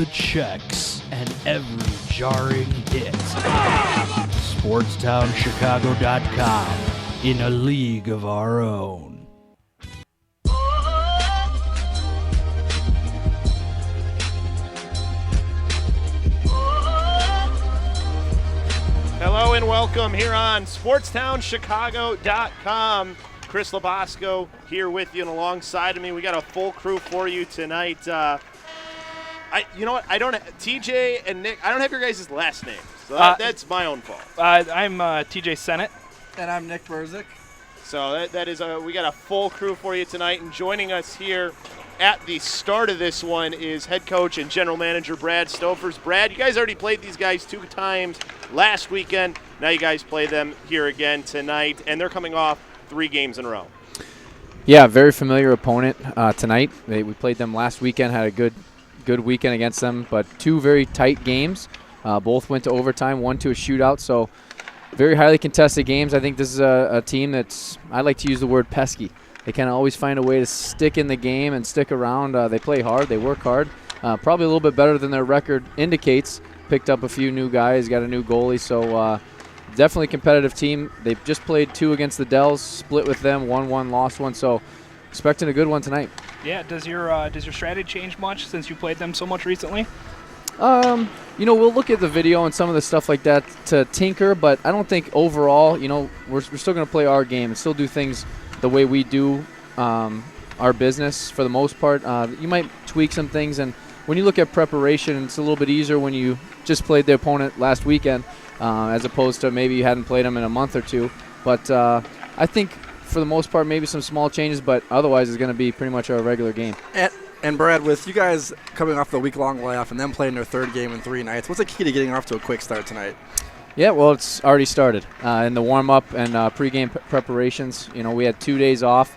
the checks and every jarring hit. SportsTownChicago.com, in a league of our own. Hello and welcome here on SportsTownChicago.com. Chris Labosco here with you, and alongside of me, we got a full crew for you tonight. You know what? TJ and Nick, I don't have your guys' last names, so that's my own fault. I'm TJ Sennett. And I'm Nick Berzik. So that is we got a full crew for you tonight, and joining us here at the start of this one is head coach and general manager Brad Stofers. Brad, you guys already played these guys 2 times last weekend. Now you guys play them here again tonight, and they're coming off 3 games in a row. Yeah, very familiar opponent tonight. We played them last weekend, had a good weekend against them, but 2 very tight games. Both went to overtime, 1 to a shootout, so very highly contested games. I think this is a team that's, I like to use the word pesky. They kind of always find a way to stick in the game and stick around. They play hard, they work hard. Probably a little bit better than their record indicates. Picked up a few new guys, got a new goalie, so definitely a competitive team. They've just played 2 against the Dells, split with them, 1-1, lost 1, so expecting a good one tonight. Yeah, does your strategy change much since you played them so much recently? We'll look at the video and some of the stuff like that to tinker, but I don't think overall, we're still going to play our game and still do things the way we do our business for the most part. You might tweak some things, and when you look at preparation, it's a little bit easier when you just played the opponent last weekend as opposed to maybe you hadn't played them in a month or 2. But I think for the most part maybe some small changes, but otherwise it's going to be pretty much our regular game. And Brad, with you guys coming off the week-long layoff and then playing their 3rd game in 3 nights, what's the key to getting off to a quick start tonight? Yeah, well, it's already started in the warm-up and pregame preparations. We had 2 days off.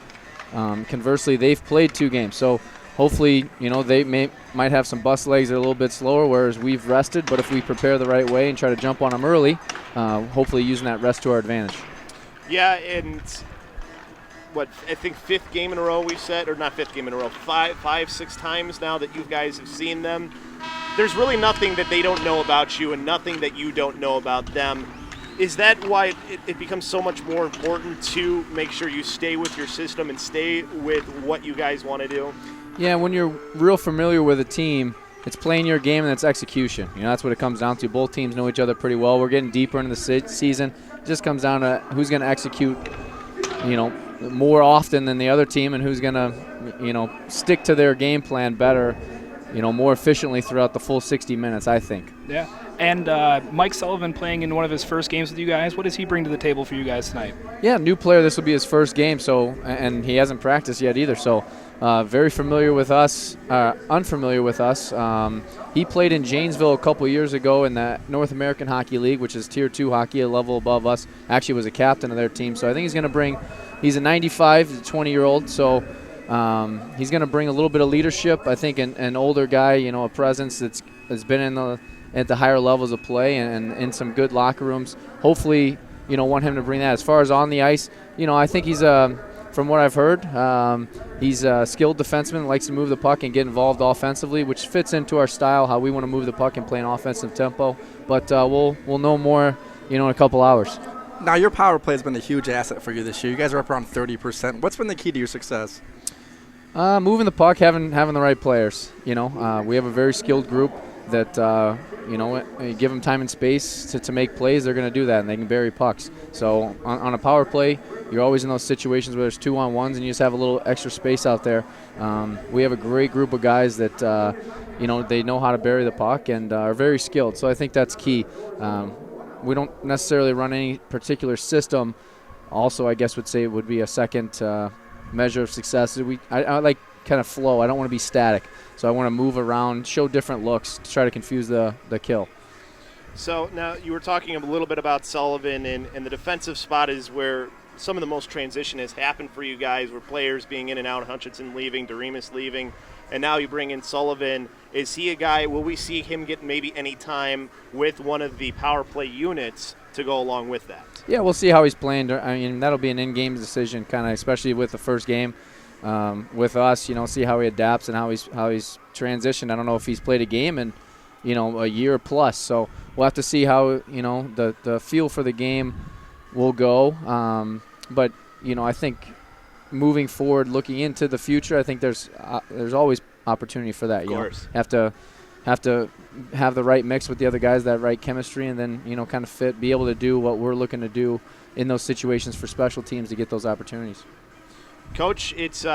Conversely, they've played 2 games, so hopefully, they might have some bust legs that are a little bit slower, whereas we've rested. But if we prepare the right way and try to jump on them early, hopefully using that rest to our advantage. Yeah, and I think 5th game in a row we've said, or not 5th game in a row, 6 times now that you guys have seen them. There's really nothing that they don't know about you and nothing that you don't know about them. Is that why it becomes so much more important to make sure you stay with your system and stay with what you guys want to do? Yeah, when you're real familiar with a team, it's playing your game and it's execution. That's what it comes down to. Both teams know each other pretty well. We're getting deeper into the season. It just comes down to who's going to execute, more often than the other team and who's going to, stick to their game plan better, more efficiently throughout the full 60 minutes, I think. Yeah. And Mike Sullivan playing in one of his first games with you guys. What does he bring to the table for you guys tonight? Yeah, new player. This will be his first game, and he hasn't practiced yet either. So very familiar with us, unfamiliar with us. He played in Janesville a couple years ago in the North American Hockey League, which is Tier 2 hockey, a level above us. Actually was a captain of their team. So I think he's going to bring – he's a 95, 20-year-old, so he's going to bring a little bit of leadership. I think an older guy, a presence that's been at the higher levels of play and in some good locker rooms. Hopefully, want him to bring that. As far as on the ice, I think he's from what I've heard, he's a skilled defenseman, likes to move the puck and get involved offensively, which fits into our style, how we want to move the puck and play an offensive tempo. But we'll know more, in a couple hours. Now, your power play has been a huge asset for you this year. You guys are up around 30%. What's been the key to your success? Moving the puck, having the right players. We have a very skilled group that, you give them time and space to make plays, they're going to do that, and they can bury pucks. So on a power play, you're always in those situations where there's 2-on-1s and you just have a little extra space out there. We have a great group of guys that, they know how to bury the puck and are very skilled. So I think that's key. We don't necessarily run any particular system. Also, I guess would say it would be a second measure of success. I like kind of flow. I don't want to be static. So I want to move around, show different looks to try to confuse the kill. So now you were talking a little bit about Sullivan, and the defensive spot is where some of the most transition has happened for you guys, where players being in and out, Hutchinson leaving, Doremus leaving, and now you bring in Sullivan. Is he a guy, will we see him get maybe any time with one of the power play units to go along with that? Yeah, we'll see how he's playing. I mean, that'll be an in-game decision, kind of, especially with the first game. with us, see how he adapts and how he's transitioned. I don't know if he's played a game in, a year plus. So we'll have to see how, the feel for the game will go. But, I think moving forward, looking into the future, I think there's always opportunity for that. Of course. Have to have the right mix with the other guys, that right chemistry, and then, kind of be able to do what we're looking to do in those situations for special teams to get those opportunities. Coach, it's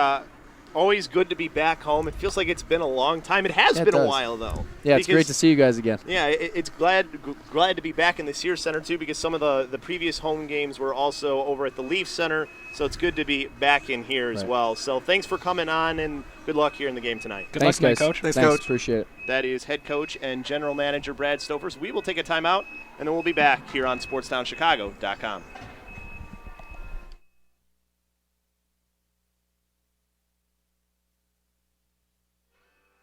always good to be back home. It feels like it's been a long time. It has been a while, though. Yeah, it's great to see you guys again. Yeah, it's glad to be back in the Sears Center, too, because some of the previous home games were also over at the Leaf Center, so it's good to be back in here as well. So thanks for coming on, and good luck here in the game tonight. Good luck, guys. Coach. Thanks, Coach. Appreciate it. That is head coach and general manager Brad Stofers. We will take a timeout, and then we'll be back here on SportsTownChicago.com.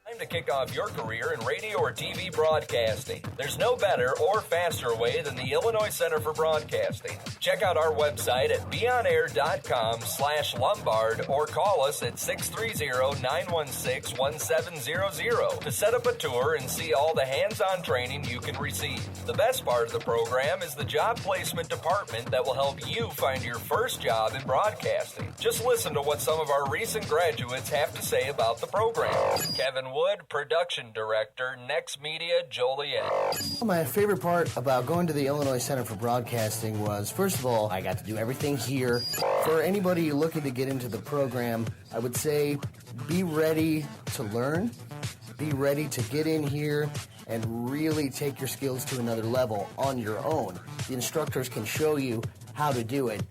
Time to kick off your career in radio or TV broadcasting. There's no better or faster way than the Illinois Center for Broadcasting. Check out our website at beonair.com/Lombard or call us at 630-916-1700 to set up a tour and see all the hands-on training you can receive. The best part of the program is the job placement department that will help you find your first job in broadcasting. Just listen to what some of our recent graduates have to say about the program. Kevin Wood, Production Director, Next Media, Joliet. My favorite part about going to the Illinois Center for Broadcasting was, first of all, I got to do everything here. For anybody looking to get into the program, I would say be ready to learn, be ready to get in here and really take your skills to another level on your own. The instructors can show you how to do it.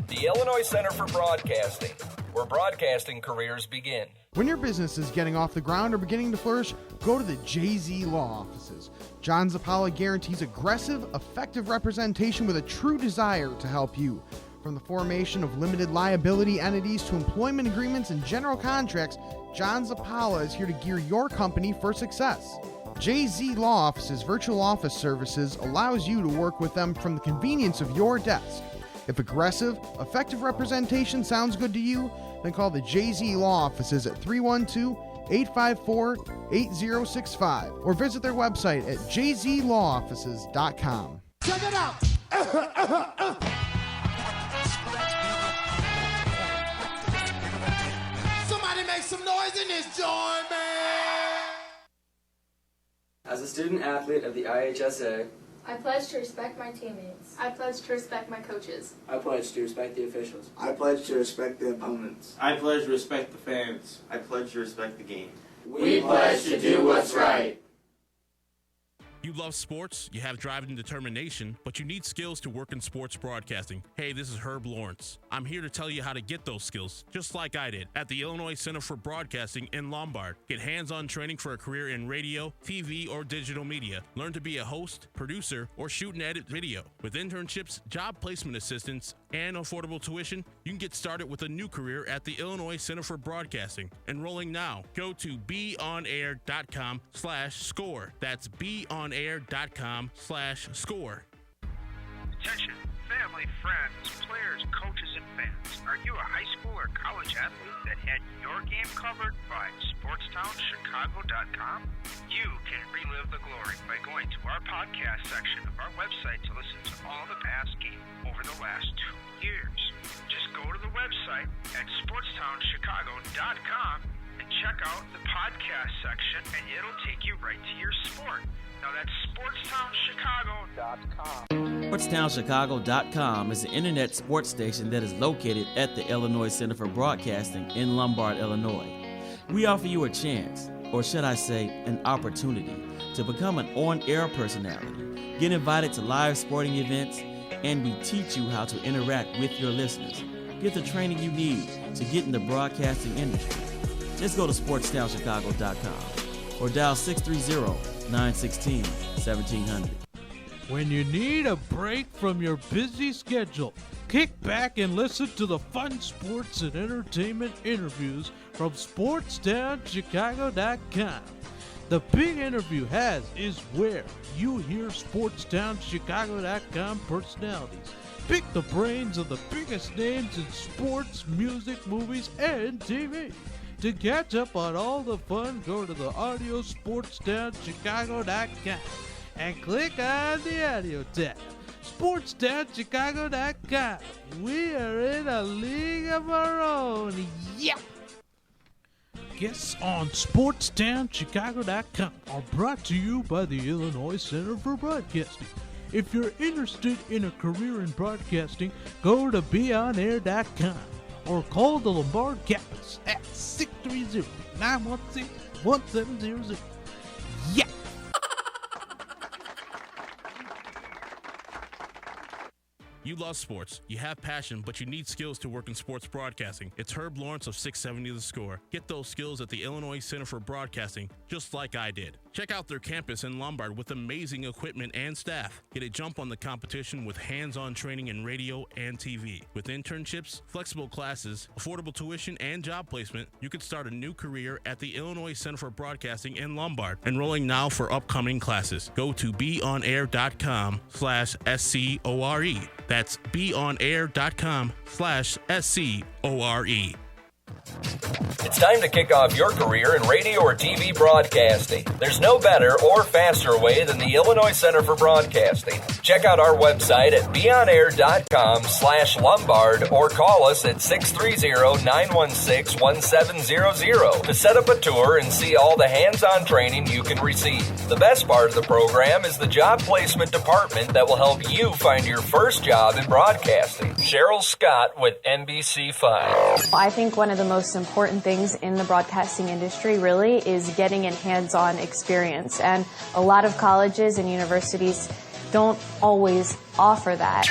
The Illinois Center for Broadcasting, where broadcasting careers begin. When your business is getting off the ground or beginning to flourish, go to the JZ Law Offices. John Zappala guarantees aggressive, effective representation with a true desire to help you. From the formation of limited liability entities to employment agreements and general contracts, John Zappala is here to gear your company for success. JZ Law Offices Virtual Office Services allows you to work with them from the convenience of your desk. If aggressive, effective representation sounds good to you, then call the JZ Law Offices at 312-854-8065 or visit their website at jzlawoffices.com. Check it out! Somebody make some noise in this joint, man! As a student athlete of the IHSA, I pledge to respect my teammates. I pledge to respect my coaches. I pledge to respect the officials. I pledge to respect the opponents. I pledge to respect the fans. I pledge to respect the game. We pledge to do what's right. You love sports, you have drive and determination, but you need skills to work in sports broadcasting. Hey, this is Herb Lawrence. I'm here to tell you how to get those skills, just like I did at the Illinois Center for Broadcasting in Lombard. Get hands-on training for a career in radio, TV, or digital media. Learn to be a host, producer, or shoot and edit video. With internships, job placement assistance, and affordable tuition, you can get started with a new career at the Illinois Center for Broadcasting. Enrolling now. Go to beonair.com/score. That's beonair.com/score. Attention, family, friends, players, coaches, and fans. Are you a high school or college athlete that had your game covered by SportsTownChicago.com? You can relive the glory by going to our podcast section of our website to listen to all the past games over the last 2 years. Just go to the website at SportsTownChicago.com and check out the podcast section, and it'll take you right to your sport. Now that's SportsTownChicago.com. SportsTownChicago.com is the internet sports station that is located at the Illinois Center for Broadcasting in Lombard, Illinois. We offer you a chance, or should I say, an opportunity, to become an on-air personality, get invited to live sporting events, and we teach you how to interact with your listeners. Get the training you need to get in the broadcasting industry. Just go to SportsTownChicago.com or dial 630-916-1700. When you need a break from your busy schedule, kick back and listen to the fun sports and entertainment interviews from SportsTownChicago.com. The Big Interview is where you hear SportsTownChicago.com personalities Pick the brains of the biggest names in sports, music, movies, and TV. To catch up on all the fun, go to the SportsTownChicago.com and click on the audio tab. SportsTownChicago.com. We are in a league of our own. Yeah! Guests on SportsTownChicago.com are brought to you by the Illinois Center for Broadcasting. If you're interested in a career in broadcasting, go to BeOnAir.com or call the Lombard campus at 630-916-1700. Yeah! You love sports, you have passion, but you need skills to work in sports broadcasting. It's Herb Lawrence of 670 The Score. Get those skills at the Illinois Center for Broadcasting, just like I did. Check out their campus in Lombard with amazing equipment and staff. Get a jump on the competition with hands-on training in radio and TV. With internships, flexible classes, affordable tuition, and job placement, you could start a new career at the Illinois Center for Broadcasting in Lombard. Enrolling now for upcoming classes. Go to beonair.com/SCORE. That's beonair.com/SCORE. It's time to kick off your career in radio or TV broadcasting. There's no better or faster way than the Illinois Center for Broadcasting. Check out our website at beonair.com/Lombard or call us at 630-916-1700 to set up a tour and see all the hands-on training you can receive. The best part of the program is the job placement department that will help you find your first job in broadcasting. Cheryl Scott with NBC5. I think one of the most important things in the broadcasting industry really is getting a hands-on experience, and a lot of colleges and universities don't always offer that.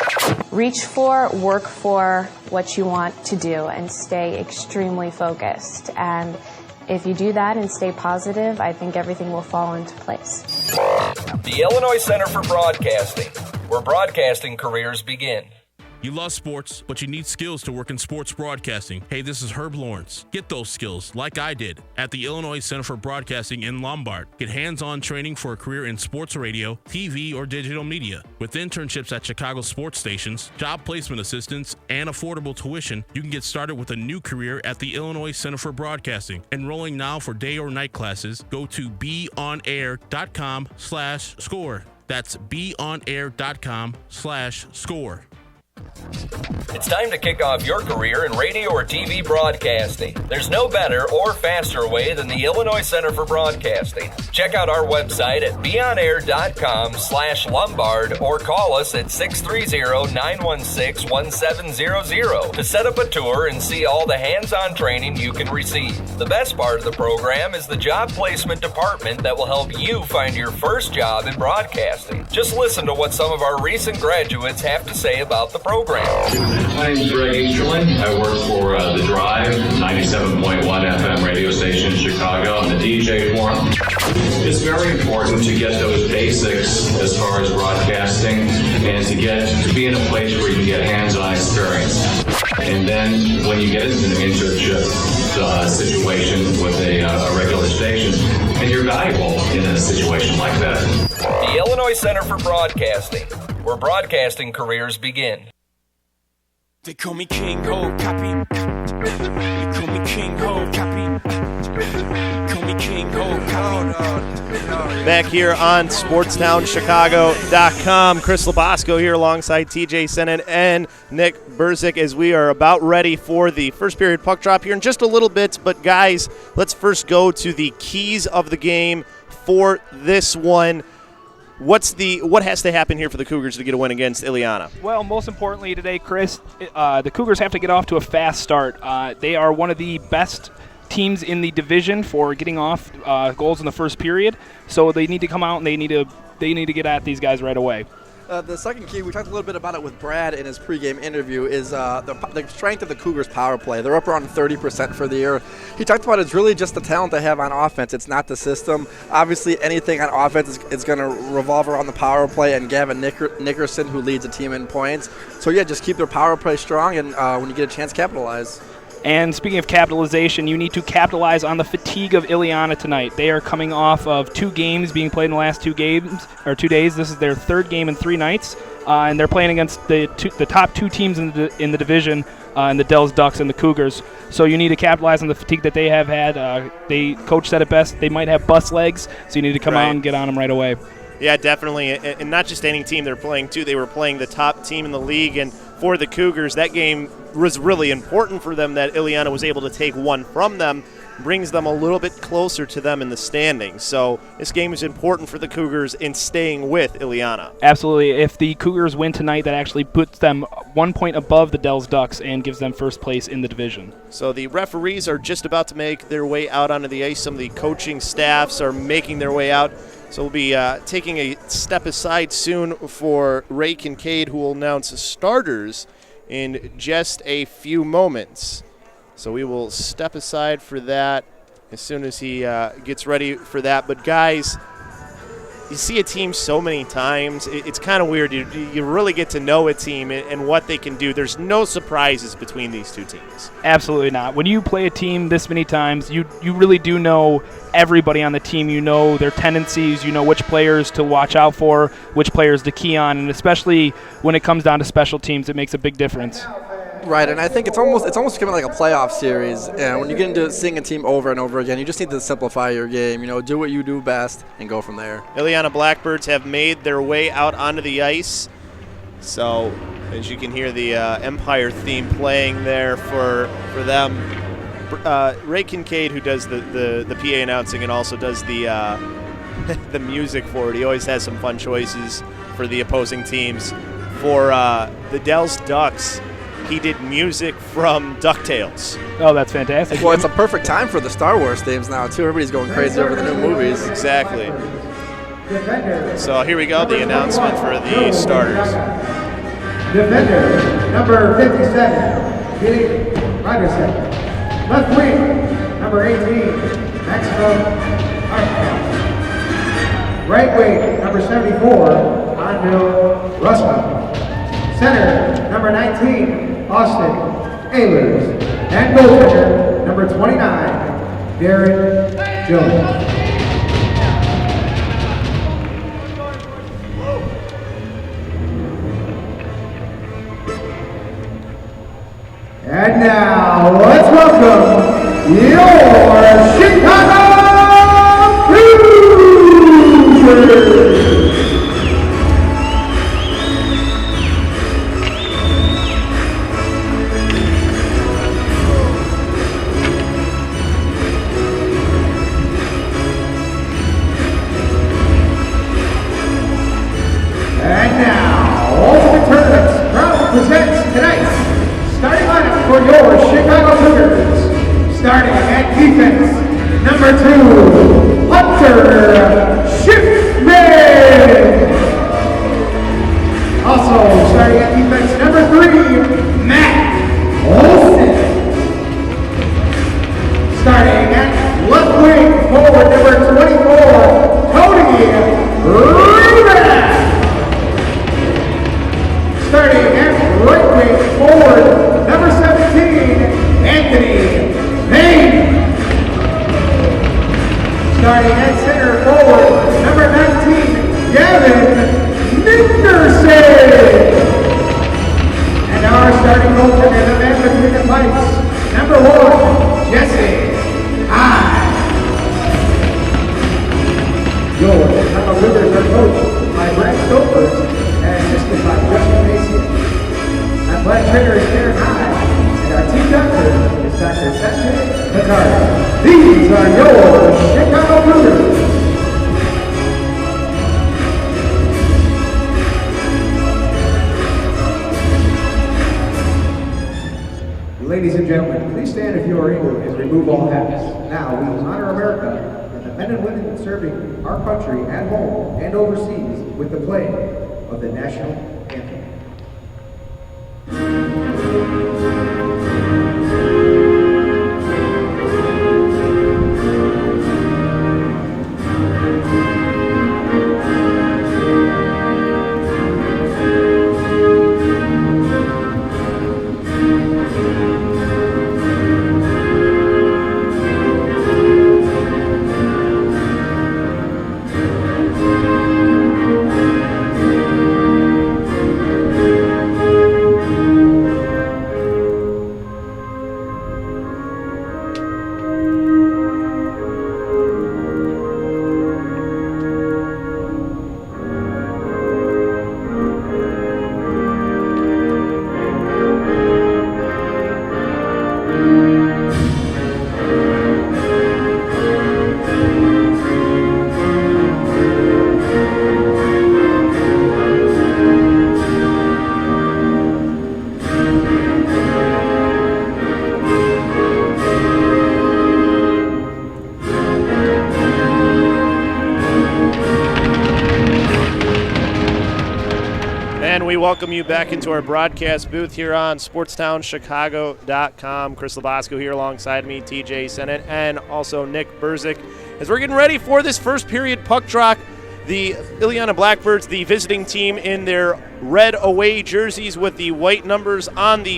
Reach for, work for what you want to do, and stay extremely focused. And if you do that and stay positive, I think everything will fall into place. The Illinois Center for Broadcasting, where broadcasting careers begin. You love sports, but you need skills to work in sports broadcasting. Hey, this is Herb Lawrence. Get those skills, like I did, at the Illinois Center for Broadcasting in Lombard. Get hands-on training for a career in sports radio, TV, or digital media. With internships at Chicago sports stations, job placement assistance, and affordable tuition, you can get started with a new career at the Illinois Center for Broadcasting. Enrolling now for day or night classes, go to beonair.com/score. That's beonair.com/score. It's time to kick off your career in radio or TV broadcasting. There's no better or faster way than the Illinois Center for Broadcasting. Check out our website at beonair.com/Lombard or call us at 630-916-1700 to set up a tour and see all the hands-on training you can receive. The best part of the program is the job placement department that will help you find your first job in broadcasting. Just listen to what some of our recent graduates have to say about the program. My name is Greg Easterling. I work for The Drive, 97.1 FM radio station in Chicago. I'm the DJ for them. It's very important to get those basics as far as broadcasting and to be in a place where you can get hands-on experience. And then when you get into an internship situation with a regular station, and you're valuable in a situation like that. The Illinois Center for Broadcasting, where broadcasting careers begin. They call me King Ho, copy. They call me King Ho, copy. Call me King Ho, copy. Back here on SportsTownChicago.com. Chris Labosco here alongside TJ Sennett and Nick Burzik as we are about ready for the first period puck drop here in just a little bit. But, guys, let's first go to the keys of the game for this one. What has to happen here for the Cougars to get a win against Ileana? Well, most importantly today, Chris, the Cougars have to get off to a fast start. They are one of the best teams in the division for getting off goals in the first period, so they need to come out and they need to get at these guys right away. The second key, we talked a little bit about it with Brad in his pregame interview, is the strength of the Cougars' power play. They're up around 30% for the year. He talked about it's really just the talent they have on offense. It's not the system. Obviously, anything on offense is going to revolve around the power play and Gavin Nickerson, who leads the team in points. So, yeah, just keep their power play strong, and when you get a chance, capitalize. And speaking of capitalization, you need to capitalize on the fatigue of Ileana tonight. They are coming off of 2 games being played in the last 2 days. This is their 3rd game in 3 nights. and they're playing against the top two teams in the division, and the Dells Ducks and the Cougars. So you need to capitalize on the fatigue that they have had. Coach said it best, they might have bus legs, so you need to come out and get on them right away. Yeah, definitely, and not just any team they're playing, too. They were playing the top team in the league, and for the Cougars, that game was really important for them that Ileana was able to take one from them, brings them a little bit closer to them in the standings. So this game is important for the Cougars in staying with Ileana. Absolutely. If the Cougars win tonight, that actually puts them 1 point above the Dells Ducks and gives them first place in the division. So the referees are just about to make their way out onto the ice. Some of the coaching staffs are making their way out. So we'll be taking a step aside soon for Ray Kincaid, who will announce starters in just a few moments. So we will step aside for that as soon as he gets ready for that. But, guys, you see a team so many times. It's kind of weird. You really get to know a team and what they can do. There's no surprises between these two teams. Absolutely not. When you play a team this many times, you really do know everybody on the team. You know their tendencies. You know which players to watch out for, which players to key on, and especially when it comes down to special teams, it makes a big difference. Right, and I think it's almost becoming like a playoff series. And when you get into seeing a team over and over again, you just need to simplify your game. Do what you do best and go from there. Ileana Blackbirds have made their way out onto the ice. So, as you can hear the Empire theme playing there for them. Ray Kincaid, who does the PA announcing and also does the the music for it, he always has some fun choices for the opposing teams. For the Dells Ducks, he did music from DuckTales. Oh, that's fantastic. Well, it's a perfect time for the Star Wars themes now, too. Everybody's going crazy over the new movies. Exactly. So here we go, the announcement for the starters. Defender, number 57, Billy Ryderson. Left wing, number 18, Maximum Armstrong. Right wing, number 74, Anvil Russell. Center, number 19, Austin Ehlers. And goaltender, number 29, Darren Jones. And now, let's welcome your Chicago Cougars! And now, Ultimate Tournaments proudly presents tonight's starting lineup for your Chicago Cougars. Starting at defense, number 2, Hunter Schiffman. Also starting at defense, number 3, Matt Olsen. Starting at left wing, forward number 24, Cody Rivas. Starting at right wing, forward number 17, Anthony Payne. Starting at center forward, number 19, Gavin Nickerson. And our starting goaltender, the man between the pipes, number 1, Jesse High. Your Chicago Cougars are coached by Brad Stokers and assisted by Justin Macy. Athletic trainer is Darren High, and our team doctor is Dr. Sanjay Picard. These are your Chicago Cougars. Ladies and gentlemen, please stand if you are able as we remove all hats. Now we will honor America and the men and women serving our country at home and overseas with the playing of the national anthem. we welcome you back into our broadcast booth here on SportsTownChicago.com. Chris Labasco here alongside me, TJ Sennett, and also Nick Burzik. As we're getting ready for this first period puck drop, the Ileana Blackbirds, the visiting team, in their red away jerseys with the white numbers on the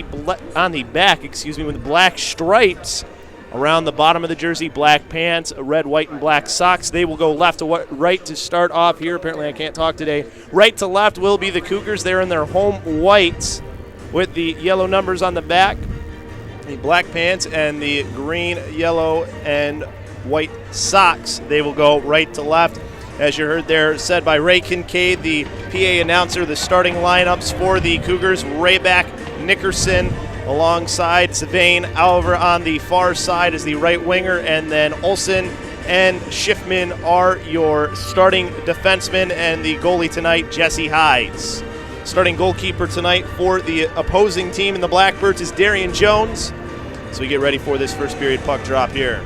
back, with the black stripes around the bottom of the jersey, black pants, red, white, and black socks. They will go left to right to start off here. Apparently I can't talk today. Right to left will be the Cougars. They're in their home whites with the yellow numbers on the back, the black pants, and the green, yellow, and white socks. They will go right to left. As you heard there, said by Ray Kincaid, the PA announcer, the starting lineups for the Cougars: Rayback, Nickerson, alongside Savane. Over on the far side is the right winger, and then Olsen and Schiffman are your starting defensemen, and the goalie tonight, Jesse Hides. Starting goalkeeper tonight for the opposing team in the Blackbirds is Darian Jones. So we get ready for this first period puck drop here.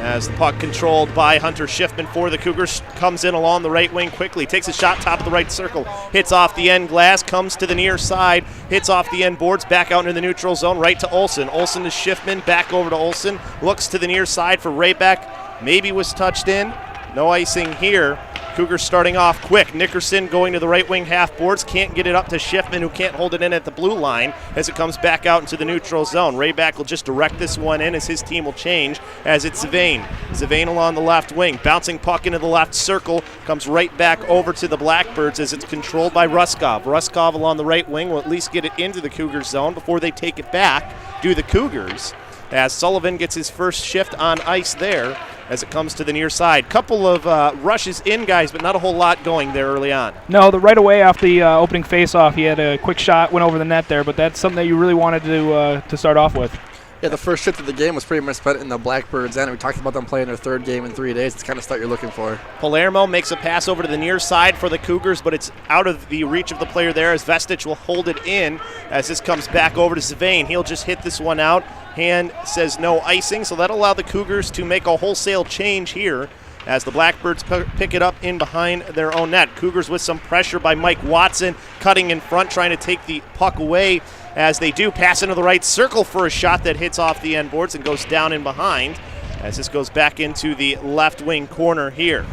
As the puck controlled by Hunter Schiffman for the Cougars comes in along the right wing quickly, takes a shot top of the right circle, hits off the end glass, comes to the near side, hits off the end boards, back out into the neutral zone, right to Olsen. Olsen to Schiffman, back over to Olsen, looks to the near side for Rayback, maybe was touched in, no icing here. Cougars starting off quick. Nickerson going to the right wing half boards, can't get it up to Schiffman, who can't hold it in at the blue line as it comes back out into the neutral zone. Rayback will just direct this one in as his team will change as it's Savane. Savane along the left wing, bouncing puck into the left circle, comes right back over to the Blackbirds as it's controlled by Ruskov. Ruskov along the right wing will at least get it into the Cougars zone before they take it back, do the Cougars, as Sullivan gets his first shift on ice there as it comes to the near side. Couple of rushes in, guys, but not a whole lot going there early on. No, the right away off the opening face-off, he had a quick shot, went over the net there, but that's something that you really wanted to start off with. Yeah, the first shift of the game was pretty much spent in the Blackbirds' end. We talked about them playing their third game in 3 days. It's kind of stuff you're looking for. Palermo makes a pass over to the near side for the Cougars, but it's out of the reach of the player there as Vestich will hold it in as this comes back over to Savane. He'll just hit this one out. Hand says no icing, so that'll allow the Cougars to make a wholesale change here as the Blackbirds pick it up in behind their own net. Cougars with some pressure by Mike Watson, cutting in front, trying to take the puck away. As they do, pass into the right circle for a shot that hits off the end boards and goes down in behind as this goes back into the left wing corner here.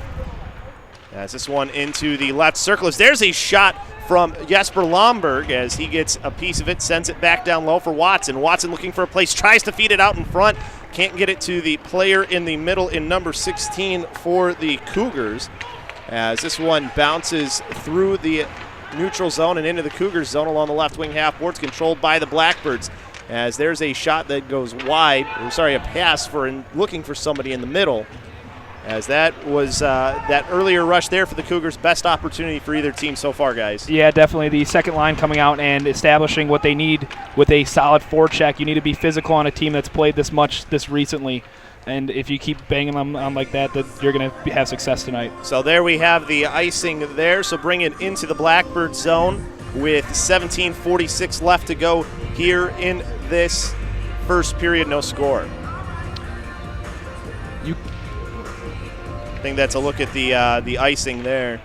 As this one into the left circle, as there's a shot from Jesper Lomberg as he gets a piece of it, sends it back down low for Watson. Watson looking for a place, tries to feed it out in front, can't get it to the player in the middle in number 16 for the Cougars. As this one bounces through the neutral zone and into the Cougars zone along the left wing half boards, controlled by the Blackbirds. As there's a shot that goes wide, a pass for looking for somebody in the middle. As that was that earlier rush there for the Cougars, best opportunity for either team so far, guys. Yeah, definitely. The second line coming out and establishing what they need with a solid forecheck. You need to be physical on a team that's played this much this recently. And if you keep banging them on like that, you're going to have success tonight. So there we have the icing there. So bring it into the Blackbird zone with 17:46 left to go here in this first period. No score. I think that's a look at the icing there.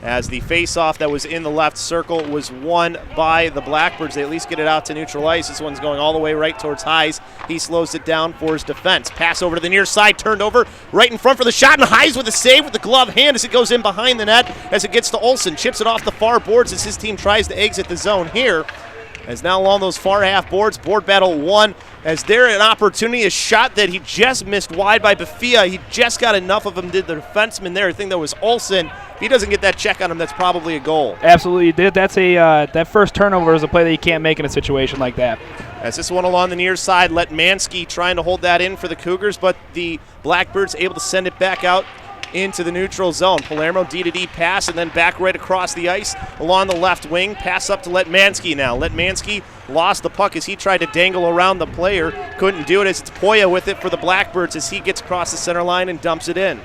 As the face-off that was in the left circle was won by the Blackbirds. They at least get it out to neutral ice. This one's going all the way right towards Highs. He slows it down for his defense. Pass over to the near side, turned over right in front for the shot, and Highs with a save with the glove hand as it goes in behind the net as it gets to Olsen. Chips it off the far boards as his team tries to exit the zone here. As now along those far half boards, board battle won. As there an opportunity, a shot that he just missed wide by Bafia. He just got enough of him, did the defenseman there. I think that was Olsen. If he doesn't get that check on him, that's probably a goal. Absolutely did. That's that first turnover is a play that you can't make in a situation like that. As this one along the near side, Letmansky trying to hold that in for the Cougars, but the Blackbirds able to send it back out into the neutral zone. Palermo D-to-D pass and then back right across the ice along the left wing. Pass up to Letmansky now. Letmansky lost the puck as he tried to dangle around the player. Couldn't do it as it's Poya with it for the Blackbirds as he gets across the center line and dumps it in.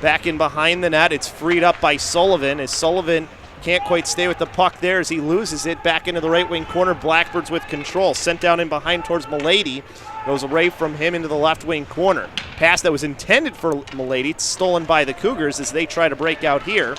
Back in behind the net, it's freed up by Sullivan as Sullivan can't quite stay with the puck there as he loses it back into the right wing corner. Blackbirds with control. Sent down in behind towards Milady goes away from him into the left wing corner. Pass that was intended for Milady, stolen by the Cougars as they try to break out here.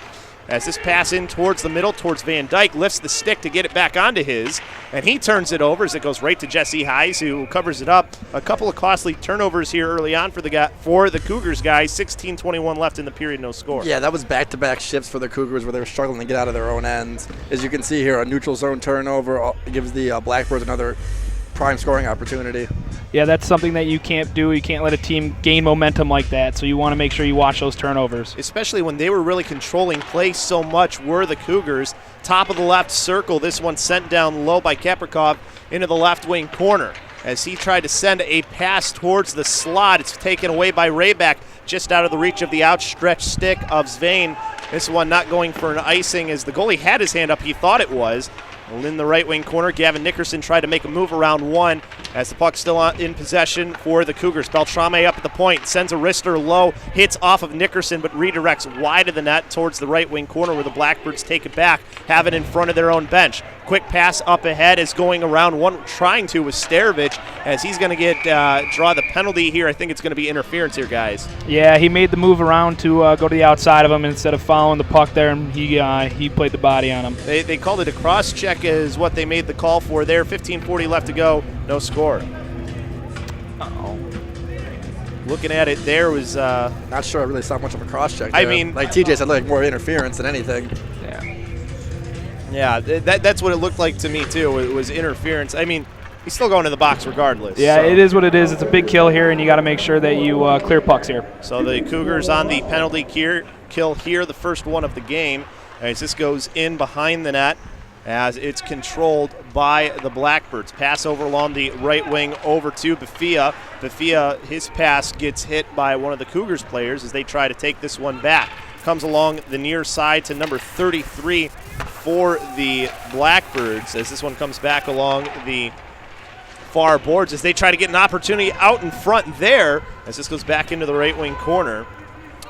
As this pass in towards the middle, towards Van Dyke, lifts the stick to get it back onto his, and he turns it over as it goes right to Jesse Heise, who covers it up. A couple of costly turnovers here early on for the Cougars guys. 16:21 left in the period, no score. Yeah, that was back-to-back shifts for the Cougars where they were struggling to get out of their own ends. As you can see here, a neutral zone turnover gives the Blackbirds another prime scoring opportunity. Yeah, that's something that you can't do. You can't let a team gain momentum like that, so you want to make sure you watch those turnovers. Especially when they were really controlling play so much were the Cougars. Top of the left circle, this one sent down low by Kaprikov into the left wing corner. As he tried to send a pass towards the slot, it's taken away by Rayback, just out of the reach of the outstretched stick of Svein. This one not going for an icing as the goalie had his hand up, he thought it was. In the right wing corner, Gavin Nickerson tried to make a move around one as the puck still in possession for the Cougars. Beltrame up at the point, sends a wrister low, hits off of Nickerson, but redirects wide of the net towards the right wing corner where the Blackbirds take it back, have it in front of their own bench. Quick pass up ahead is going around one, trying to with Starovich as he's going to get draw the penalty here. I think it's going to be interference here, guys. Yeah, he made the move around to go to the outside of him instead of following the puck there, and he played the body on him. They called it a cross check is what they made the call for there. 15:40 left to go, no score. Uh-oh. Looking at it, there was not sure I really saw much of a cross check. I mean, like TJ said, like more interference than anything. Yeah, that's what it looked like to me too. It was interference. I mean, he's still going to the box regardless. Yeah, so. It is what it is. It's a big kill here, and you got to make sure that you clear pucks here. So the Cougars on the penalty kill here, the first one of the game, as this goes in behind the net, as it's controlled by the Blackbirds. Pass over along the right wing over to Bafia. Bafia, his pass gets hit by one of the Cougars players as they try to take this one back. Comes along the near side to number 33 for the Blackbirds as this one comes back along the far boards as they try to get an opportunity out in front there as this goes back into the right wing corner.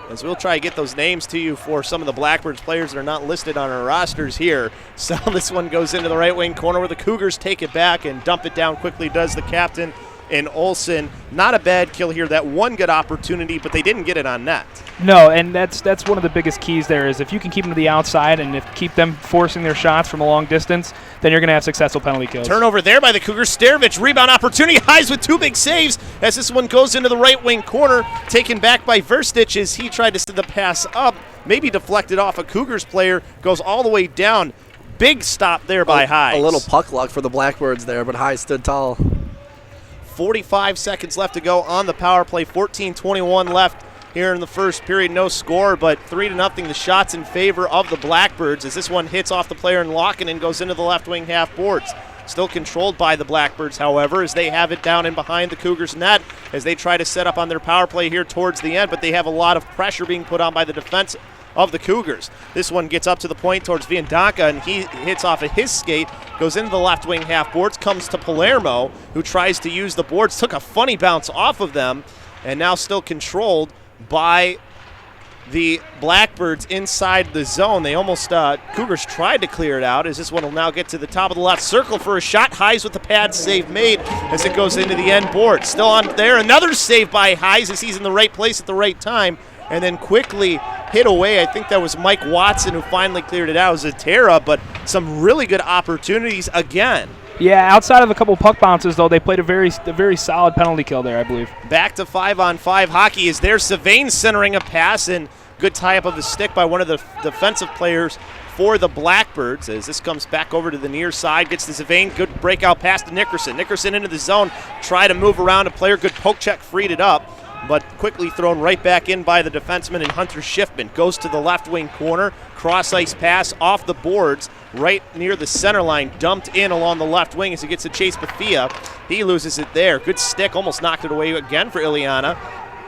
As we'll try to get those names to you for some of the Blackbirds players that are not listed on our rosters here. So this one goes into the right wing corner where the Cougars take it back and dump it down quickly, does the captain and Olsen. Not a bad kill here. That one good opportunity, but they didn't get it on net. No, and that's one of the biggest keys there is if you can keep them to the outside and keep them forcing their shots from a long distance, then you're going to have successful penalty kills. Turnover there by the Cougars. Starovich, rebound opportunity. Heise with two big saves as this one goes into the right wing corner. Taken back by Verstich as he tried to send the pass up. Maybe deflected off a Cougars player. Goes all the way down. Big stop there by Heise. A little puck luck for the Blackbirds there, but Heise stood tall. 45 seconds left to go on the power play. 14:21 left here in the first period. No score, but 3-0 the shots in favor of the Blackbirds as this one hits off the player in Locken and goes into the left wing half boards. Still controlled by the Blackbirds, however, as they have it down in behind the Cougars net as they try to set up on their power play here towards the end, but they have a lot of pressure being put on by the defense of the Cougars. This one gets up to the point towards Viandanka, and he hits off of his skate, goes into the left wing half boards, comes to Palermo, who tries to use the boards, took a funny bounce off of them, and now still controlled by the Blackbirds inside the zone. They almost, Cougars tried to clear it out as this one will now get to the top of the left circle for a shot. Heise with the pad save made as it goes into the end board. Still on there, another save by Heise as he's in the right place at the right time, and then quickly hit away. I think that was Mike Watson who finally cleared it out. It was Zatera, but some really good opportunities again. Yeah, outside of a couple puck bounces, though, they played a very solid penalty kill there, I believe. Back to 5-on-5 hockey is there. Savain centering a pass, and good tie-up of the stick by one of the defensive players for the Blackbirds as this comes back over to the near side. Gets to Savain. Good breakout pass to Nickerson. Nickerson into the zone. Try to move around a player. Good poke check. Freed it up, but quickly thrown right back in by the defenseman, and Hunter Schiffman goes to the left wing corner. Cross-ice pass off the boards right near the center line, dumped in along the left wing as he gets to Chase Bafia. He loses it there. Good stick, almost knocked it away again for Ileana.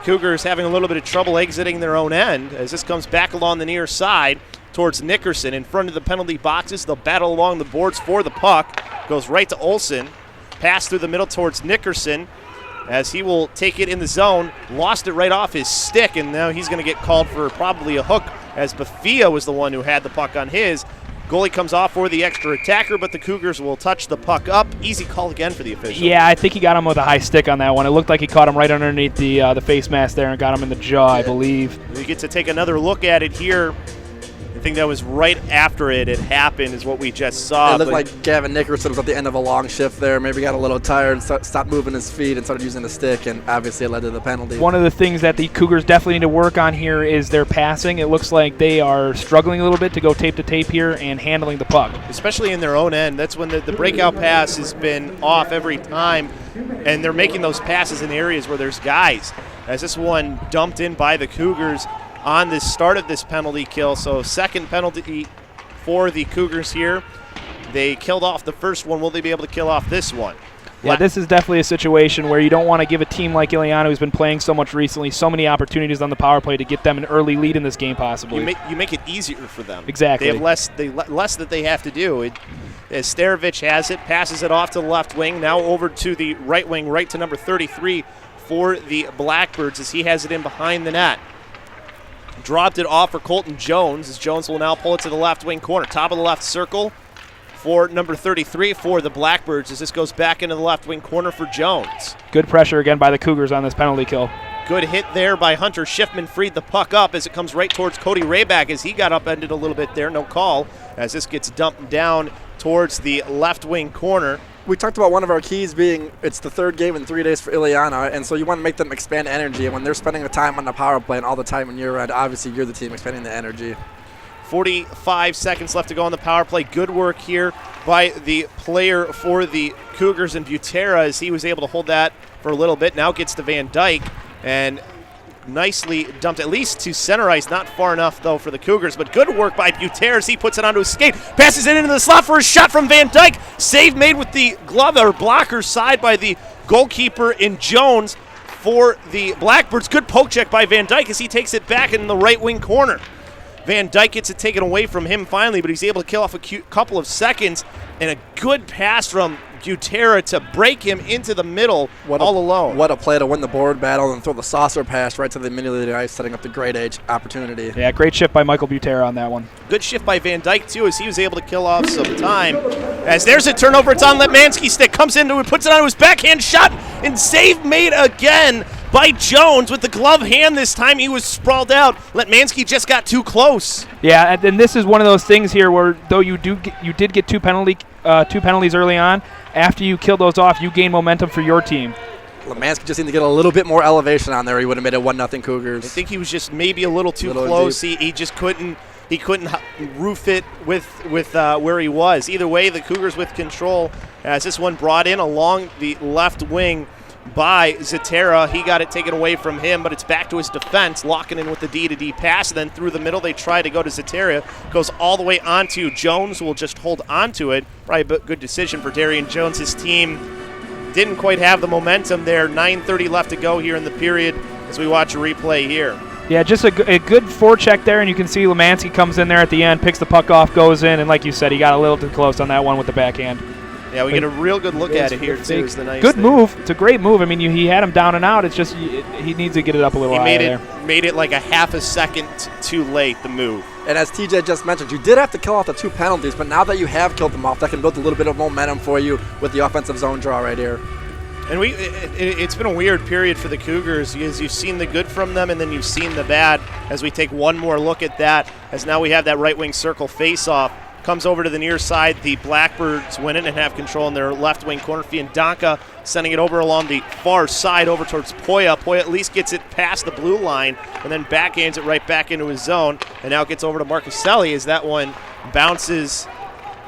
Cougars having a little bit of trouble exiting their own end as this comes back along the near side towards Nickerson in front of the penalty boxes. They'll battle along the boards for the puck. Goes right to Olsen. Pass through the middle towards Nickerson as he will take it in the zone. Lost it right off his stick, and now he's going to get called for probably a hook as Bafia was the one who had the puck on his. Goalie comes off for the extra attacker, but the Cougars will touch the puck up. Easy call again for the official. Yeah, I think he got him with a high stick on that one. It looked like he caught him right underneath the face mask there and got him in the jaw, I believe. We get to take another look at it here. I think that was right after it had happened is what we just saw. It looked like Gavin Nickerson was at the end of a long shift there. Maybe got a little tired, stopped moving his feet and started using the stick, and obviously it led to the penalty. One of the things that the Cougars definitely need to work on here is their passing. It looks like they are struggling a little bit to go tape to tape here and handling the puck. Especially in their own end. That's when the breakout pass has been off every time, and they're making those passes in areas where there's guys. As this one dumped in by the Cougars on the start of this penalty kill. So second penalty for the Cougars here. They killed off the first one. Will they be able to kill off this one? Yeah, this is definitely a situation where you don't want to give a team like Ileana, who's been playing so much recently, so many opportunities on the power play to get them an early lead in this game possibly. You make it easier for them. Exactly. They have less that they have to do. As Starovich has it, passes it off to the left wing, now over to the right wing, right to number 33 for the Blackbirds as he has it in behind the net. Dropped it off for Colton Jones as Jones will now pull it to the left wing corner. Top of the left circle for number 33 for the Blackbirds as this goes back into the left wing corner for Jones. Good pressure again by the Cougars on this penalty kill. Good hit there by Hunter Schiffman, freed the puck up as it comes right towards Cody Rayback as he got upended a little bit there. No call as this gets dumped down towards the left wing corner. We talked about one of our keys being it's the third game in 3 days for Ileana, and so you want to make them expand energy. And when they're spending the time on the power play and all the time on your end, obviously you're the team expending the energy. 45 seconds left to go on the power play. Good work here by the player for the Cougars in Butera as he was able to hold that for a little bit. Now gets to Van Dyke and nicely dumped at least to center ice. Not far enough, though, for the Cougars, but good work by Butera as he puts it onto his skate. Passes it into the slot for a shot from Van Dyke. Save made with the glove or blocker side by the goalkeeper in Jones for the Blackbirds. Good poke check by Van Dyke as he takes it back in the right wing corner. Van Dyke gets it taken away from him finally, but he's able to kill off a couple of seconds, and a good pass from Butera to break him into the middle all alone. What a play to win the board battle and throw the saucer pass right to the middle of the ice, setting up the great age opportunity. Yeah, great shift by Michael Butera on that one. Good shift by Van Dyke, too, as he was able to kill off some time. As there's a turnover, it's on Letmansky's stick, comes into it, puts it on his backhand shot, and save made again by Jones with the glove hand this time. He was sprawled out. Letmansky just got too close. Yeah, and this is one of those things here where though you did get two penalties early on, after you kill those off, you gain momentum for your team. Letmansky just needed to get a little bit more elevation on there. He would have made it 1-0 Cougars. I think he was just maybe a little too close. He just couldn't. He couldn't roof it with where he was. Either way, the Cougars with control as this one brought in along the left wing by Zetera. He got it taken away from him, but it's back to his defense, locking in with the D-to-D pass. And then through the middle, they try to go to Zetera. Goes all the way onto Jones, will just hold onto it. Probably a good decision for Darian Jones. His team didn't quite have the momentum there. 9:30 left to go here in the period as we watch a replay here. Yeah, just a good forecheck there, and you can see Letmansky comes in there at the end, picks the puck off, goes in, and like you said, he got a little too close on that one with the backhand. Yeah, we get a real good look at it here, too. Good move. It's a great move. I mean, he had him down and out. It's just he needs to get it up a little higher there. He made it like a half a second too late, the move. And as TJ just mentioned, you did have to kill off the two penalties, but now that you have killed them off, that can build a little bit of momentum for you with the offensive zone draw right here. And it's been a weird period for the Cougars as you've seen the good from them and then you've seen the bad. As we take one more look at that, as now we have that right wing circle face-off. Comes over to the near side. The Blackbirds win it and have control in their left wing corner. Fiandanka sending it over along the far side over towards Poya. Poya at least gets it past the blue line and then backhands it right back into his zone. And now it gets over to Marcuselli as that one bounces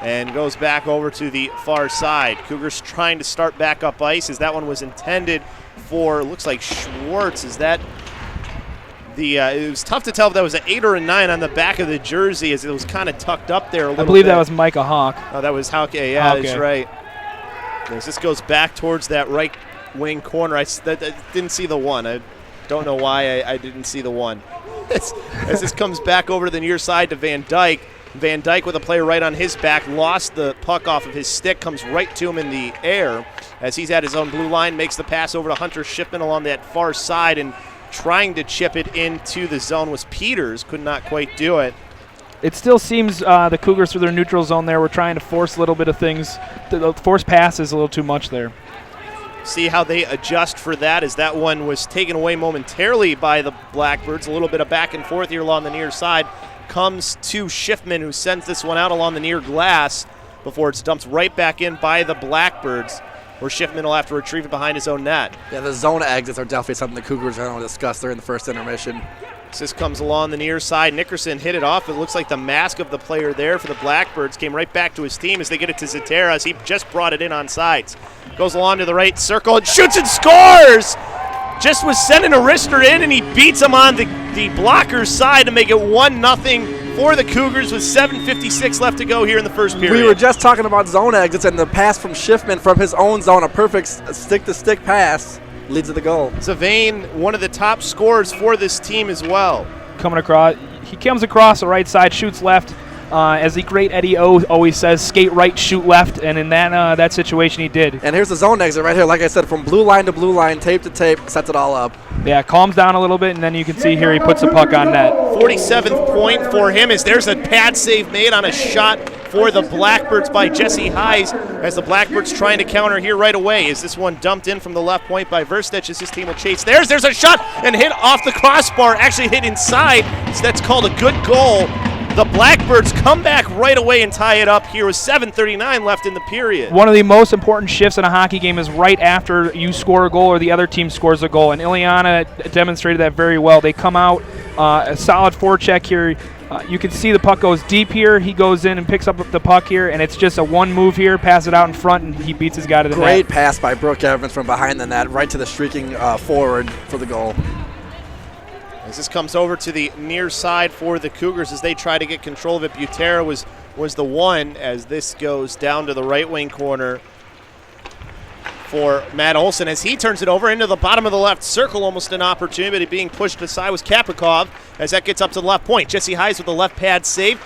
and goes back over to the far side. Cougars trying to start back up ice as that one was intended for, looks like Schwartz. Is that it was tough to tell if that was an 8 or a 9 on the back of the jersey as it was kind of tucked up there a little bit. I believe that was Micah Hawk. Oh, that was Hauke. Yeah, that's right. As this goes back towards that right wing corner, I didn't see the one. I don't know why I didn't see the one. As this comes back over to the near side to Van Dyke. Van Dyke with a player right on his back, lost the puck off of his stick, comes right to him in the air as he's at his own blue line, makes the pass over to Hunter Schiffman along that far side, and trying to chip it into the zone was Peters, could not quite do it. It still seems the Cougars through their neutral zone there were trying to force a little bit of things. The force passes a little too much there. See how they adjust for that, as that one was taken away momentarily by the Blackbirds. A little bit of back and forth here along the near side. Comes to Schiffman, who sends this one out along the near glass before it's dumped right back in by the Blackbirds, where Schiffman will have to retrieve it behind his own net. Yeah, the zone exits are definitely something the Cougars are going to discuss during the first intermission. This comes along the near side. Nickerson hit it off. It looks like the mask of the player there for the Blackbirds came right back to his team as they get it to Zatera, as he just brought it in on sides. Goes along to the right circle and shoots and scores! Just was sending a wrister in, and he beats him on the blocker's side to make it 1-0 for the Cougars with 7:56 left to go here in the first period. We were just talking about zone exits, and the pass from Schiffman from his own zone, a perfect stick-to-stick pass, leads to the goal. Zavane, one of the top scorers for this team as well. Coming across, he comes across the right side, shoots left. As the great Eddie O always says, skate right, shoot left, and in that situation he did. And here's the zone exit right here. Like I said, from blue line to blue line, tape to tape, sets it all up. Yeah, calms down a little bit, and then you can see here he puts the puck on net. 47th point for him, as there's a pad save made on a shot for the Blackbirds by Jesse Hayes, as the Blackbirds trying to counter here right away. Is this one dumped in from the left point by Verstich as his team will chase? There's a shot and hit off the crossbar, actually hit inside, so that's called a good goal. The Blackbirds come back right away and tie it up here with 7:39 left in the period. One of the most important shifts in a hockey game is right after you score a goal or the other team scores a goal, and Ileana demonstrated that very well. They come out, a solid forecheck here. You can see the puck goes deep here. He goes in and picks up the puck here, and it's just a one move here, pass it out in front, and he beats his guy to the net. Great pass by Brooke Evans from behind the net, right to the streaking forward for the goal. As this comes over to the near side for the Cougars as they try to get control of it. Butera was the one, as this goes down to the right wing corner for Matt Olson as he turns it over into the bottom of the left circle. Almost an opportunity being pushed aside was Kaprikov as that gets up to the left point. Jesse Hayes with the left pad save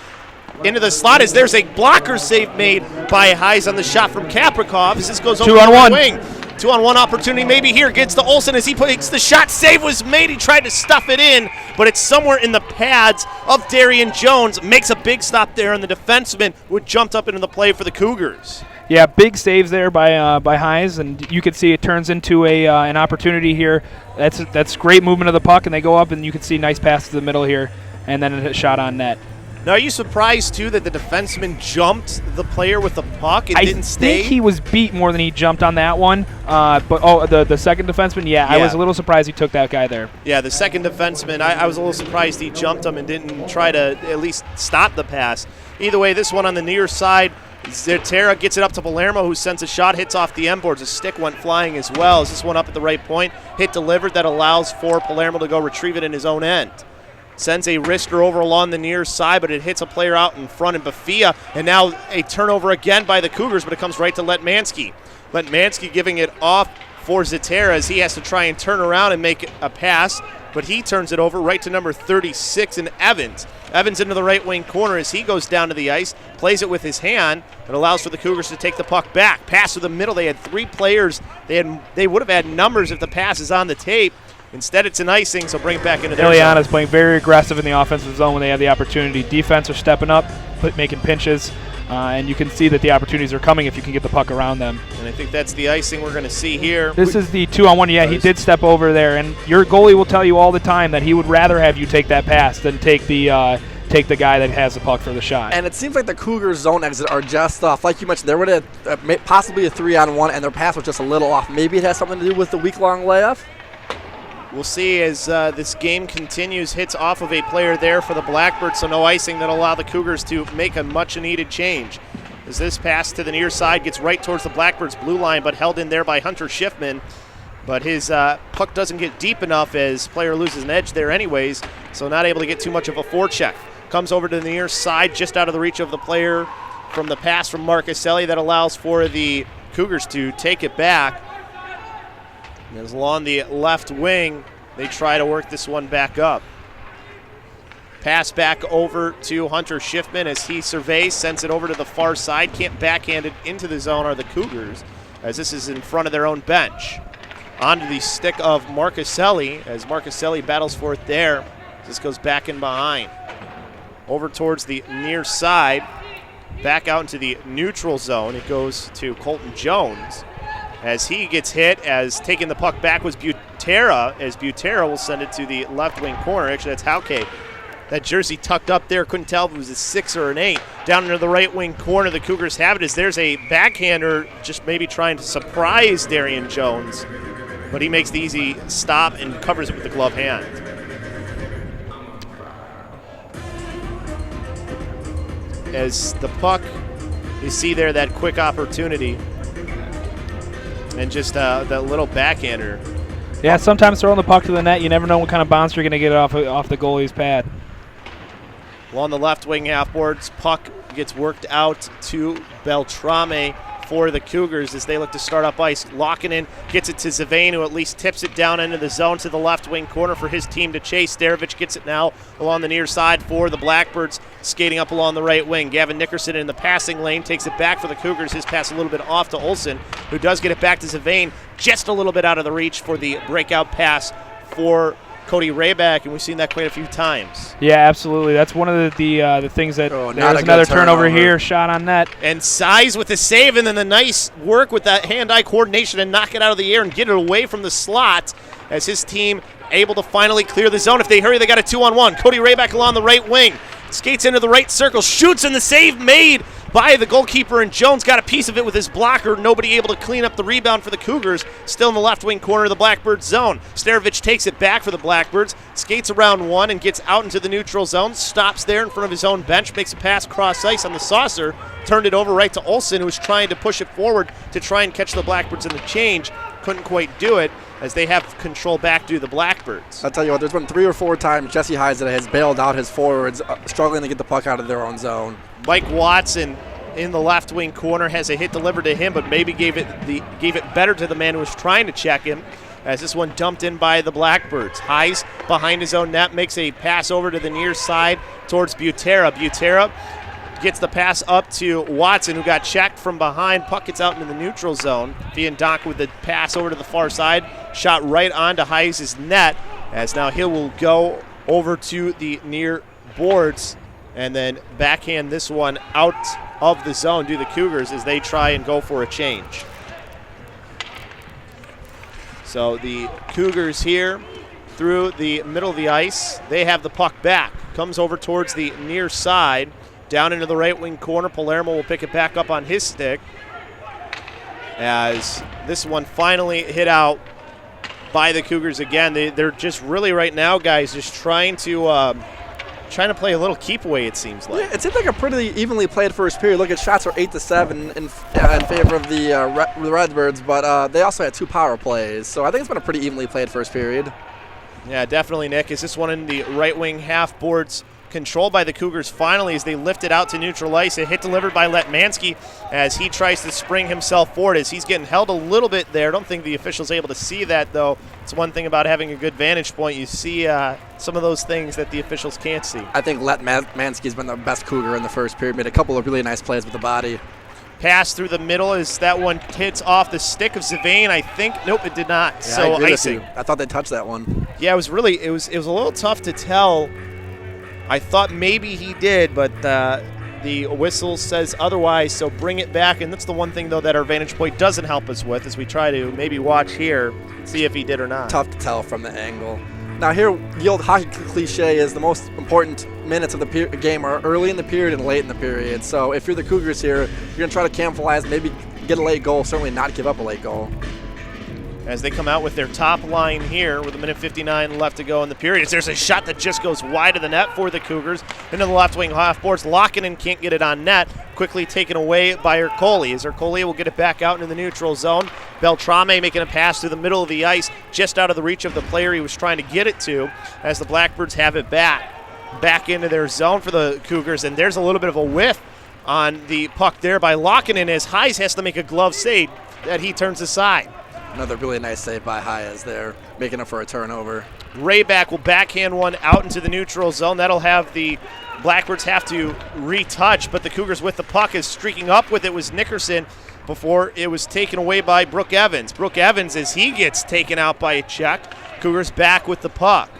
into the slot as there's a blocker save made by Hayes on the shot from Kaprikov as this goes over to the right wing. 2-on-1 opportunity maybe here. Gets to Olsen as he takes the shot. Save was made. He tried to stuff it in, but it's somewhere in the pads of Darian Jones. Makes a big stop there, and the defenseman would jumped up into the play for the Cougars. Yeah, big saves there by Hayes, and you can see it turns into an opportunity here. That's great movement of the puck, and they go up, and you can see nice pass to the middle here, and then a shot on net. Now, are you surprised, too, that the defenseman jumped the player with the puck and didn't stay? I think he was beat more than he jumped on that one. The second defenseman, yeah, I was a little surprised he took that guy there. Yeah, the second defenseman, I was a little surprised he jumped him and didn't try to at least stop the pass. Either way, this one on the near side, Zertera gets it up to Palermo, who sends a shot, hits off the end boards. A stick went flying as well. As this one up at the right point, hit delivered, that allows for Palermo to go retrieve it in his own end. Sends a wrister over along the near side, but it hits a player out in front in Bafia. And now a turnover again by the Cougars, but it comes right to Letmansky. Letmansky giving it off for Zatera as he has to try and turn around and make a pass, but he turns it over right to number 36 in Evans. Evans into the right wing corner as he goes down to the ice, plays it with his hand. It allows for the Cougars to take the puck back. Pass to the middle. They had three players. They would have had numbers if the pass is on the tape. Instead, it's an icing, so bring it back into their zone. Ileana's playing very aggressive in the offensive zone when they have the opportunity. Defense are stepping up, making pinches, and you can see that the opportunities are coming if you can get the puck around them. And I think that's the icing we're going to see here. This is the 2-on-1. Yeah, he did step over there, and your goalie will tell you all the time that he would rather have you take that pass than take the guy that has the puck for the shot. And it seems like the Cougars' zone exit are just off. Like you mentioned, there would have possibly a 3-on-1, and their pass was just a little off. Maybe it has something to do with the week-long layoff. We'll see as this game continues. Hits off of a player there for the Blackbirds, so no icing that'll allow the Cougars to make a much-needed change. As this pass to the near side gets right towards the Blackbirds' blue line, but held in there by Hunter Schiffman. But his puck doesn't get deep enough as player loses an edge there anyways, so not able to get too much of a forecheck. Comes over to the near side, just out of the reach of the player from the pass from Marcuselli that allows for the Cougars to take it back. As along the left wing, they try to work this one back up. Pass back over to Hunter Schiffman as he surveys, sends it over to the far side. Can't backhand it into the zone are the Cougars, as this is in front of their own bench. Onto the stick of Marcuselli as Marcuselli battles for it there. This goes back in behind. over towards the near side. Back out into the neutral zone. It goes to Colton Jones as he gets hit, as taking the puck back was Butera, as Butera will send it to the left wing corner. Actually, that's Hauke. That jersey tucked up there. Couldn't tell if it was a 6 or an 8. Down into the right wing corner, the Cougars have it as there's a backhander just maybe trying to surprise Darian Jones. But he makes the easy stop and covers it with the glove hand. As the puck, you see there that quick opportunity. And just that little backhander. Yeah, sometimes throwing the puck to the net, you never know what kind of bounce you're going to get off the goalie's pad. Along the left wing half boards, puck gets worked out to Beltrame for the Cougars as they look to start up ice. Locking in, gets it to Zavane, who at least tips it down into the zone to the left wing corner for his team to chase. Starovich gets it now along the near side for the Blackbirds, skating up along the right wing. Gavin Nickerson in the passing lane takes it back for the Cougars. His pass a little bit off to Olsen, who does get it back to Zavane, just a little bit out of the reach for the breakout pass for Cody Rayback, and we've seen that quite a few times. Yeah, absolutely. That's one of the things that there's another turnover here, shot on net. And Size with the save, and then the nice work with that hand-eye coordination and knock it out of the air and get it away from the slot as his team able to finally clear the zone. If they hurry, they got a 2-on-1. Cody Rayback along the right wing, skates into the right circle, shoots, and the save made by the goalkeeper, and Jones got a piece of it with his blocker. Nobody able to clean up the rebound for the Cougars. Still in the left wing corner of the Blackbirds zone. Starovich takes it back for the Blackbirds, skates around one and gets out into the neutral zone. Stops there in front of his own bench, makes a pass cross ice on the saucer. Turned it over right to Olsen, who was trying to push it forward to try and catch the Blackbirds in the change. Couldn't quite do it as they have control back to the Blackbirds. I'll tell you what, there's been 3 or 4 times Jesse Heisler has bailed out his forwards, struggling to get the puck out of their own zone. Mike Watson in the left wing corner has a hit delivered to him, but maybe gave it better to the man who was trying to check him, as this one dumped in by the Blackbirds. Heis behind his own net makes a pass over to the near side towards Butera. Butera gets the pass up to Watson, who got checked from behind. Puck gets out into the neutral zone. Viandoc with the pass over to the far side. Shot right onto Heis' net, as now he will go over to the near boards and then backhand this one out of the zone to the Cougars as they try and go for a change. So the Cougars here through the middle of the ice. They have the puck back. Comes over towards the near side. Down into the right wing corner. Palermo will pick it back up on his stick as this one finally hit out by the Cougars again. They're just really right now, guys, just trying to play a little keep away, it seems like. Yeah, it seemed like a pretty evenly played first period. Look at shots were 8-7 in favor of the Redbirds, but they also had 2 power plays. So I think it's been a pretty evenly played first period. Yeah, definitely, Nick. Is this one in the right wing half boards controlled by the Cougars finally as they lift it out to neutral ice. A hit delivered by Letmansky as he tries to spring himself forward as he's getting held a little bit there. I don't think the official's able to see that, though. It's one thing about having a good vantage point. You see some of those things that the officials can't see. I think Letmansky's been the best Cougar in the first period. Made a couple of really nice plays with the body. Pass through the middle as that one hits off the stick of Zavane. I think, nope, it did not. Yeah, so icing. I thought they touched that one. Yeah, it was a little tough to tell. I thought maybe he did, but the whistle says otherwise, so bring it back. And that's the one thing, though, that our vantage point doesn't help us with as we try to maybe watch here, see if he did or not. Tough to tell from the angle. Now here, the old hockey cliche is the most important minutes of the game are early in the period and late in the period. So if you're the Cougars here, you're going to try to capitalize, maybe get a late goal, certainly not give up a late goal. As they come out with their top line here with 1:59 left to go in the period. There's a shot that just goes wide of the net for the Cougars. Into the left wing half boards. Lockinen can't get it on net. Quickly taken away by Ercole. As Ercole will get it back out into the neutral zone. Beltrame making a pass through the middle of the ice, just out of the reach of the player he was trying to get it to, as the Blackbirds have it back into their zone for the Cougars. And there's a little bit of a whiff on the puck there by Lockinen as Heis has to make a glove save that he turns aside. Another really nice save by Hayes there, making up for a turnover. Rayback will backhand one out into the neutral zone. That'll have the Blackbirds have to retouch, but the Cougars with the puck is streaking up with it was Nickerson before it was taken away by Brooke Evans. Brooke Evans, as he gets taken out by a check, Cougars back with the puck.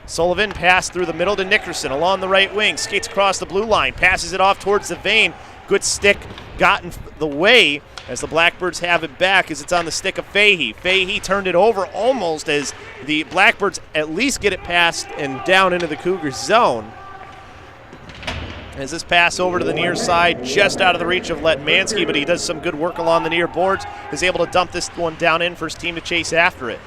Sullivan passed through the middle to Nickerson along the right wing, skates across the blue line, passes it off towards the vein. Good stick got in the way as the Blackbirds have it back as it's on the stick of Fahey. Fahey turned it over almost as the Blackbirds at least get it past and down into the Cougars zone. As this pass over to the near side, just out of the reach of Letmansky, but he does some good work along the near boards, is able to dump this one down in for his team to chase after it.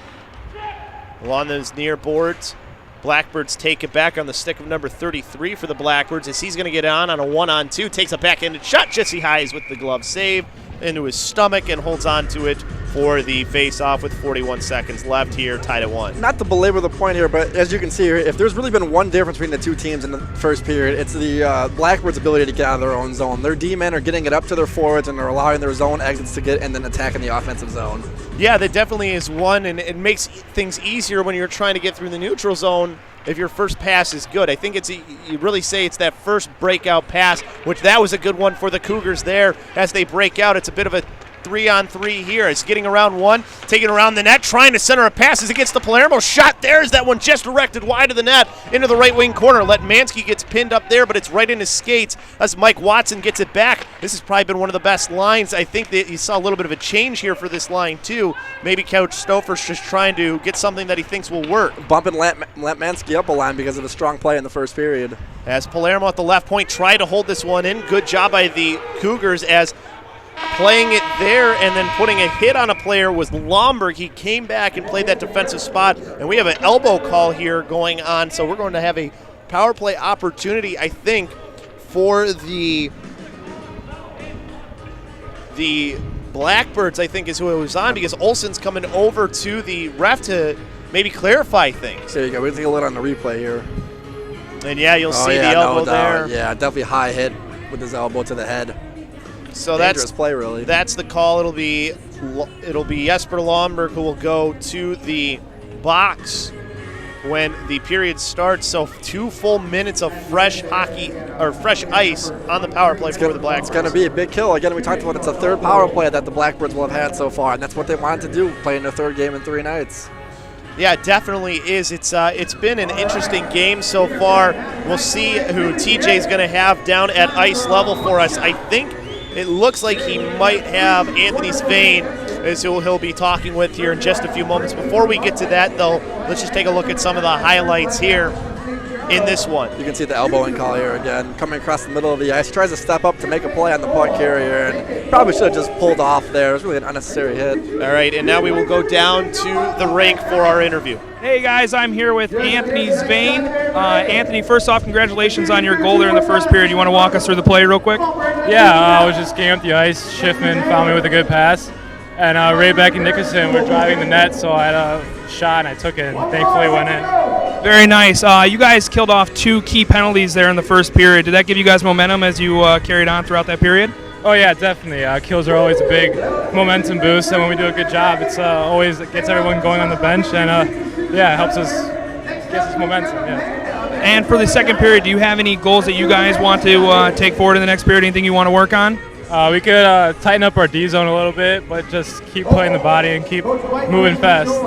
Along those near boards, Blackbirds take it back on the stick of number 33 for the Blackbirds as he's going to get on a 1-on-2, takes a backhanded shot. Jesse Hayes with the glove save into his stomach and holds on to it for the face-off with 41 seconds left here, tied at 1. Not to belabor the point here, but as you can see here, if there's really been one difference between the two teams in the first period, it's the Blackbirds' ability to get out of their own zone. Their D-men are getting it up to their forwards, and they're allowing their zone exits to get and then attacking the offensive zone. Yeah, that definitely is one, and it makes things easier when you're trying to get through the neutral zone if your first pass is good. I think you really say it's that first breakout pass, which that was a good one for the Cougars there as they break out. It's a bit of a 3-on-3 here. It's getting around one, taking around the net, trying to center a pass as it gets to Palermo. Shot there's that one just directed wide of the net into the right wing corner. Letmansky gets pinned up there, but it's right in his skates as Mike Watson gets it back. This has probably been one of the best lines. I think that you saw a little bit of a change here for this line too. Maybe Coach Stouffer's just trying to get something that he thinks will work. Bumping Letmansky up a line because of a strong play in the first period. As Palermo at the left point tried to hold this one in. Good job by the Cougars as playing it there and then putting a hit on a player was Lomberg. He came back and played that defensive spot, and we have an elbow call here going on, so we're going to have a power play opportunity, I think, for the Blackbirds, I think is who it was on, because Olsen's coming over to the ref to maybe clarify things. There you go. We'll take a look on the replay here. And yeah, you'll see the elbow there. Yeah, definitely high hit with his elbow to the head. So dangerous play, really. That's the call. It'll be Jesper Lomberg who will go to the box when the period starts. So 2 full minutes of fresh ice on the power play for the Blackbirds. It's going to be a big kill. Again, we talked about it's the third power play that the Blackbirds will have had so far, and that's what they wanted to do, playing their third game in 3 nights. Yeah, it definitely is. It's been an interesting game so far. We'll see who TJ's going to have down at ice level for us. I think it looks like he might have Anthony Svein is who he'll be talking with here in just a few moments. Before we get to that, though, let's just take a look at some of the highlights here in this one. You can see the elbowing call here again, coming across the middle of the ice. He tries to step up to make a play on the puck carrier, and probably should have just pulled off there. It was really an unnecessary hit. All right, and now we will go down to the rink for our interview. Hey guys, I'm here with Anthony Svein. Anthony, first off, congratulations on your goal there in the first period. You want to walk us through the play real quick? Yeah, I was just getting up the ice. Schiffman found me with a good pass. And Raybeck and Nickerson were driving the net, so I had a shot and I took it, and thankfully went in. Very nice. You guys killed off 2 key penalties there in the first period. Did that give you guys momentum as you carried on throughout that period? Oh yeah, definitely. Kills are always a big momentum boost, and when we do a good job, it gets everyone going on the bench, and it helps us, gets us momentum. Yeah. And for the second period, do you have any goals that you guys want to take forward in the next period? Anything you want to work on? We could tighten up our D zone a little bit, but just keep playing the body and keep moving fast. All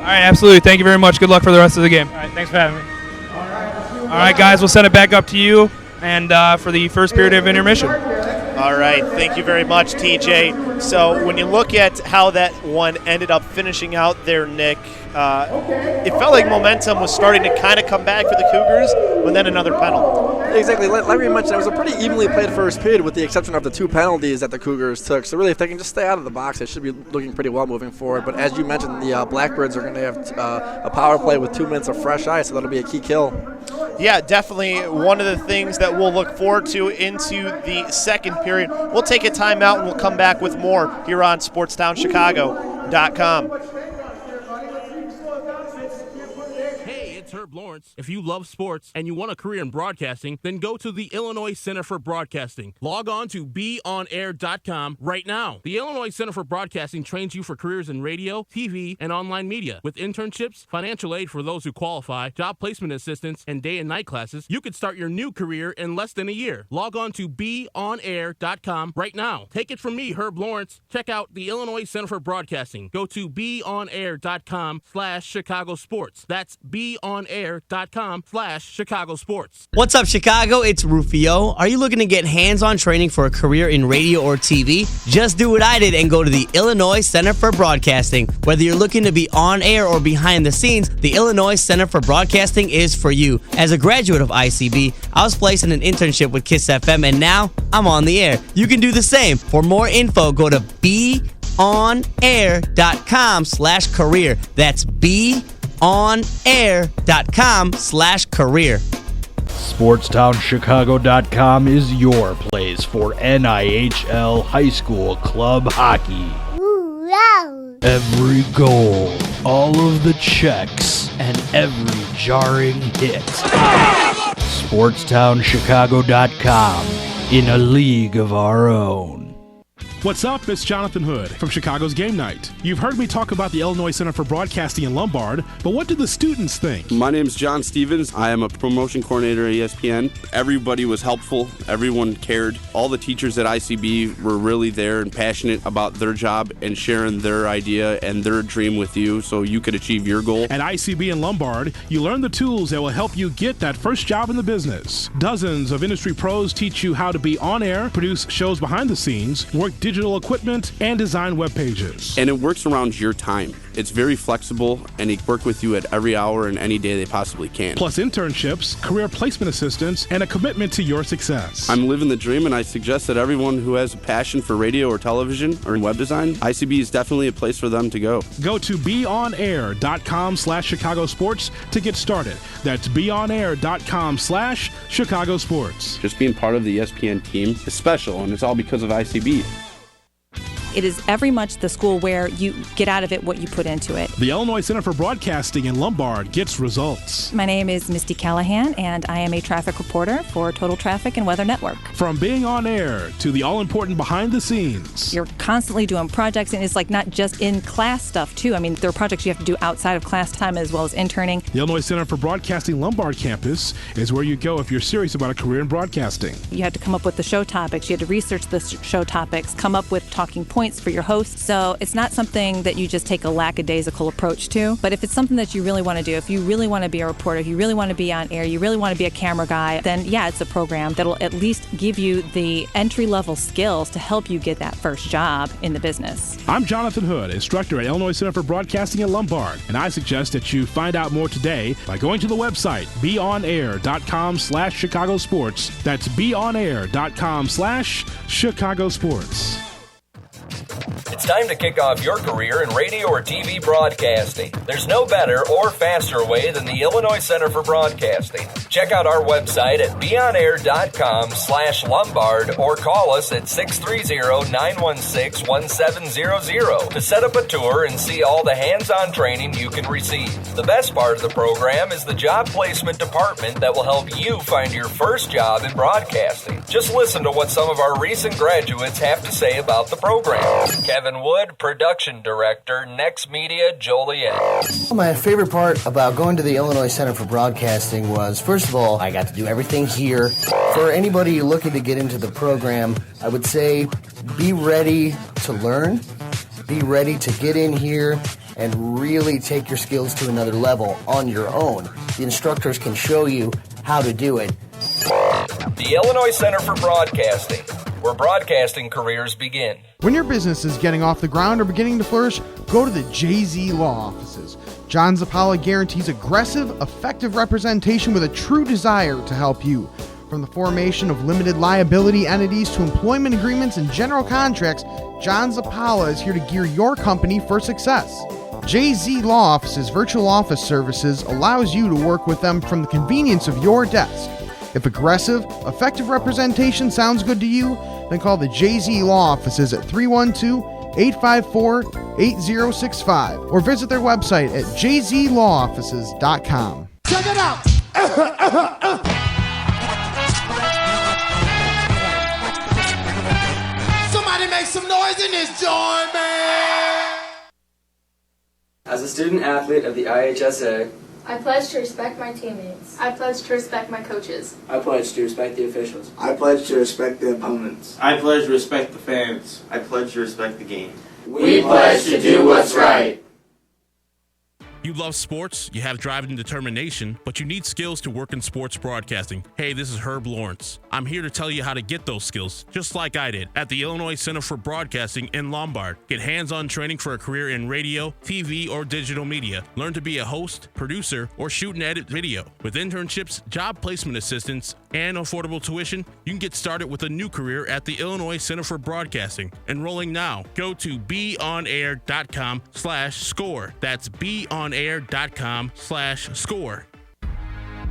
right, absolutely. Thank you very much. Good luck for the rest of the game. All right, thanks for having me. All right, guys, we'll send it back up to you and for the first period of intermission. All right, thank you very much, TJ. So when you look at how that one ended up finishing out there, Nick, it felt like momentum was starting to kind of come back for the Cougars, but then another penalty. Exactly. Like we mentioned, it was a pretty evenly played first period with the exception of the 2 penalties that the Cougars took. So really, if they can just stay out of the box, they should be looking pretty well moving forward. But as you mentioned, the Blackbirds are going to have a power play with 2 minutes of fresh ice, so that'll be a key kill. Yeah, definitely one of the things that we'll look forward to into the second period. We'll take a timeout and we'll come back with more here on SportsTownChicago.com. Herb Lawrence. If you love sports and you want a career in broadcasting, then go to the Illinois Center for Broadcasting. Log on to beonair.com right now. The Illinois Center for Broadcasting trains you for careers in radio, TV, and online media. With internships, financial aid for those who qualify, job placement assistance, and day and night classes, you could start your new career in less than a year. Log on to beonair.com right now. Take it from me, Herb Lawrence. Check out the Illinois Center for Broadcasting. Go to beonair.com/Chicago Sports. That's beonair.com/Chicago beonair.com/Chicago Sports. What's up, Chicago? It's Rufio. Are you looking to get hands-on training for a career in radio or TV? Just do what I did and go to the Illinois Center for Broadcasting. Whether you're looking to be on air or behind the scenes, the Illinois Center for Broadcasting is for you. As a graduate of ICB, I was placed in an internship with KISS FM, and now I'm on the air. You can do the same. For more info, go to beonair.com/career. That's beonair.com/career. SportsTownChicago.com is your place for NIHL high school club hockey. Every goal, all of the checks, and every jarring hit. SportsTownChicago.com, in a league of our own. What's up? It's Jonathan Hood from Chicago's Game Night. You've heard me talk about the Illinois Center for Broadcasting in Lombard, but what do the students think? My name's John Stevens. I am a promotion coordinator at ESPN. Everybody was helpful. Everyone cared. All the teachers at ICB were really there and passionate about their job and sharing their idea and their dream with you so you could achieve your goal. At ICB in Lombard, you learn the tools that will help you get that first job in the business. Dozens of industry pros teach you how to be on air, produce shows behind the scenes, work digital equipment, and design web pages. And it works around your time. It's very flexible, and they work with you at every hour and any day they possibly can. Plus internships, career placement assistance, and a commitment to your success. I'm living the dream, and I suggest that everyone who has a passion for radio or television or web design, ICB is definitely a place for them to go. Go to beonair.com/Chicago Sports to get started. That's beonair.com/Chicago Sports. Just being part of the ESPN team is special, and it's all because of ICB. It is very much the school where you get out of it what you put into it. The Illinois Center for Broadcasting in Lombard gets results. My name is Misty Callahan, and I am a traffic reporter for Total Traffic and Weather Network. From being on air to the all-important behind the scenes. You're constantly doing projects, and it's like not just in class stuff, too. I mean, there are projects you have to do outside of class time as well as interning. The Illinois Center for Broadcasting Lombard campus is where you go if you're serious about a career in broadcasting. You had to come up with the show topics. You had to research the show topics, come up with talking points for your host. So it's not something that you just take a lackadaisical approach to. But if it's something that you really want to do, if you really want to be a reporter, if you really want to be on air, you really want to be a camera guy, then yeah, it's a program that'll at least give you the entry-level skills to help you get that first job in the business. I'm Jonathan Hood, instructor at Illinois Center for Broadcasting in Lombard, and I suggest that you find out more today by going to the website beonair.com/Chicago Sports. That's beonair.com/Chicago Sports. It's time to kick off your career in radio or TV broadcasting. There's no better or faster way than the Illinois Center for Broadcasting. Check out our website at beonair.com/Lombard or call us at 630-916-1700 to set up a tour and see all the hands-on training you can receive. The best part of the program is the job placement department that will help you find your first job in broadcasting. Just listen to what some of our recent graduates have to say about the program. Kevin Wood, Production Director, Next Media, Joliet. My favorite part about going to the Illinois Center for Broadcasting was, first of all, I got to do everything here. For anybody looking to get into the program, I would say be ready to learn, be ready to get in here and really take your skills to another level on your own. The instructors can show you how to do it. The Illinois Center for Broadcasting, where broadcasting careers begin. When your business is getting off the ground or beginning to flourish, go to the JZ Law Offices. John Zappala guarantees aggressive, effective representation with a true desire to help you. From the formation of limited liability entities to employment agreements and general contracts, John Zappala is here to gear your company for success. JZ Law Offices Virtual Office Services allows you to work with them from the convenience of your desk. If aggressive, effective representation sounds good to you, then call the JZ Law Offices at 312-854-8065 or visit their website at jzlawoffices.com. Check it out! Somebody make some noise in this joint, man! As a student athlete of the IHSA, I pledge to respect my teammates. I pledge to respect my coaches. I pledge to respect the officials. I pledge to respect the opponents. I pledge to respect the fans. I pledge to respect the game. We pledge to do what's right. You love sports, you have drive and determination, but you need skills to work in sports broadcasting. Hey, this is Herb Lawrence. I'm here to tell you how to get those skills, just like I did at the Illinois Center for Broadcasting in Lombard. Get hands-on training for a career in radio, TV, or digital media. Learn to be a host, producer, or shoot and edit video. With internships, job placement assistance, and affordable tuition, you can get started with a new career at the Illinois Center for Broadcasting. Enrolling now. Go to beonair.com/score. That's beonair.com/score.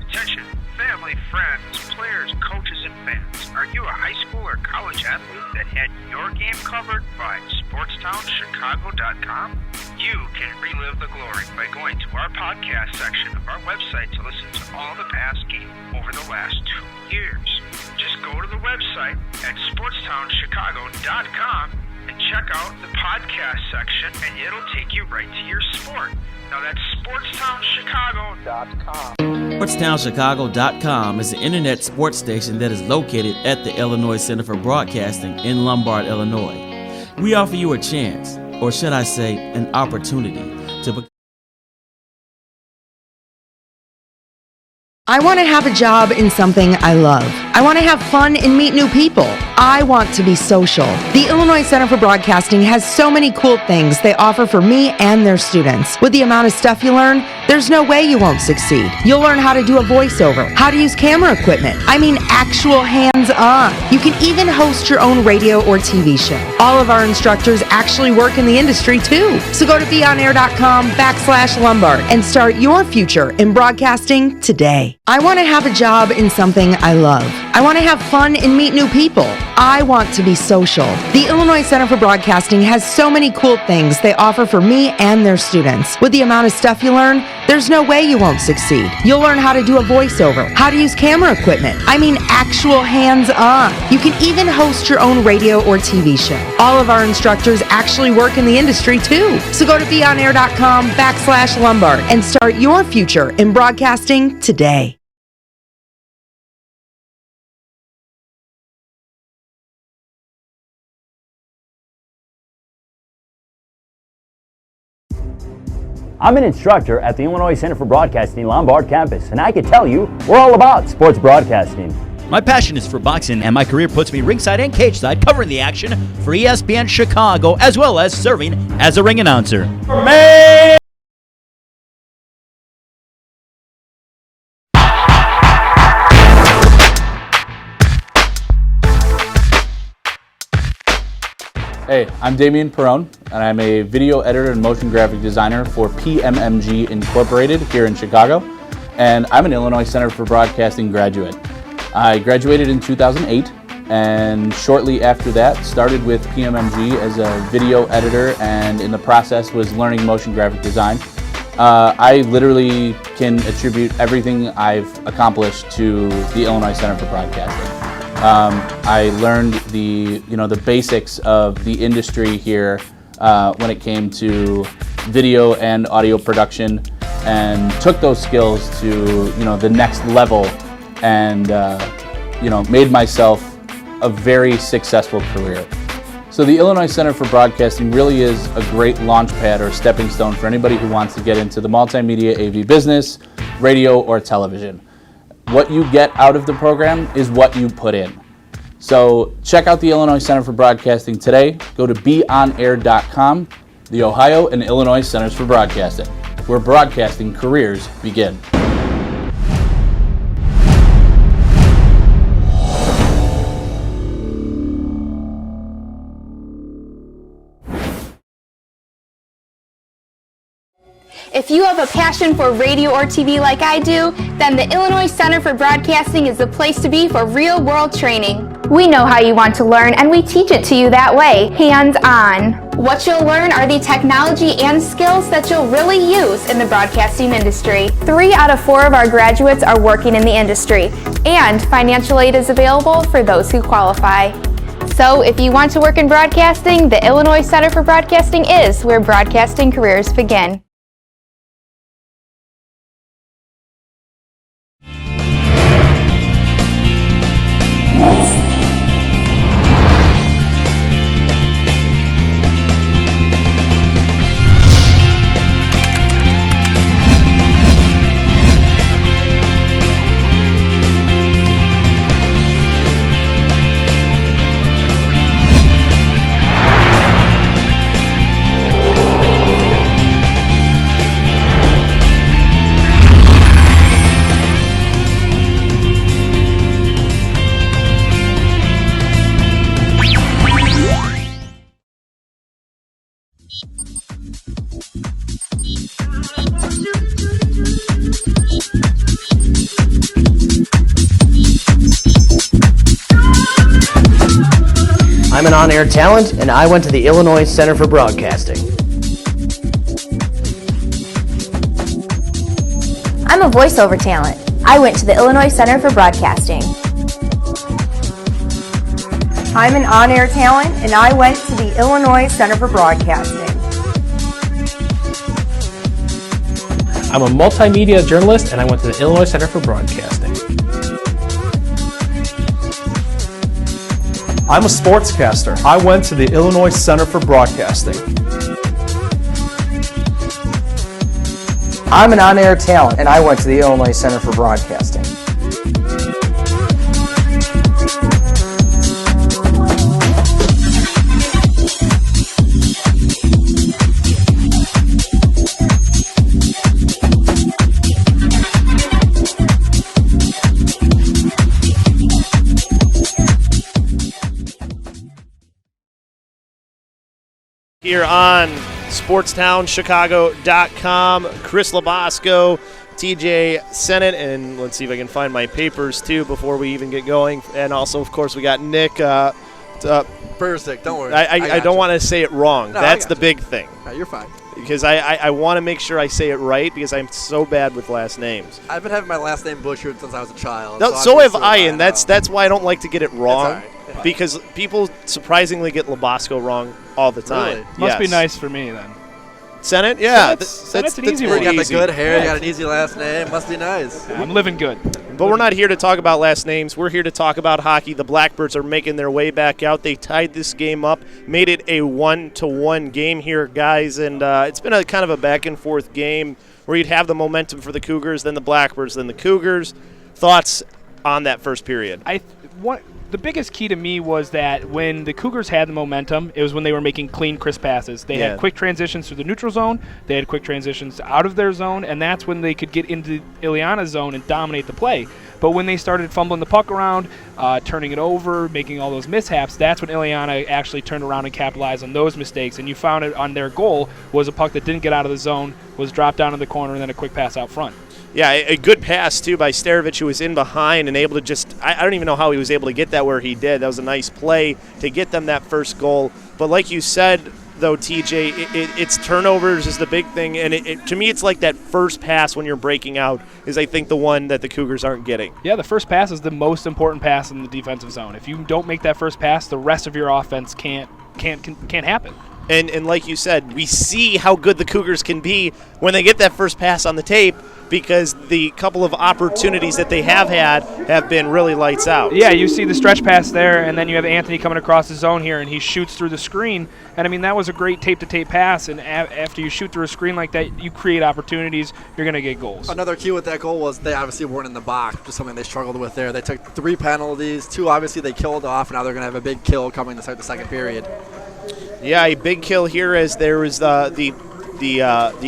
Attention, family, friends, players, coaches, and fans. Are you a high school or college athlete that had your game covered by SportsTownChicago.com? You can relive the glory by going to our podcast section of our website to listen to all the past games over the last 2 years. Just go to the website at SportsTownChicago.com and check out the podcast section, and it'll take you right to your sport. Now that's SportsTownChicago.com. SportsTownChicago.com is an internet sports station that is located at the Illinois Center for Broadcasting in Lombard, Illinois. We offer you a chance, or should I say, an opportunity to become. I want to have a job in something I love. I want to have fun and meet new people. I want to be social. The Illinois Center for Broadcasting has so many cool things they offer for me and their students. With the amount of stuff you learn, there's no way you won't succeed. You'll learn how to do a voiceover, how to use camera equipment. I mean actual hands-on. You can even host your own radio or TV show. All of our instructors actually work in the industry too. So go to beonair.com/Lombard and start your future in broadcasting today. I want to have a job in something I love. I want to have fun and meet new people. I want to be social. The Illinois Center for Broadcasting has so many cool things they offer for me and their students. With the amount of stuff you learn, there's no way you won't succeed. You'll learn how to do a voiceover, how to use camera equipment. I mean actual hands-on. You can even host your own radio or TV show. All of our instructors actually work in the industry too. So go to beonair.com/Lombard and start your future in broadcasting today. I'm an instructor at the Illinois Center for Broadcasting Lombard campus, and I can tell you, we're all about sports broadcasting. My passion is for boxing, and my career puts me ringside and cage side covering the action for ESPN Chicago, as well as serving as a ring announcer. Man! Hey, I'm Damian Perrone, and I'm a video editor and motion graphic designer for PMMG Incorporated here in Chicago, and I'm an Illinois Center for Broadcasting graduate. I graduated in 2008, and shortly after that started with PMMG as a video editor, and in the process was learning motion graphic design. I literally can attribute everything I've accomplished to the Illinois Center for Broadcasting. I learned the basics of the industry here when it came to video and audio production, and took those skills to the next level, and made myself a very successful career. So the Illinois Center for Broadcasting really is a great launch pad or stepping stone for anybody who wants to get into the multimedia AV business, radio, or television. What you get out of the program is what you put in. So check out the Illinois Center for Broadcasting today. Go to beonair.com, the Ohio and Illinois Centers for Broadcasting, where broadcasting careers begin. If you have a passion for radio or TV like I do, then the Illinois Center for Broadcasting is the place to be for real-world training. We know how you want to learn, and we teach it to you that way, hands-on. What you'll learn are the technology and skills that you'll really use in the broadcasting industry. 3 out of 4 of our graduates are working in the industry, and financial aid is available for those who qualify. So if you want to work in broadcasting, the Illinois Center for Broadcasting is where broadcasting careers begin. I'm an on-air talent, and I went to the Illinois Center for Broadcasting. I'm a voiceover talent. I went to the Illinois Center for Broadcasting. I'm an on-air talent, and I went to the Illinois Center for Broadcasting. I'm a multimedia journalist, and I went to the Illinois Center for Broadcasting. I'm a sportscaster. I went to the Illinois Center for Broadcasting. I'm an on-air talent, and I went to the Illinois Center for Broadcasting. Here on SportsTownChicago.com, Chris Labasco, TJ Sennett, and let's see if I can find my papers too before we even get going. And also, of course, we got Nick. Perfect, don't worry. I don't want to say it wrong. No, that's the big thing. No, you're fine. Because I want to make sure I say it right because I'm so bad with last names. I've been having my last name butchered since I was a child. No, so have I, and that's why I don't like to get it wrong. It's because people surprisingly get Labasco wrong all the time. Really? Must be nice for me then. Sennett? Yeah. That's an easy one. You got the good hair, you got an easy last name. Must be nice. Yeah, I'm living good. But we're not here to talk about last names. We're here to talk about hockey. The Blackbirds are making their way back out. They tied this game up, made it a 1-1 game here, guys. And it's been a kind of a back-and-forth game where you'd have the momentum for the Cougars, then the Blackbirds, then the Cougars. Thoughts on that first period? The biggest key to me was that when the Cougars had the momentum, it was when they were making clean, crisp passes. They had quick transitions through the neutral zone. They had quick transitions out of their zone, and that's when they could get into Ileana's zone and dominate the play. But when they started fumbling the puck around, turning it over, making all those mishaps, that's when Ileana actually turned around and capitalized on those mistakes. And you found it on their goal was a puck that didn't get out of the zone, was dropped down in the corner, and then a quick pass out front. Yeah, a good pass, too, by Starovich, who was in behind and able to just – I don't even know how he was able to get that where he did. That was a nice play to get them that first goal. But like you said, though, TJ, it's turnovers is the big thing. And to me, it's like that first pass when you're breaking out is, I think, the one that the Cougars aren't getting. Yeah, the first pass is the most important pass in the defensive zone. If you don't make that first pass, the rest of your offense can't happen. And like you said, we see how good the Cougars can be when they get that first pass on the tape because the couple of opportunities that they have had have been really lights out. Yeah, you see the stretch pass there, and then you have Anthony coming across the zone here, and he shoots through the screen. And, I mean, that was a great tape-to-tape pass, and after you shoot through a screen like that, you create opportunities, you're going to get goals. Another key with that goal was they obviously weren't in the box, which is something they struggled with there. They took 3 penalties, 2 obviously they killed off, and now they're going to have a big kill coming to start the second period. Yeah, a big kill here as there was the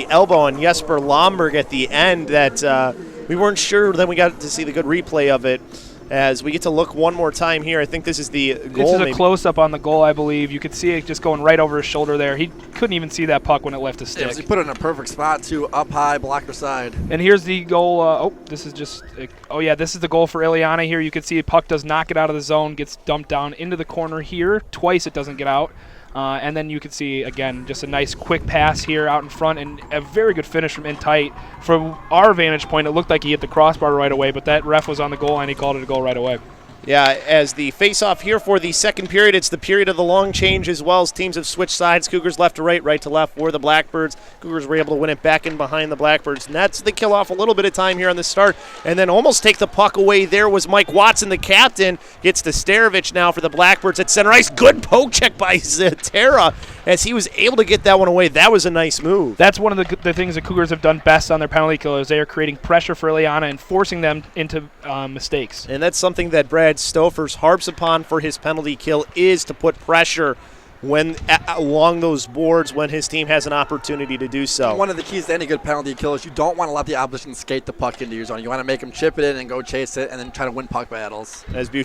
elbow on Jesper Lomberg at the end that we weren't sure. Then we got to see the good replay of it as we get to look one more time here. I think this is the goal. This is a close-up on the goal, I believe. You could see it just going right over his shoulder there. He couldn't even see that puck when it left his stick. Yeah, he put it in a perfect spot, too, up high, blocker side. And here's the goal. This is the goal for Ileana here. You can see a puck does not get out of the zone, gets dumped down into the corner here. Twice it doesn't get out. And then you can see, again, just a nice quick pass here out in front and a very good finish from in tight. From our vantage point, it looked like he hit the crossbar right away, but that ref was on the goal line. He called it a goal right away. Yeah, as the face-off here for the second period, it's the period of the long change as well as teams have switched sides. Cougars left to right, right to left for the Blackbirds. Cougars were able to win it back in behind the Blackbirds. And that's the kill off a little bit of time here on the start. And then almost take the puck away there was Mike Watson, the captain. Gets to Starovich now for the Blackbirds at center ice. Good poke check by Zatera as he was able to get that one away. That was a nice move. That's one of the things the Cougars have done best on their penalty killers. They are creating pressure for Ileana and forcing them into mistakes. And that's something that Brad Stofers harps upon for his penalty kill is to put pressure when along those boards when his team has an opportunity to do so. One of the keys to any good penalty kill is you don't want to let the opposition skate the puck into your zone. You want to make them chip it in and go chase it and then try to win puck battles. As the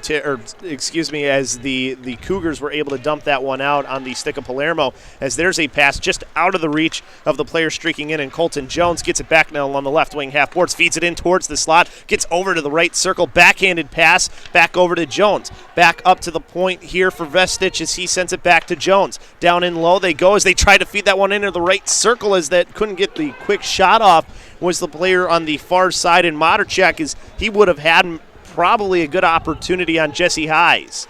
Cougars were able to dump that one out on the stick of Palermo, as there's a pass just out of the reach of the player streaking in, and Colton Jones gets it back now on the left wing half boards, feeds it in towards the slot, gets over to the right circle, backhanded pass, back over to Jones. Back up to the point here for Vestich as he sends it back to Jones. Down in low they go as they try to feed that one into the right circle, as that couldn't get the quick shot off was the player on the far side, and Materchek, as he would have had probably a good opportunity on Jesse Hayes.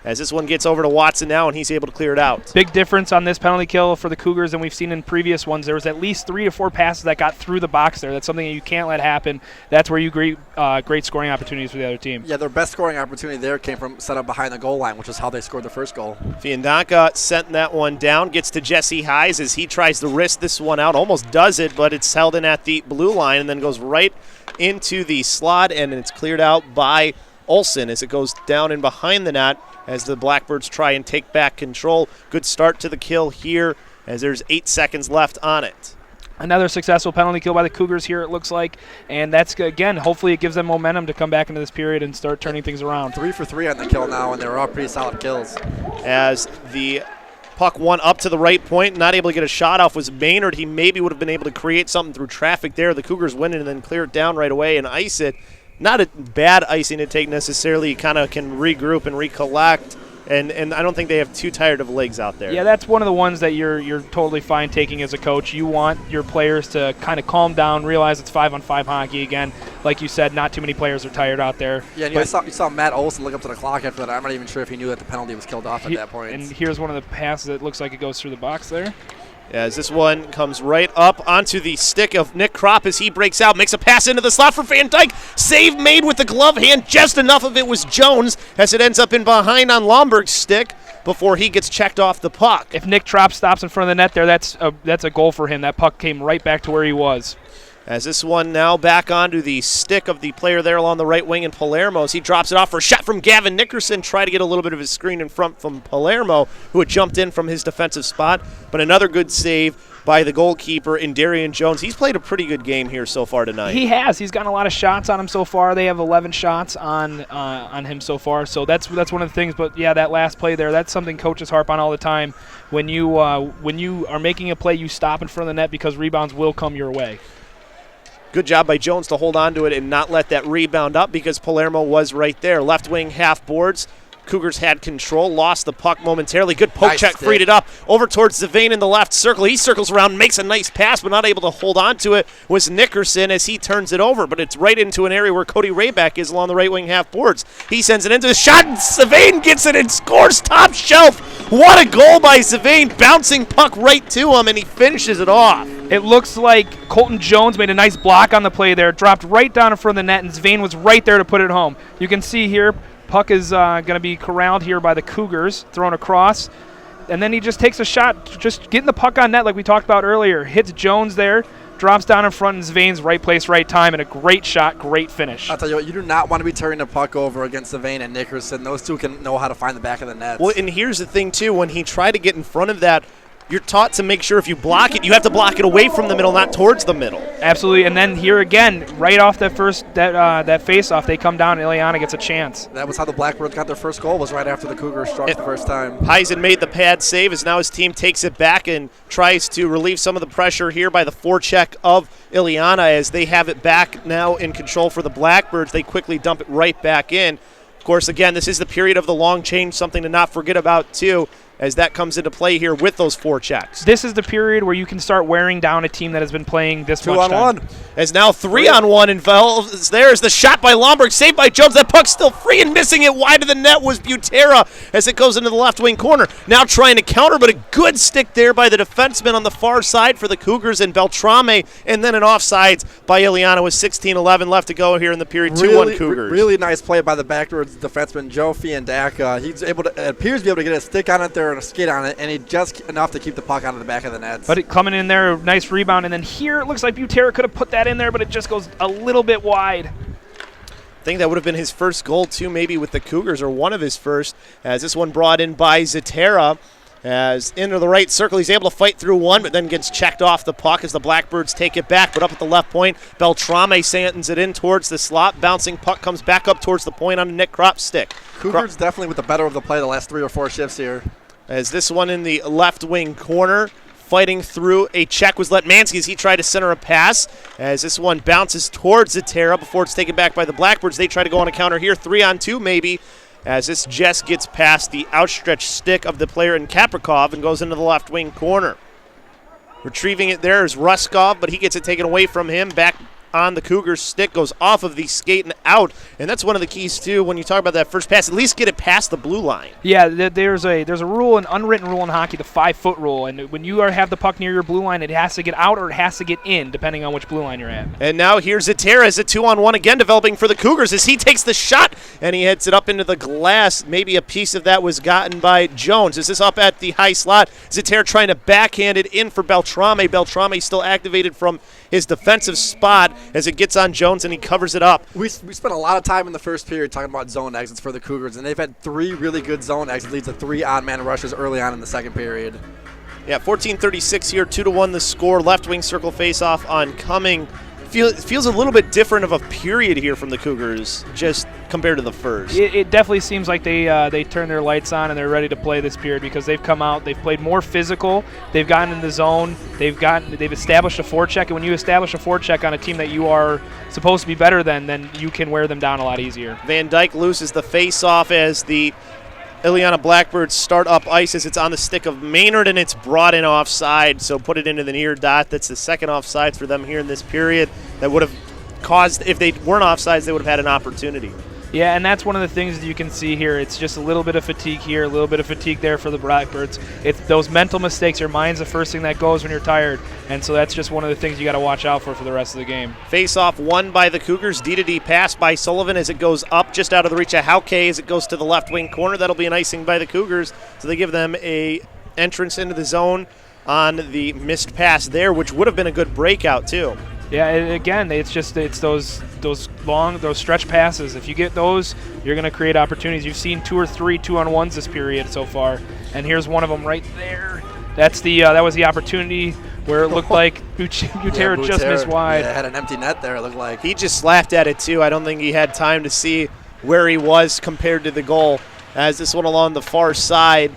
As this one gets over to Watson now, and he's able to clear it out. Big difference on this penalty kill for the Cougars than we've seen in previous ones. There was at least 3 to 4 passes that got through the box there. That's something that you can't let happen. That's where you great scoring opportunities for the other team. Yeah, their best scoring opportunity there came from set up behind the goal line, which is how they scored the first goal. Fiandaca sent that one down, gets to Jesse Hayes as he tries to wrist this one out. Almost does it, but it's held in at the blue line and then goes right into the slot, and it's cleared out by Olsen as it goes down and behind the net as the Blackbirds try and take back control. Good start to the kill here as there's 8 seconds left on it. Another successful penalty kill by the Cougars here, it looks like, and that's, again, hopefully it gives them momentum to come back into this period and start turning things around. 3 for 3 on the kill now, and they were all pretty solid kills. As the puck won up to the right point, not able to get a shot off was Maynard. He maybe would have been able to create something through traffic there. The Cougars win it and then clear it down right away and ice it. Not a bad icing to take necessarily. You kind of can regroup and recollect, and I don't think they have too tired of legs out there. Yeah, that's one of the ones that you're totally fine taking as a coach. You want your players to kind of calm down, realize it's 5-on-5 hockey again. Like you said, not too many players are tired out there. Yeah, and you saw Matt Olsen look up to the clock after that. I'm not even sure if he knew that the penalty was killed off at that point. And here's one of the passes that looks like it goes through the box there. As this one comes right up onto the stick of Nick Kropp as he breaks out, makes a pass into the slot for Van Dyke. Save made with the glove hand. Just enough of it was Jones as it ends up in behind on Lomberg's stick before he gets checked off the puck. If Nick Kropp stops in front of the net there, that's a goal for him. That puck came right back to where he was. As this one now back onto the stick of the player there along the right wing in Palermo as he drops it off for a shot from Gavin Nickerson. Try to get a little bit of his screen in front from Palermo, who had jumped in from his defensive spot. But another good save by the goalkeeper in Darian Jones. He's played a pretty good game here so far tonight. He has. He's gotten a lot of shots on him so far. They have 11 shots on him so far. So that's one of the things. But yeah, that last play there, that's something coaches harp on all the time. When you are making a play, you stop in front of the net because rebounds will come your way. Good job by Jones to hold on to it and not let that rebound up because Palermo was right there. Left wing half boards. Cougars had control, lost the puck momentarily. Good poke check, freed it up over towards Zavane in the left circle. He circles around, makes a nice pass, but not able to hold on to it was Nickerson as he turns it over. But it's right into an area where Cody Rayback is along the right wing half boards. He sends it into the shot, and Zavane gets it and scores top shelf. What a goal by Zavane, bouncing puck right to him, and he finishes it off. It looks like Colton Jones made a nice block on the play there, dropped right down in front of the net, and Zavane was right there to put it home. You can see here, puck is going to be corralled here by the Cougars, thrown across. And then he just takes a shot, just getting the puck on net like we talked about earlier. Hits Jones there, drops down in front, and Zvane's right place, right time, and a great shot, great finish. I'll tell you what, you do not want to be turning the puck over against Zavane and Nickerson. Those two can know how to find the back of the net. Well, and here's the thing, too. When he tried to get in front of that, you're taught to make sure if you block it, you have to block it away from the middle, not towards the middle. Absolutely, and then here again, right off that face-off, they come down and Ileana gets a chance. That was how the Blackbirds got their first goal, was right after the Cougars struck the first time. Heisen made the pad save as now his team takes it back and tries to relieve some of the pressure here by the forecheck of Ileana as they have it back now in control for the Blackbirds. They quickly dump it right back in. Of course, again, this is the period of the long change, something to not forget about, too, as that comes into play here with those forechecks. This is the period where you can start wearing down a team that has been playing this much time. 2-on-1. As now 3-on-1 involves. There's the shot by Lomberg, saved by Jones. That puck's still free, and missing it wide of the net was Butera as it goes into the left wing corner. Now trying to counter, but a good stick there by the defenseman on the far side for the Cougars and Beltrame, and then an offsides by Ileana with 16:11 left to go here in the period. 2-1 Cougars. Really nice play by the backwards defenseman Joe Fiandaca. He's able to, appears to be able to get a stick on it there and a skid on it, and he just enough to keep the puck out of the back of the net. But coming in there, nice rebound, and then here it looks like Butera could have put that in there, but it just goes a little bit wide. I think that would have been his first goal, too, maybe with the Cougars, or one of his first, as this one brought in by Zetera. As into the right circle, he's able to fight through one, but then gets checked off the puck as the Blackbirds take it back. But up at the left point, Beltrame sends it in towards the slot. Bouncing puck comes back up towards the point on a Nick Kropp's stick. Cougars definitely with the better of the play the last 3 or 4 shifts here. As this one in the left wing corner, fighting through a check was Letmansky as he tried to center a pass. As this one bounces towards Zatera before it's taken back by the Blackbirds. They try to go on a counter here, 3-on-2 maybe. As this just gets past the outstretched stick of the player in Kaprikov and goes into the left wing corner. Retrieving it there is Ruskov, but he gets it taken away from him. Back on the Cougars' stick, goes off of the skate and out. And that's one of the keys, too, when you talk about that first pass. At least get it past the blue line. Yeah, there's a rule, an unwritten rule in hockey, the 5-foot rule. And when you have the puck near your blue line, it has to get out or it has to get in, depending on which blue line you're at. And now here's Zatera as a 2-on-1 again developing for the Cougars as he takes the shot and he hits it up into the glass. Maybe a piece of that was gotten by Jones. Is this up at the high slot? Zatera trying to backhand it in for Beltrame. Beltrame still activated from his defensive spot as it gets on Jones and he covers it up. We spent a lot of time in the first period talking about zone exits for the Cougars, and they've had 3 really good zone exits, leads to 3 odd-man rushes early on in the second period. Yeah, 14:36 here, 2-1 the score. Left wing circle face-off on coming. Feels a little bit different of a period here from the Cougars, just compared to the first. It definitely seems like they turn their lights on and they're ready to play this period because they've come out, they've played more physical, they've gotten in the zone, they've established a forecheck, and when you establish a forecheck on a team that you are supposed to be better than, then you can wear them down a lot easier. Van Dyke loses the face-off as the Ileana Blackbirds start up ice as it's on the stick of Maynard and it's brought in offside, so put it into the near dot. That's the second offside for them here in this period. That would have caused, if they weren't offsides, they would have had an opportunity. Yeah, and that's one of the things that you can see here. It's just a little bit of fatigue here, a little bit of fatigue there for the Blackbirds. It's those mental mistakes. Your mind's the first thing that goes when you're tired, and so that's just one of the things you got to watch out for the rest of the game. Face-off won by the Cougars. D-to-D pass by Sullivan as it goes up just out of the reach of Hauke as it goes to the left wing corner. That'll be an icing by the Cougars, so they give them a entrance into the zone on the missed pass there, which would have been a good breakout too. Yeah, again, it's those stretch passes. If you get those, you're going to create opportunities. You've seen 2 or 3 2-on-1s this period so far, and here's one of them right there. That was the opportunity where it looked like Butera just missed wide. Yeah, had an empty net there, it looked like. He just laughed at it too. I don't think he had time to see where he was compared to the goal. As this one along the far side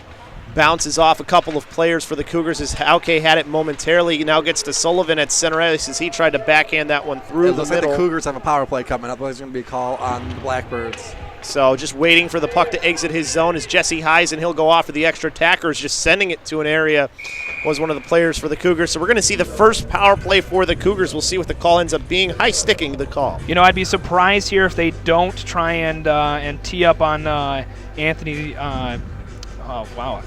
bounces off a couple of players for the Cougars as Hauke had it momentarily. He now gets to Sullivan at center ice as he tried to backhand that one through the middle. It looks like the Cougars have a power play coming up. There's going to be a call on the Blackbirds. So just waiting for the puck to exit his zone is Jesse Heisen. He'll go off for the extra attackers. Just sending it to an area was one of the players for the Cougars. So we're going to see the first power play for the Cougars. We'll see what the call ends up being. High sticking the call. You know, I'd be surprised here if they don't try and tee up on Anthony. Oh, wow.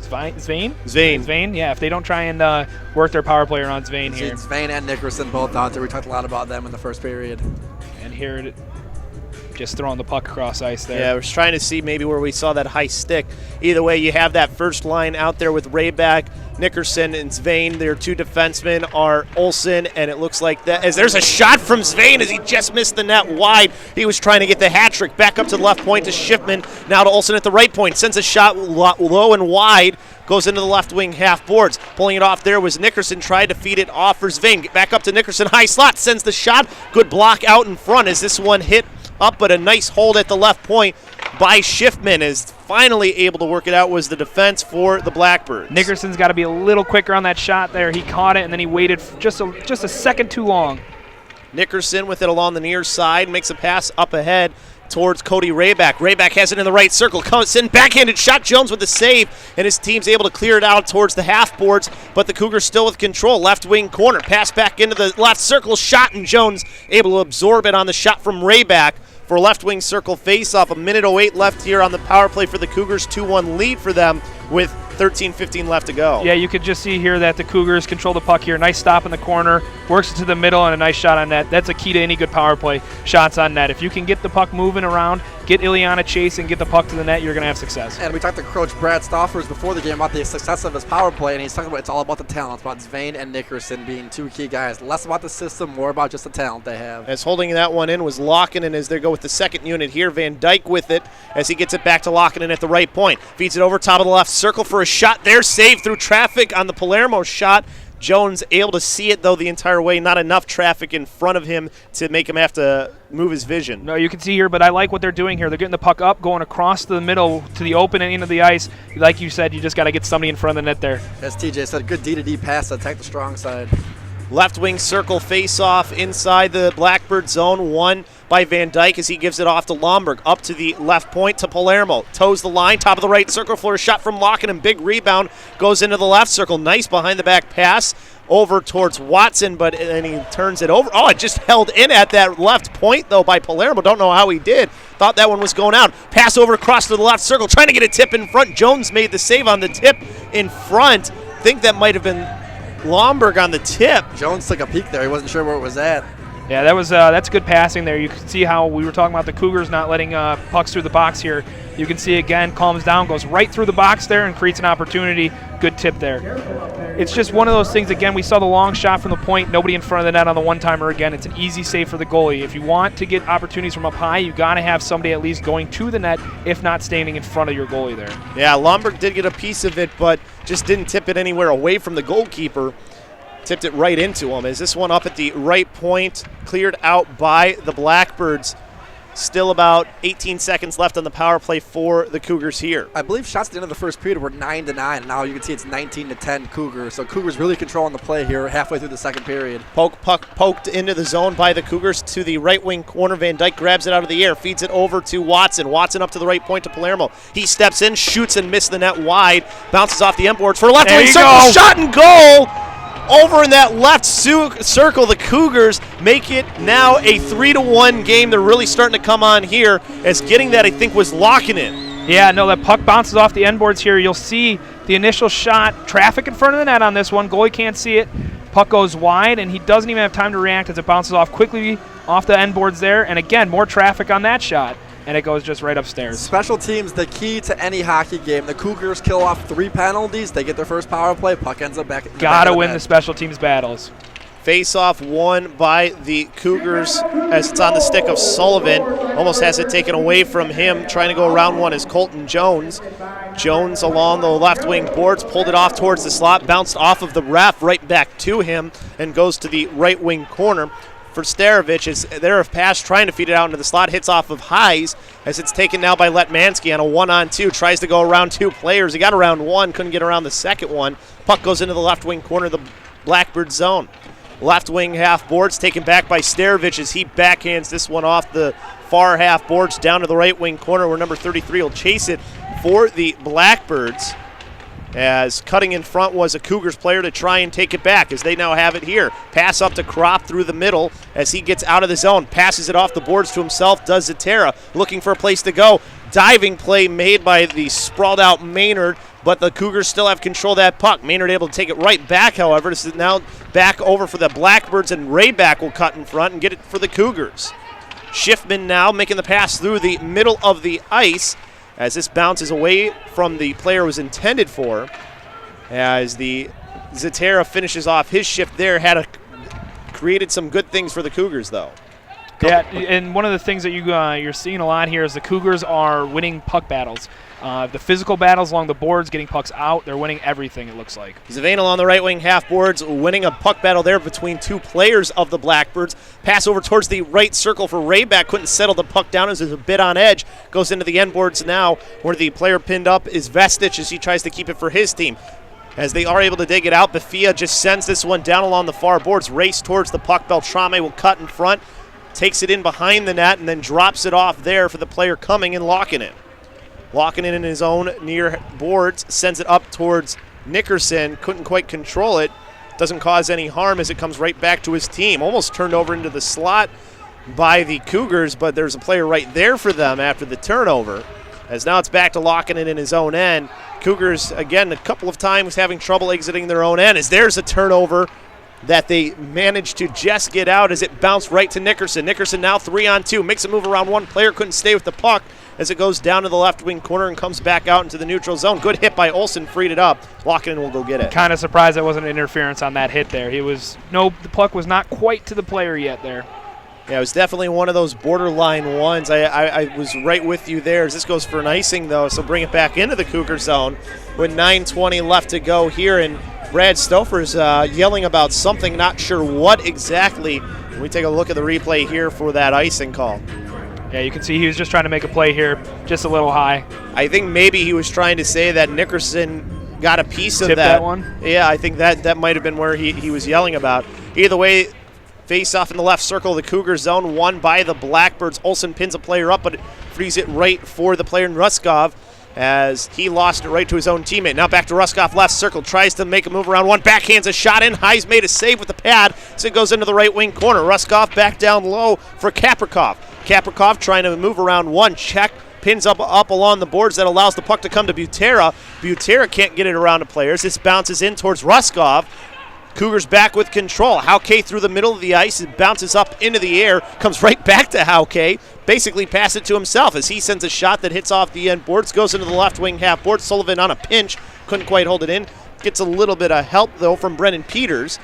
Zvane? Yeah, if they don't try and work their power play on Zvane here. Zvane and Nickerson both out there. We talked a lot about them in the first period. And here, just throwing the puck across ice there. Yeah, we're trying to see maybe where we saw that high stick. Either way, you have that first line out there with Rayback, Nickerson, and Zvane. Their 2 defensemen are Olsen, and it looks like that as there's a shot from Zvane as he just missed the net wide. He was trying to get the hat trick. Back up to the left point to Schiffman. Now to Olsen at the right point. Sends a shot low and wide. Goes into the left wing half boards. Pulling it off there was Nickerson. Tried to feed it off for Zvane. Back up to Nickerson. High slot. Sends the shot. Good block out in front as this one hit up, but a nice hold at the left point by Schiffman is finally able to work it out was the defense for the Blackbirds. Nickerson's got to be a little quicker on that shot there. He caught it, and then he waited just a second too long. Nickerson with it along the near side, makes a pass up ahead towards Cody Rayback. Rayback has it in the right circle. Comes in, backhanded shot. Jones with the save, and his team's able to clear it out towards the half boards, but the Cougars still with control. Left wing corner. Pass back into the left circle. Shot, and Jones able to absorb it on the shot from Rayback for a left wing circle face-off. 1:08 left here on the power play for the Cougars. 2-1 lead for them with 13-15 left to go. Yeah, you could just see here that the Cougars control the puck here. Nice stop in the corner, works it to the middle, and a nice shot on net. That's a key to any good power play, shots on net. If you can get the puck moving around, get Ileana chasing, get the puck to the net, you're going to have success. And we talked to Coach Brad Stoffers before the game about the success of his power play, and he's talking about it's all about the talent. It's about Zvane and Nickerson being two key guys. Less about the system, more about just the talent they have. As holding that one in was Lockinen as they go with the second unit here. Van Dyke with it as he gets it back to Lockinen at the right point. Feeds it over top of the left circle for a shot there. Saved through traffic on the Palermo shot. Jones able to see it, though, the entire way. Not enough traffic in front of him to make him have to move his vision. No, you can see here, but I like what they're doing here. They're getting the puck up, going across the middle to the open end of the ice. Like you said, you just got to get somebody in front of the net there. As TJ said, good D-to-D pass to attack the strong side. Left wing circle face-off inside the Blackbird zone, won by Van Dyke as he gives it off to Lomberg. Up to the left point to Palermo. Toes the line, top of the right circle for a shot from Lockinen. Big rebound, goes into the left circle. Nice behind-the-back pass over towards Watson, but then he turns it over. Oh, it just held in at that left point, though, by Palermo. Don't know how he did. Thought that one was going out. Pass over across to the left circle, trying to get a tip in front. Jones made the save on the tip in front. Think that might have been Lomberg on the tip. Jones took a peek there. He wasn't sure where it was at. Yeah, that's good passing there. You can see how we were talking about the Cougars not letting pucks through the box here. You can see again, calms down, goes right through the box there and creates an opportunity. Good tip there. It's just one of those things, again, we saw the long shot from the point, nobody in front of the net on the one-timer again. It's an easy save for the goalie. If you want to get opportunities from up high, you got to have somebody at least going to the net, if not standing in front of your goalie there. Yeah, Lomberg did get a piece of it, but just didn't tip it anywhere away from the goalkeeper. Tipped it right into him. As this one up at the right point, cleared out by the Blackbirds. Still about 18 seconds left on the power play for the Cougars here. I believe shots at the end of the first period were 9-9. Now you can see it's 19-10 Cougars. So Cougars really controlling the play here halfway through the second period. Puck poked into the zone by the Cougars to the right wing corner. Van Dyke grabs it out of the air, feeds it over to Watson. Watson up to the right point to Palermo. He steps in, shoots and missed the net wide. Bounces off the end boards for a left wing circle. Shot and goal! Over in that left circle, the Cougars make it now a 3-1 game. They're really starting to come on here, as getting that, I think, was Lockinen. Yeah, no, that puck bounces off the end boards here. You'll see the initial shot, traffic in front of the net on this one. Goalie can't see it. Puck goes wide, and he doesn't even have time to react as it bounces off quickly off the end boards there. And again, more traffic on that shot, and it goes just right upstairs. Special teams, the key to any hockey game. The Cougars kill off 3 penalties. They get their first power play. Puck ends up back. Gotta win the special teams battles. Face-off won by the Cougars as it's on the stick of Sullivan. Almost has it taken away from him. Trying to go around one is Colton Jones. Jones along the left wing boards, pulled it off towards the slot, bounced off of the ref right back to him, and goes to the right wing corner for Starovich. As there of pass trying to feed it out into the slot, hits off of Hayes as it's taken now by Letmansky on a 1-on-2. Tries to go around 2 players. He got around one, couldn't get around the second one. Puck goes into the left wing corner of the Blackbird zone. Left wing half boards taken back by Starovich as he backhands this one off the far half boards down to the right wing corner where number 33 will chase it for the Blackbirds. As cutting in front was a Cougars player to try and take it back as they now have it here. Pass up to Kropp through the middle as he gets out of the zone. Passes it off the boards to himself, does Zatera. Looking for a place to go. Diving play made by the sprawled out Maynard, but the Cougars still have control of that puck. Maynard able to take it right back, however. This is now back over for the Blackbirds, and Rayback will cut in front and get it for the Cougars. Schiffman now making the pass through the middle of the ice as this bounces away from the player it was intended for. As the Zatera finishes off his shift there, created some good things for the Cougars, though. Yeah, and one of the things that you're seeing a lot here is the Cougars are winning puck battles. The physical battles along the boards, getting pucks out, they're winning everything, it looks like. Zavanel on the right wing half boards, winning a puck battle there between 2 players of the Blackbirds. Pass over towards the right circle for Rayback, couldn't settle the puck down as it's a bit on edge. Goes into the end boards now, where the player pinned up is Vestich as he tries to keep it for his team. As they are able to dig it out, Bafia just sends this one down along the far boards, race towards the puck. Beltrame will cut in front, takes it in behind the net, and then drops it off there for the player coming and locking it. Locking it in his own near boards, sends it up towards Nickerson. Couldn't quite control it. Doesn't cause any harm as it comes right back to his team. Almost turned over into the slot by the Cougars, but there's a player right there for them after the turnover. As now it's back to locking it in his own end. Cougars, again, a couple of times having trouble exiting their own end. As there's a turnover that they managed to just get out as it bounced right to Nickerson. Nickerson now 3-on-2, makes a move around one player, couldn't stay with the puck as it goes down to the left wing corner and comes back out into the neutral zone. Good hit by Olsen, freed it up. Walken will go get it. Kind of surprised that wasn't interference on that hit there. The puck was not quite to the player yet there. Yeah, it was definitely one of those borderline ones. I was right with you there as this goes for an icing, though, so bring it back into the Cougar zone with 9:20 left to go here, and Brad Stouffer's yelling about something, not sure what exactly. We take a look at the replay here for that icing call. Yeah, you can see he was just trying to make a play here, just a little high. I think maybe he was trying to say that Nickerson got a piece of that one? Yeah, I think that might have been where he was yelling about. Either way, face off in the left circle of the Cougar zone, won by the Blackbirds. Olsen pins a player up, but frees it right for the player in Ruskov as he lost it right to his own teammate. Now back to Ruskov, left circle, tries to make a move around one, backhands a shot in. High's made a save with the pad, so it goes into the right wing corner. Ruskov back down low for Kaprikov. Kaprikov trying to move around one, check, pins up along the boards that allows the puck to come to Butera. Butera can't get it around to players. This bounces in towards Ruskov. Cougars back with control. Hauke through the middle of the ice. It bounces up into the air, comes right back to Hauke. Basically pass it to himself as he sends a shot that hits off the end boards, goes into the left wing half board. Sullivan on a pinch, couldn't quite hold it in. Gets a little bit of help, though, from Brennan Peters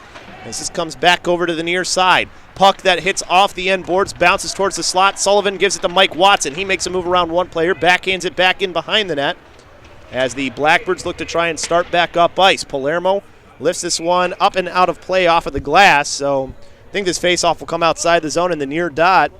as this comes back over to the near side. Puck that hits off the end boards, bounces towards the slot. Sullivan gives it to Mike Watson. He makes a move around one player, backhands it back in behind the net as the Blackbirds look to try and start back up ice. Palermo lifts this one up and out of play off of the glass, so I think this faceoff will come outside the zone in the near dot.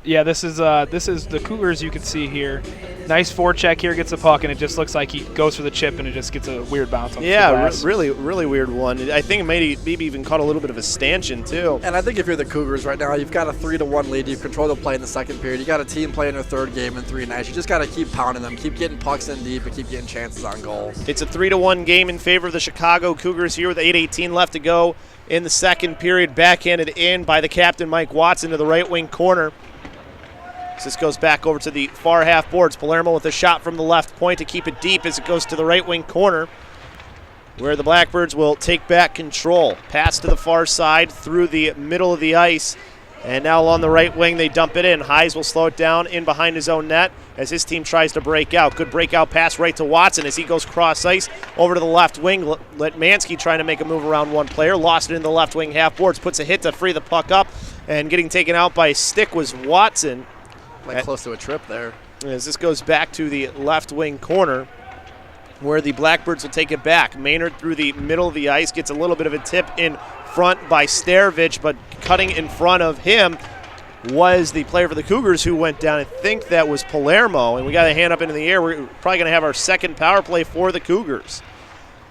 Yeah, this is the Cougars you can see here. Nice forecheck here, gets the puck, and it just looks like he goes for the chip, and it just gets a weird bounce on the glass. Really weird one. I think maybe even caught a little bit of a stanchion, too. And I think if you're the Cougars right now, you've got a 3-1 lead. You control the play in the second period. You got a team playing their third game in 3 nights. You just got to keep pounding them, keep getting pucks in deep, and keep getting chances on goal. It's a 3-1 game in favor of the Chicago Cougars here with 8:18 left to go in the second period. Backhanded in by the captain, Mike Watson, to the right wing corner. This goes back over to the far half boards. Palermo with a shot from the left point to keep it deep as it goes to the right wing corner, where the Blackbirds will take back control. Pass to the far side through the middle of the ice. And now along the right wing, they dump it in. Hayes will slow it down in behind his own net as his team tries to break out. Good breakout pass right to Watson as he goes cross ice over to the left wing. Letmansky trying to make a move around one player. Lost it in the left wing half boards. Puts a hit to free the puck up. And getting taken out by a stick was Watson. Close to a trip there. As this goes back to the left wing corner where the Blackbirds will take it back. Maynard through the middle of the ice gets a little bit of a tip in front by Starovich, but cutting in front of him was the player for the Cougars who went down. I think that was Palermo, and we got a hand up into the air. We're probably going to have our second power play for the Cougars.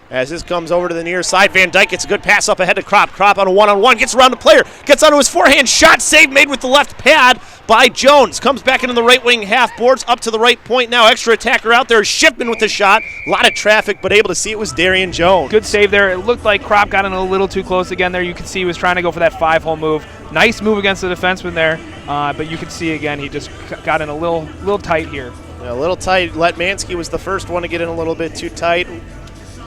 As this comes over to the near side, Van Dyke gets a good pass up ahead to Kropp. Kropp on a one-on-one, gets around the player, gets onto his forehand shot, save made with the left pad by Jones. Comes back into the right wing half boards, up to the right point now. Extra attacker out there, Shipman with the shot. A lot of traffic, but able to see it was Darian Jones. Good save there. It looked like Kropp got in a little too close again there. You could see he was trying to go for that 5-hole move. Nice move against the defenseman there, but you could see again he just got in a little tight here. Yeah, a little tight. Letmansky was the first one to get in a little bit too tight.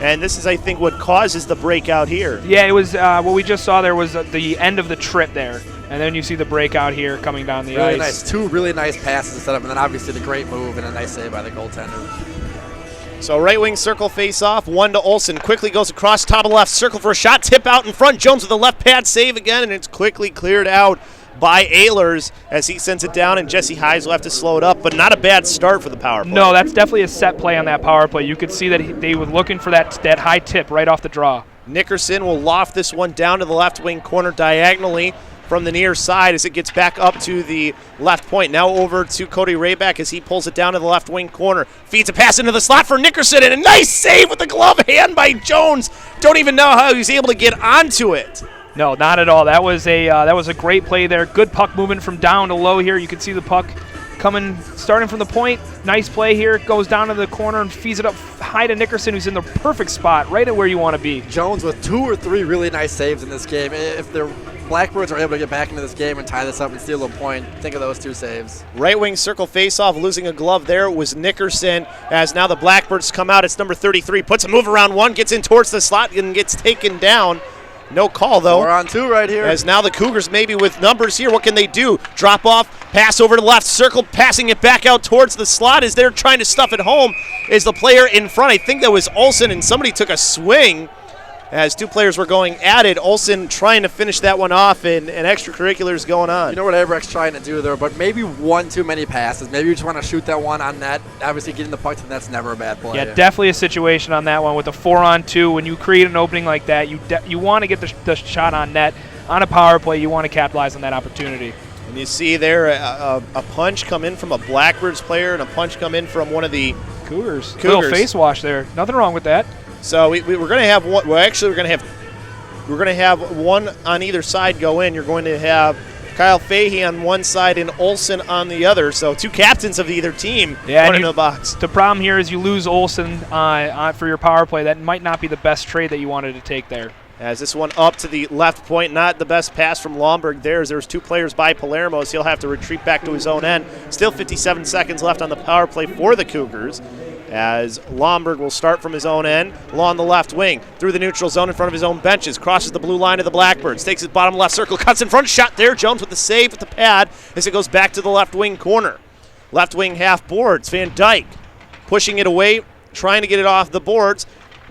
And this is, I think, what causes the breakout here. Yeah, it was what we just saw there was the end of the trip there. And then you see the breakout here coming down the really ice. Nice. 2 really nice passes to set up, and then obviously the great move and a nice save by the goaltender. So right wing circle face off, 1 to Olsen. Quickly goes across top of left circle for a shot. Tip out in front. Jones with a left pad save again, and it's quickly cleared out by Ehlers as he sends it down, and Jesse Hayes will have to slow it up, but not a bad start for the power play. No, that's definitely a set play on that power play. You could see that they were looking for that high tip right off the draw. Nickerson will loft this one down to the left wing corner diagonally from the near side as it gets back up to the left point. Now over to Cody Rayback as he pulls it down to the left wing corner. Feeds a pass into the slot for Nickerson, and a nice save with the glove hand by Jones. Don't even know how he was able to get onto it. No, not at all. That was a great play there. Good puck movement from down to low here. You can see the puck starting from the point. Nice play here. Goes down to the corner and feeds it up high to Nickerson, who's in the perfect spot, right at where you want to be. Jones with 2 or 3 really nice saves in this game. If the Blackbirds are able to get back into this game and tie this up and steal a point, think of those 2 saves. Right wing circle face-off, losing a glove there was Nickerson, as now the Blackbirds come out. It's number 33, puts a move around one, gets in towards the slot and gets taken down. No call, though. 4-on-2 right here. As now the Cougars maybe with numbers here. What can they do? Drop off, pass over to the left circle, passing it back out towards the slot as they're trying to stuff it home. Is the player in front? I think that was Olsen, and somebody took a swing as two players were going at it. Olsen trying to finish that one off, and extracurriculars going on. You know what Avereck's trying to do there, but maybe one too many passes. Maybe you just want to shoot that one on net. Obviously, getting the puck to net's never a bad play. Yeah, definitely a situation on that one with a 4-on-2. When you create an opening like that, you want to get the shot on net. On a power play, you want to capitalize on that opportunity. And you see there a punch come in from a Blackbirds player and a punch come in from one of the Cougars. Little face wash there. Nothing wrong with that. So we're going to have one. Well, actually, we're going to have one on either side go in. You're going to have Kyle Fahey on one side and Olsen on the other. So two captains of either team going into the box. The problem here is you lose Olsen for your power play. That might not be the best trade that you wanted to take there. As this one up to the left point, not the best pass from Lomberg there. There's two players by Palermo, so he'll have to retreat back to his own end. Still 57 seconds left on the power play for the Cougars, as Lomberg will start from his own end along the left wing through the neutral zone in front of his own benches, crosses the blue line of the Blackbirds, takes his bottom left circle, cuts in front, shot there. Jones with the save with the pad as it goes back to the left wing corner. Left wing half boards. Van Dyke pushing it away, trying to get it off the boards.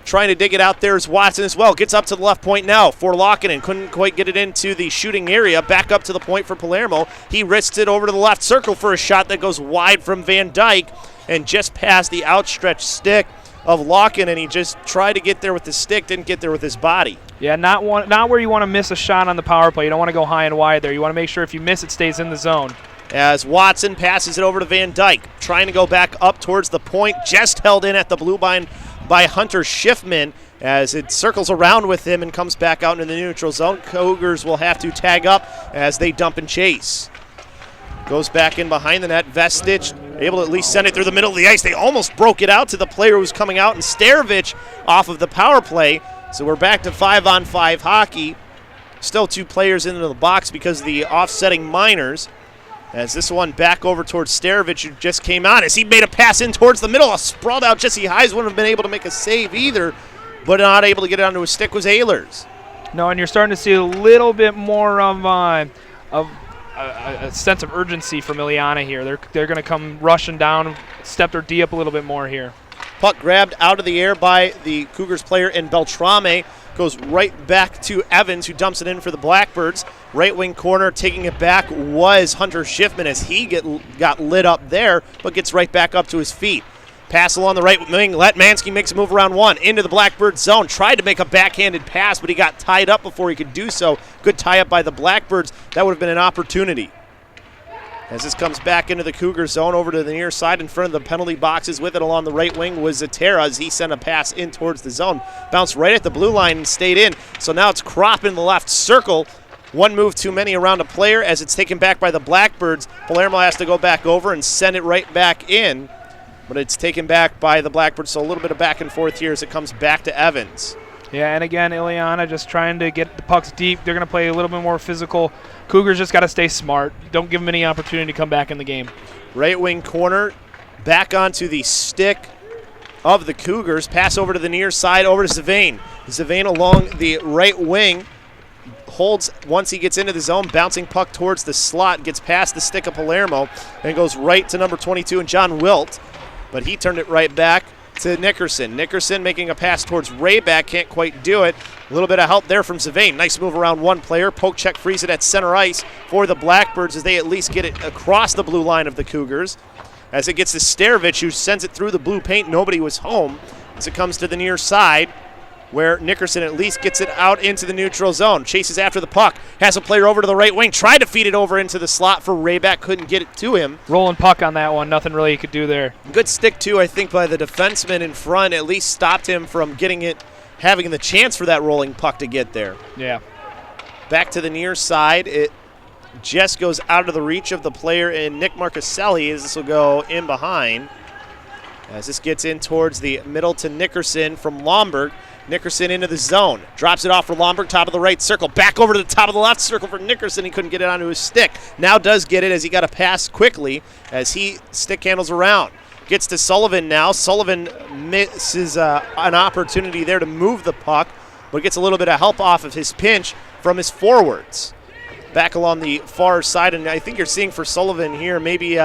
Trying to dig it out there is Watson as well. Gets up to the left point now for Lockinen. Couldn't quite get it into the shooting area. Back up to the point for Palermo. He risks it over to the left circle for a shot that goes wide from Van Dyke and just past the outstretched stick of Lockinen. He just tried to get there with the stick, didn't get there with his body. Yeah, not where you want to miss a shot on the power play. You don't want to go high and wide there. You want to make sure if you miss it stays in the zone. As Watson passes it over to Van Dyke, trying to go back up towards the point, just held in at the blue line by Hunter Schiffman as it circles around with him and comes back out into the neutral zone. Cougars will have to tag up as they dump and chase. Goes back in behind the net. Vestich able to at least send it through the middle of the ice. They almost broke it out to the player who's coming out, and Starovich off of the power play. So we're back to 5-on-5 hockey. Still two players into the box because of the offsetting minors. As this one back over towards Starovich, who just came on as he made a pass in towards the middle. A sprawled out Jesse Hayes wouldn't have been able to make a save either, but not able to get it onto his stick was Ehlers. No, and you're starting to see a little bit more of a sense of urgency from Ileana here. They're going to come rushing down, step their D up a little bit more here. Puck grabbed out of the air by the Cougars player in Beltrame. Goes right back to Evans, who dumps it in for the Blackbirds. Right wing corner, taking it back was Hunter Schiffman as he got lit up there, but gets right back up to his feet. Pass along the right wing. Letmansky makes a move around one into the Blackbird zone. Tried to make a backhanded pass, but he got tied up before he could do so. Good tie up by the Blackbirds. That would have been an opportunity. As this comes back into the Cougar zone over to the near side in front of the penalty boxes with it along the right wing was Zatera as he sent a pass in towards the zone. Bounced right at the blue line and stayed in. So now it's Kropp in the left circle. One move too many around a player as it's taken back by the Blackbirds. Palermo has to go back over and send it right back in. But it's taken back by the Blackbirds, so a little bit of back and forth here as it comes back to Evans. Yeah, and again, Ileana just trying to get the pucks deep. They're going to play a little bit more physical. Cougars just got to stay smart. Don't give them any opportunity to come back in the game. Right wing corner, back onto the stick of the Cougars. Pass over to the near side, over to Zavane. Zavane along the right wing. Holds once he gets into the zone, bouncing puck towards the slot, gets past the stick of Palermo, and goes right to number 22 and John Wilt. But he turned it right back to Nickerson. Nickerson making a pass towards Rayback, can't quite do it. A little bit of help there from Zavane. Nice move around one player. Poke check frees it at center ice for the Blackbirds as they at least get it across the blue line of the Cougars. As it gets to Starovich, who sends it through the blue paint. Nobody was home as it comes to the near side, where Nickerson at least gets it out into the neutral zone. Chases after the puck. Has a player over to the right wing. Tried to feed it over into the slot for Rayback. Couldn't get it to him. Rolling puck on that one. Nothing really he could do there. Good stick, too, I think, by the defenseman in front. At least stopped him from having the chance for that rolling puck to get there. Yeah. Back to the near side. It just goes out of the reach of the player in Nick Marcaselli as this will go in behind. As this gets in towards the middle to Nickerson from Lomberg. Nickerson into the zone. Drops it off for Lomberg, top of the right circle. Back over to the top of the left circle for Nickerson. He couldn't get it onto his stick. Now does get it as he got a pass quickly as he stick handles around. Gets to Sullivan now. Sullivan misses an opportunity there to move the puck but gets a little bit of help off of his pinch from his forwards. Back along the far side, and I think you're seeing for Sullivan here, maybe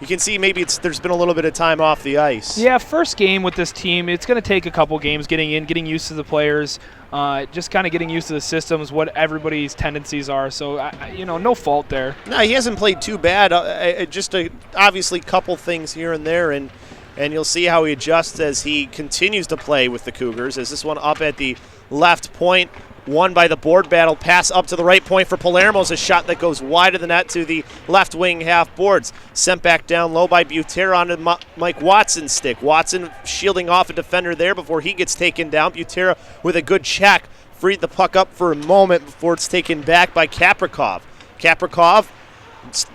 you can see maybe there's been a little bit of time off the ice. Yeah, first game with this team, it's going to take a couple games getting in, getting used to the players, just kind of getting used to the systems, what everybody's tendencies are. So, no fault there. No, he hasn't played too bad. Obviously couple things here and there, and you'll see how he adjusts as he continues to play with the Cougars. As this one up at the left point, won by the board battle. Pass up to the right point for Palermo's a shot that goes wide of the net to the left wing half boards. Sent back down low by Butera onto Mike Watson's stick. Watson shielding off a defender there before he gets taken down. Butera with a good check. Freed the puck up for a moment before it's taken back by Kaprikov. Kaprikov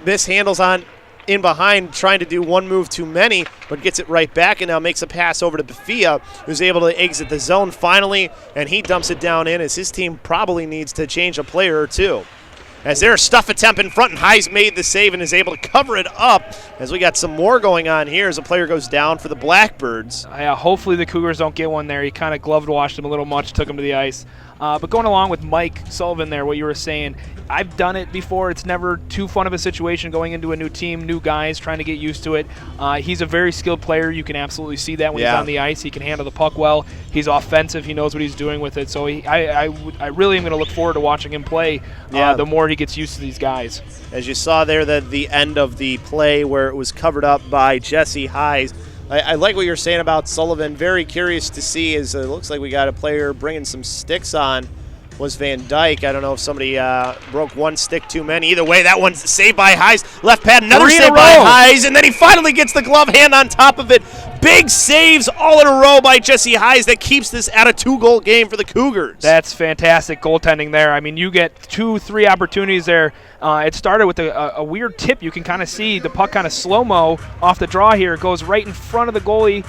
mishandles on in behind, trying to do one move too many, but gets it right back and now makes a pass over to Bafia, who's able to exit the zone finally, and he dumps it down in as his team probably needs to change a player or two. As there's a stuff attempt in front, and Heise made the save and is able to cover it up as we got some more going on here as a player goes down for the Blackbirds. Hopefully the Cougars don't get one there. He kind of gloved washed him a little much, took him to the ice. But going along with Mike Sullivan there, what you were saying, I've done it before. It's never too fun of a situation going into a new team, new guys, trying to get used to it. He's a very skilled player. You can absolutely see that when he's on the ice. He can handle the puck well. He's offensive. He knows what he's doing with it. So I really am going to look forward to watching him play the more he gets used to these guys. As you saw there, the end of the play where it was covered up by Jesse Heise. I like what you're saying about Sullivan. Very curious to see as it looks like we got a player bringing some sticks on. Was Van Dyke. I don't know if somebody broke one stick too many. Either way, that one's saved by Heise. Left pad, another save by Heise, and then he finally gets the glove hand on top of it. Big saves all in a row by Jesse Heise that keeps this at a 2-goal game for the Cougars. That's fantastic goaltending there. I mean, you get 2-3 opportunities there. It started with a weird tip. You can kind of see the puck kind of slow-mo off the draw here. It goes right in front of the goalie,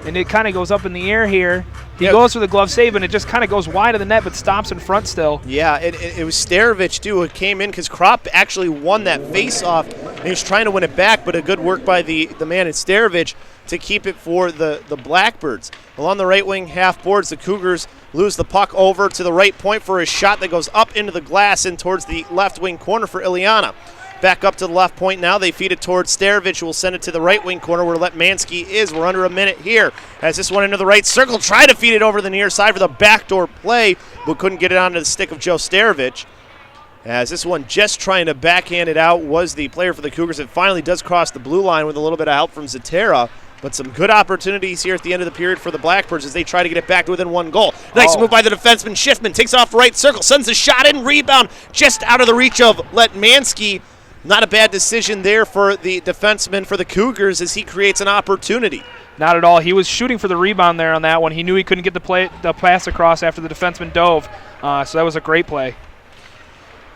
and it kind of goes up in the air here. He goes for the glove save, and it just kind of goes wide of the net but stops in front still. Yeah, it was Starovich, too, who came in because Kropp actually won that face-off, and he was trying to win it back, but a good work by the man in Starovich to keep it for the Blackbirds. Along the right wing half boards, the Cougars lose the puck over to the right point for a shot that goes up into the glass and towards the left wing corner for Ileana. Back up to the left point now. They feed it towards Starovich, who will send it to the right wing corner where Letmansky is. We're under a minute here. As this one into the right circle, try to feed it over the near side for the backdoor play, but couldn't get it onto the stick of Joe Starovich. As this one just trying to backhand it out was the player for the Cougars. It finally does cross the blue line with a little bit of help from Zatera. But some good opportunities here at the end of the period for the Blackbirds as they try to get it back to within one goal. Nice move by the defenseman. Schiffman takes off right circle, sends the shot in, rebound just out of the reach of Letmansky. Not a bad decision there for the defenseman for the Cougars as he creates an opportunity. Not at all. He was shooting for the rebound there on that one. He knew he couldn't get the pass across after the defenseman dove. So that was a great play.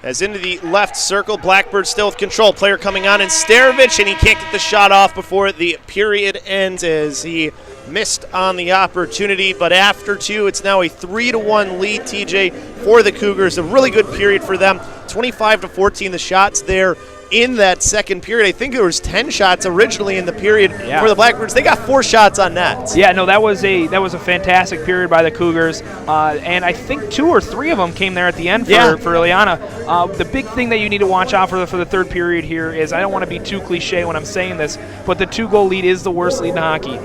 As into the left circle, Blackbird still with control. Player coming on in Starovich, and he can't get the shot off before the period ends as he missed on the opportunity. But after two, it's now a 3-1 lead, TJ, for the Cougars. A really good period for them. 25-14 the shots there in that second period. I think there was 10 shots originally in the period for the Blackbirds. They got 4 shots on net. Yeah, no, that was a fantastic period by the Cougars, and I think 2 or 3 of them came there at the end for Ileana. The big thing that you need to watch out for the third period here is, I don't want to be too cliche when I'm saying this, but the 2-goal lead is the worst lead in hockey.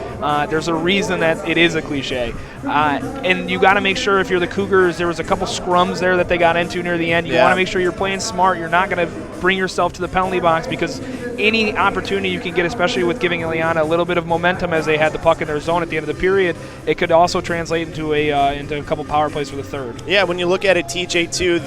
There's a reason that it is a cliche. And you got to make sure, if you're the Cougars, there was a couple scrums there that they got into near the end. You want to make sure you're playing smart. You're not going to bring yourself to the penalty box, because any opportunity you can get, especially with giving Ileana a little bit of momentum as they had the puck in their zone at the end of the period, it could also translate into a couple power plays for the third. Yeah, when you look at it, TJ, too,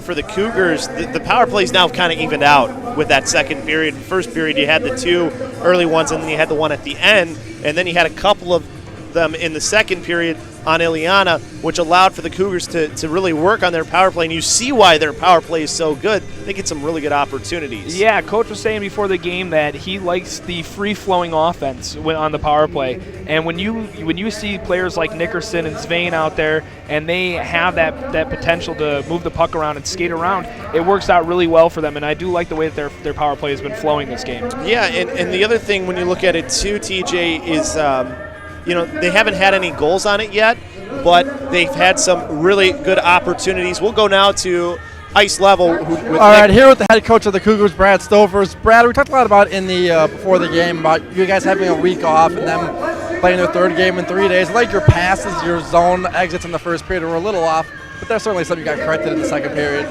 for the Cougars, the power plays now kind of evened out with that second period. In the first period, you had the 2 early ones, and then you had the one at the end, and then you had a couple of them in the second period on Ileana, which allowed for the Cougars to really work on their power play. And you see why their power play is so good. They get some really good opportunities. Yeah, Coach was saying before the game that he likes the free-flowing offense on the power play. And when you see players like Nickerson and Svein out there, and they have that potential to move the puck around and skate around, it works out really well for them. And I do like the way that their power play has been flowing this game. Yeah, and the other thing when you look at it too, TJ, is they haven't had any goals on it yet, but they've had some really good opportunities. We'll go now to ice level. All right, here with the head coach of the Cougars, Brad Stofers. Brad, we talked a lot about in the before the game about you guys having a week off and them playing their third game in 3 days. Like your passes, your zone exits in the first period were a little off, but that's certainly something you got corrected in the second period.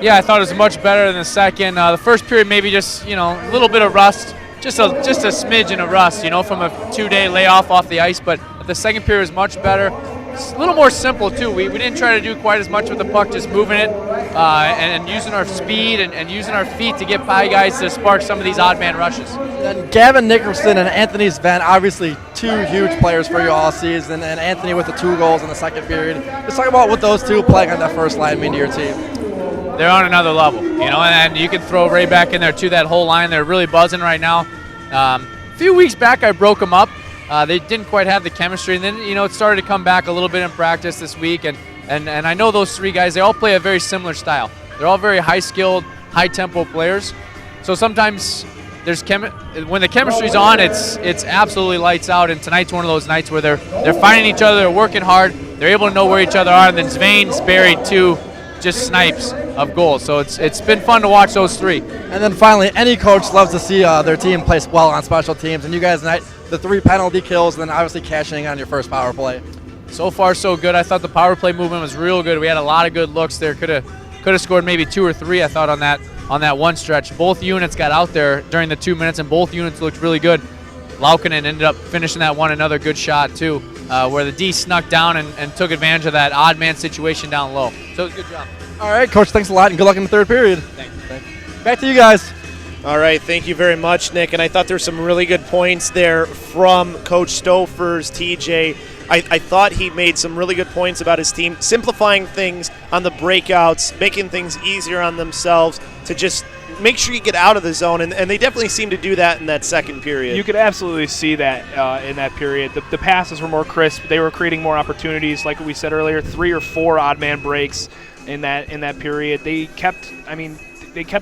Yeah, I thought it was much better than the second. The first period maybe just, a little bit of rust, just a smidge of rust, from a 2-day layoff off the ice. But the second period was much better. It's a little more simple, too. We didn't try to do quite as much with the puck, just moving it and using our speed and using our feet to get by guys to spark some of these odd man rushes. And Gavin Nickerson and Anthony Sven, obviously two huge players for you all season, and Anthony with the 2 goals in the second period. Let's talk about what those two playing on that first line mean to your team. They're on another level, and you can throw Ray back in there too, that whole line. They're really buzzing right now. A few weeks back, I broke them up. They didn't quite have the chemistry, and then, it started to come back a little bit in practice this week, and I know those 3 guys, they all play a very similar style. They're all very high-skilled, high-tempo players. So sometimes when the chemistry's on, it's absolutely lights out, and tonight's one of those nights where they're finding each other, they're working hard, they're able to know where each other are, and then Svane's buried 2 just snipes of goals. So it's been fun to watch those 3. And then finally, any coach loves to see their team play well on special teams, and you guys tonight, the 3 penalty kills, and then obviously cashing on your first power play. So far, so good. I thought the power play movement was real good. We had a lot of good looks there. Could have scored maybe 2 or 3, I thought, on that one stretch. Both units got out there during the 2 minutes, and both units looked really good. Laukkanen ended up finishing that one, another good shot, too, where the D snuck down and took advantage of that odd man situation down low. So it was a good job. All right, Coach, thanks a lot, and good luck in the third period. Thanks. Back to you guys. All right, thank you very much, Nick. And I thought there were some really good points there from Coach Stofers, TJ. I thought he made some really good points about his team, simplifying things on the breakouts, making things easier on themselves to just make sure you get out of the zone, and they definitely seem to do that in that second period. You could absolutely see that in that period. The passes were more crisp. They were creating more opportunities. Like we said earlier, 3 or 4 odd man breaks in that period. They kept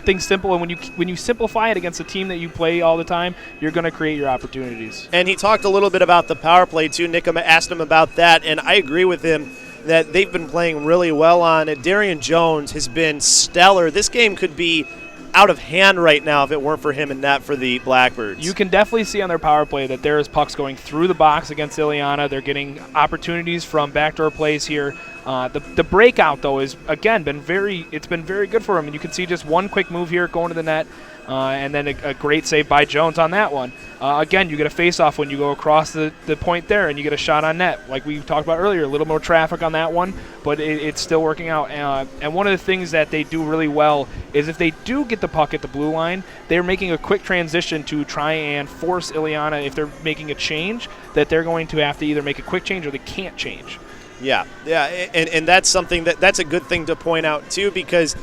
things simple, and when you simplify it against a team that you play all the time, you're going to create your opportunities. And he talked a little bit about the power play too. Nick asked him about that, and I agree with him that they've been playing really well on it. Darian Jones has been stellar. This game could be out of hand right now if it weren't for him and not for the Blackbirds. You can definitely see on their power play that there is pucks going through the box against Ileana. They're getting opportunities from backdoor plays here. The breakout, though, is, again, been very good for him. And you can see just one quick move here going to the net, and then a great save by Jones on that one. Again, you get a face-off when you go across the point there, and you get a shot on net. Like we talked about earlier, a little more traffic on that one, but it's still working out. And one of the things that they do really well is if they do get the puck at the blue line, they're making a quick transition to try and force Ileana, if they're making a change, that they're going to have to either make a quick change or they can't change. Yeah, and that's something that's a good thing to point out too, because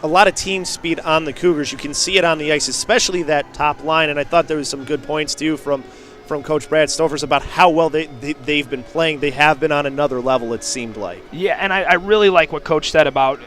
a lot of team speed on the Cougars. You can see it on the ice, especially that top line, and I thought there was some good points too from Coach Brad Stofers about how well they've been playing. They have been on another level, it seemed like. Yeah, and I really like what Coach said about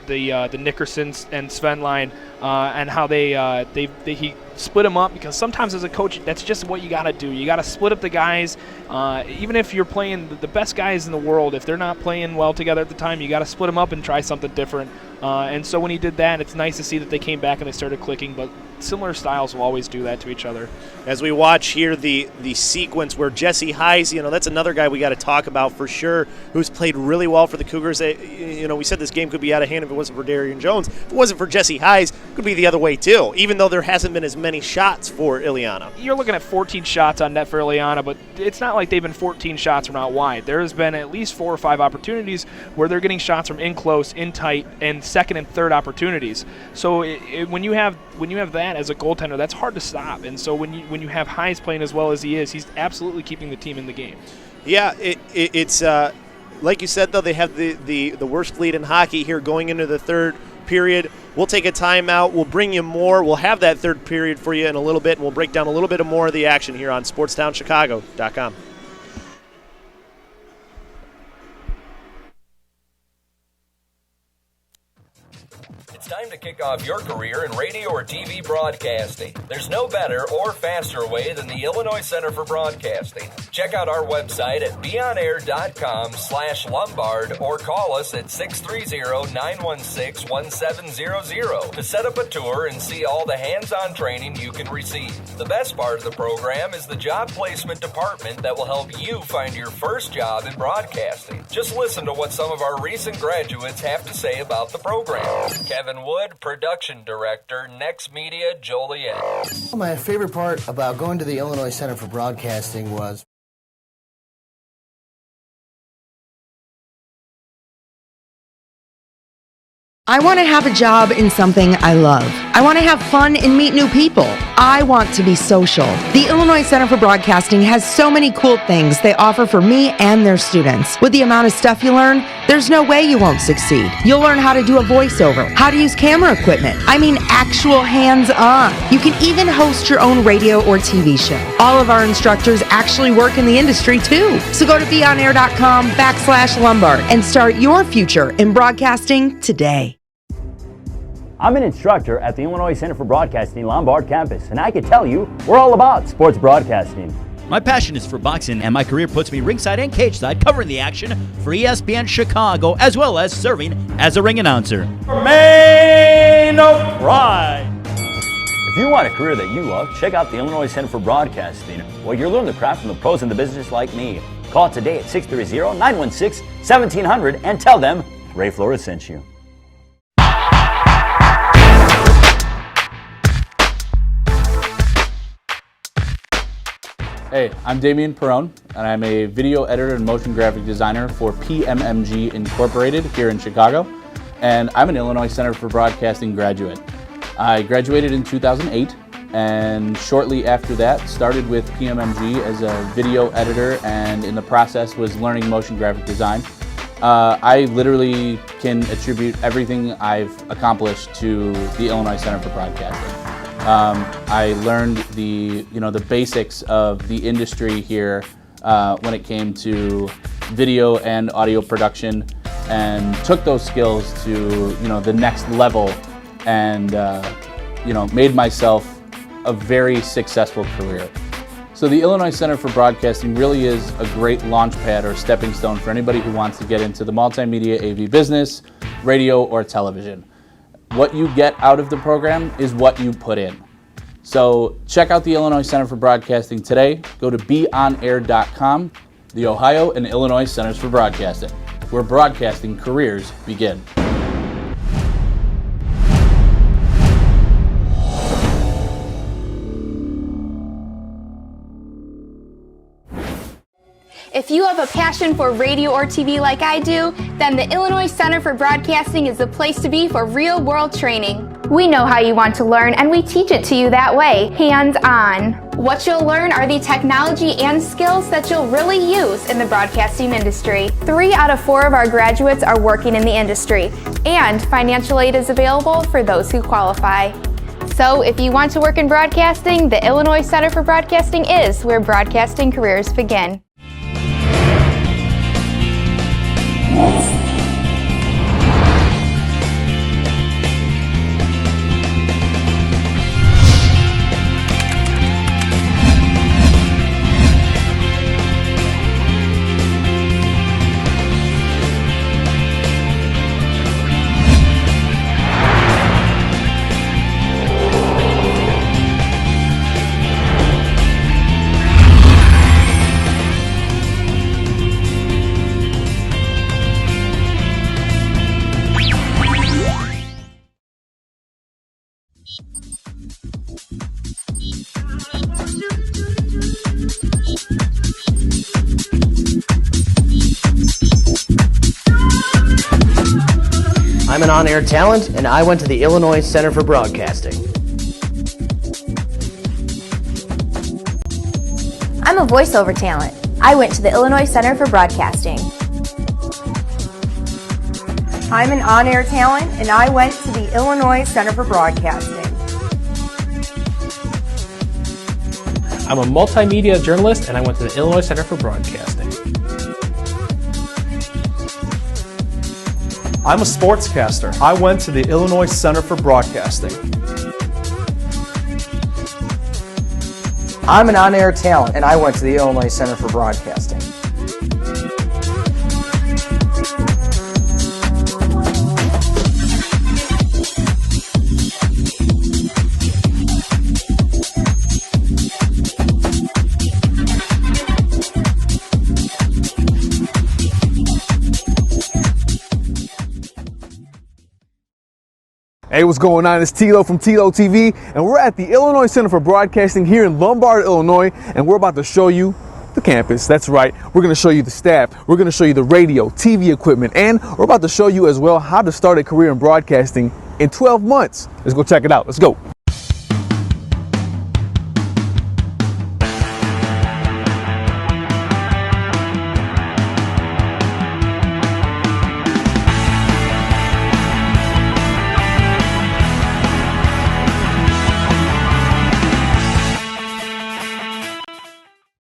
the Nickerson and Sven line and how he split them up, because sometimes as a coach, that's just what you got to do. You got to split up the guys. Even if you're playing the best guys in the world, if they're not playing well together at the time, you got to split them up and try something different. And so when he did that, it's nice to see that they came back and they started clicking, but similar styles will always do that to each other. As we watch here the sequence where Jesse Heise, that's another guy we got to talk about for sure, who's played really well for the Cougars. We said this game could be out of hand if it wasn't for Darian Jones. If it wasn't for Jesse Heise, it could be the other way too, even though there hasn't been as many shots for Ileana. You're looking at 14 shots on net for Ileana, but it's not like they've been 14 shots from out wide. There's been at least 4 or 5 opportunities where they're getting shots from in close, in tight, and second and third opportunities. So when you have that as a goaltender, that's hard to stop. And so when you have Heise playing as well as he is, he's absolutely keeping the team in the game. Yeah, it's like you said, though, they have the worst lead in hockey here going into the third period. We'll take a timeout. We'll bring you more. We'll have that third period for you in a little bit, and we'll break down a little bit more of the action here on SportsTownChicago.com. time to kick off your career in radio or TV broadcasting. There's no better or faster way than the Illinois Center for Broadcasting. Check out our website at beonair.com/Lombard or call us at 630-916-1700 to set up a tour and see all the hands-on training you can receive. The best part of the program is the job placement department that will help you find your first job in broadcasting. Just listen to what some of our recent graduates have to say about the program. Kevin Wood, Production Director, Next Media, Joliet. My favorite part about going to the Illinois Center for Broadcasting was I want to have a job in something I love. I want to have fun and meet new people. I want to be social. The Illinois Center for Broadcasting has so many cool things they offer for me and their students. With the amount of stuff you learn, there's no way you won't succeed. You'll learn how to do a voiceover, how to use camera equipment. I mean actual hands-on. You can even host your own radio or TV show. All of our instructors actually work in the industry too. So go to beonair.com/Lombard and start your future in broadcasting today. I'm an instructor at the Illinois Center for Broadcasting Lombard campus, and I can tell you, we're all about sports broadcasting. My passion is for boxing, and my career puts me ringside and cage side covering the action for ESPN Chicago, as well as serving as a ring announcer. Man of pride! If you want a career that you love, check out the Illinois Center for Broadcasting, where you'll learn the craft from the pros in the business like me. Call today at 630-916-1700 and tell them Ray Flores sent you. Hey, I'm Damian Perone, and I'm a video editor and motion graphic designer for PMMG Incorporated here in Chicago, and I'm an Illinois Center for Broadcasting graduate. I graduated in 2008, and shortly after that started with PMMG as a video editor, and in the process was learning motion graphic design. I literally can attribute everything I've accomplished to the Illinois Center for Broadcasting. I learned the basics of the industry here when it came to video and audio production, and took those skills to the next level, and made myself a very successful career. So the Illinois Center for Broadcasting really is a great launch pad or stepping stone for anybody who wants to get into the multimedia AV business, radio, or television. What you get out of the program is what you put in. So check out the Illinois Center for Broadcasting today. Go to beonair.com, the Ohio and Illinois Centers for Broadcasting, where broadcasting careers begin. If you have a passion for radio or TV like I do, then the Illinois Center for Broadcasting is the place to be for real-world training. We know how you want to learn, and we teach it to you that way, hands-on. What you'll learn are the technology and skills that you'll really use in the broadcasting industry. 3 out of 4 of our graduates are working in the industry, and financial aid is available for those who qualify. So if you want to work in broadcasting, the Illinois Center for Broadcasting is where broadcasting careers begin. I'm an on-air talent, and I went to the Illinois Center for Broadcasting. I'm a voiceover talent. I went to the Illinois Center for Broadcasting. I'm an on-air talent, and I went to the Illinois Center for Broadcasting. I'm a multimedia journalist, and I went to the Illinois Center for Broadcasting. I'm a sportscaster. I went to the Illinois Center for Broadcasting. I'm an on-air talent, and I went to the Illinois Center for Broadcasting. Hey, what's going on? It's Tilo from Tilo TV, and we're at the Illinois Center for Broadcasting here in Lombard, Illinois, and we're about to show you the campus. That's right. We're going to show you the staff. We're going to show you the radio, TV equipment, and we're about to show you as well how to start a career in broadcasting in 12 months. Let's go check it out. Let's go.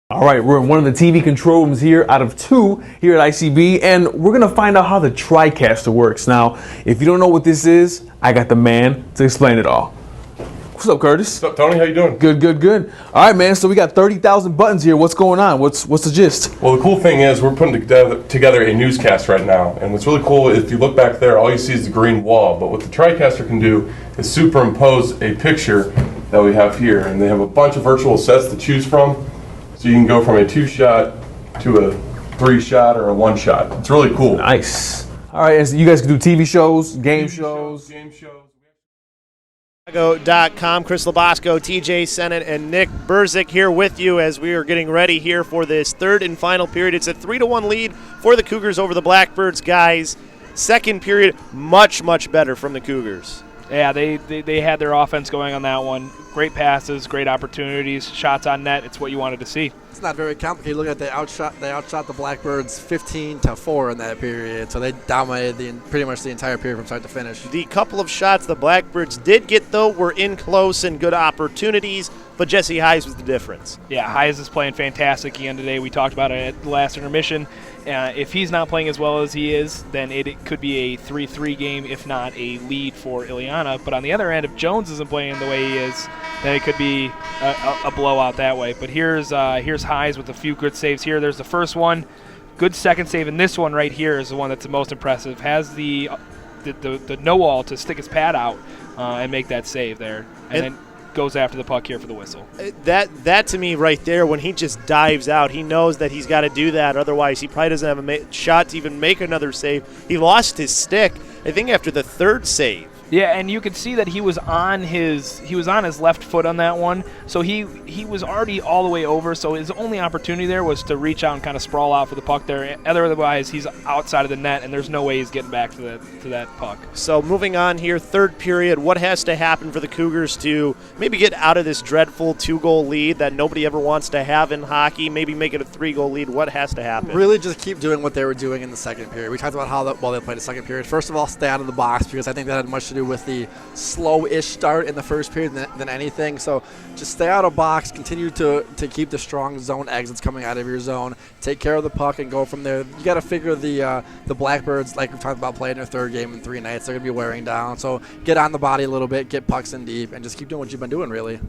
All right, we're in one of the TV control rooms here out of 2 here at ICB, and we're going to find out how the TriCaster works. Now, if you don't know what this is, I got the man to explain it all. What's up, Curtis? What's up, Tony? How you doing? Good, good, good. All right, man, so we got 30,000 buttons here. What's going on? What's the gist? Well, the cool thing is we're putting together a newscast right now, and what's really cool is if you look back there, all you see is the green wall, but what the TriCaster can do is superimpose a picture that we have here, and they have a bunch of virtual sets to choose from. So you can go from a 2-shot to a 3-shot or a 1-shot. It's really cool. Nice. All right, and so you guys can do TV shows, game shows. Chicago.com. Chris Labosco, TJ Sennett, and Nick Burzik here with you as we are getting ready here for this third and final period. It's a 3-1 lead for the Cougars over the Blackbirds, guys. Second period, much, much better from the Cougars. Yeah, they had their offense going on that one. Great passes, great opportunities, shots on net. It's what you wanted to see. It's not very complicated. Look at they outshot the Blackbirds 15-4 in that period. So they dominated pretty much the entire period from start to finish. The couple of shots the Blackbirds did get, though, were in close and good opportunities, but Jesse Hayes was the difference. Yeah, Hayes is playing fantastic again today. We talked about it at the last intermission. If he's not playing as well as he is, then it could be a 3-3 game, if not a lead for Ileana. But on the other end, if Jones isn't playing the way he is, then it could be a blowout that way. But here's Hayes with a few good saves here. There's the first one. Good second save, and this one right here is the one that's the most impressive. Has the know-all to stick his pad out and make that save there. And then goes after the puck here for the whistle. That to me right there, when he just dives out, he knows that he's got to do that. Otherwise, he probably doesn't have a shot to even make another save. He lost his stick, I think, after the third save. Yeah, and you could see that he was on his left foot on that one, so he was already all the way over. So his only opportunity there was to reach out and kind of sprawl out for the puck there. Otherwise, he's outside of the net, and there's no way he's getting back to that puck. So moving on here, third period, what has to happen for the Cougars to maybe get out of this dreadful 2-goal lead that nobody ever wants to have in hockey? Maybe make it a 3-goal lead. What has to happen? Really, just keep doing what they were doing in the second period. We talked about how they played the second period. First of all, stay out of the box, because I think that had much to do with the slow-ish start in the first period than anything. So just stay out of box, continue to keep the strong zone exits coming out of your zone, take care of the puck, and go from there. You got to figure the Blackbirds, like we talked about, playing their third game in 3 nights. They're going to be wearing down. So get on the body a little bit, get pucks in deep, and just keep doing what you've been doing, really.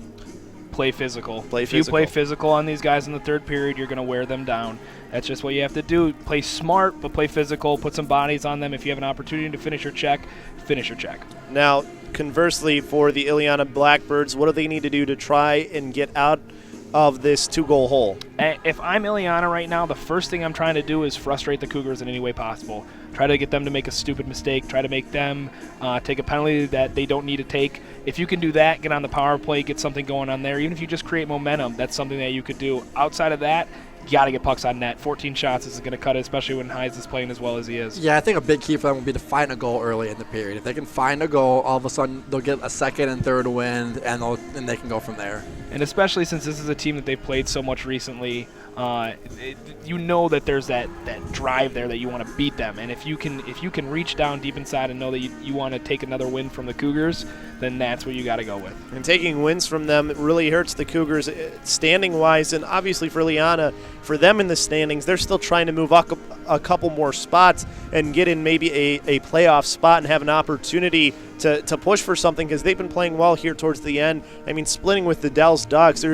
Play physical. If you play physical on these guys in the third period, you're going to wear them down. That's just what you have to do. Play smart, but play physical. Put some bodies on them. If you have an opportunity to finish your check, finish your check. Now, conversely, for the Ileana Blackbirds, what do they need to do to try and get out of this 2-goal hole? If I'm Ileana right now, the first thing I'm trying to do is frustrate the Cougars in any way possible. Try to get them to make a stupid mistake. Try to make them take a penalty that they don't need to take. If you can do that, get on the power play, get something going on there. Even if you just create momentum, that's something that you could do. Outside of that, you got to get pucks on net. 14 shots isn't going to cut it, especially when Hayes is playing as well as he is. Yeah, I think a big key for them will be to find a goal early in the period. If they can find a goal, all of a sudden they'll get a second and third win, and they can go from there. And especially since this is a team that they've played so much recently, you know that there's that drive there that you want to beat them. And if you can reach down deep inside and know that you want to take another win from the Cougars, then that's what you got to go with. And taking wins from them really hurts the Cougars standing-wise, and obviously for Ileana, for them in the standings, they're still trying to move up a couple more spots and get in maybe a playoff spot and have an opportunity to push for something, because they've been playing well here towards the end. I mean, splitting with the Dells Ducks,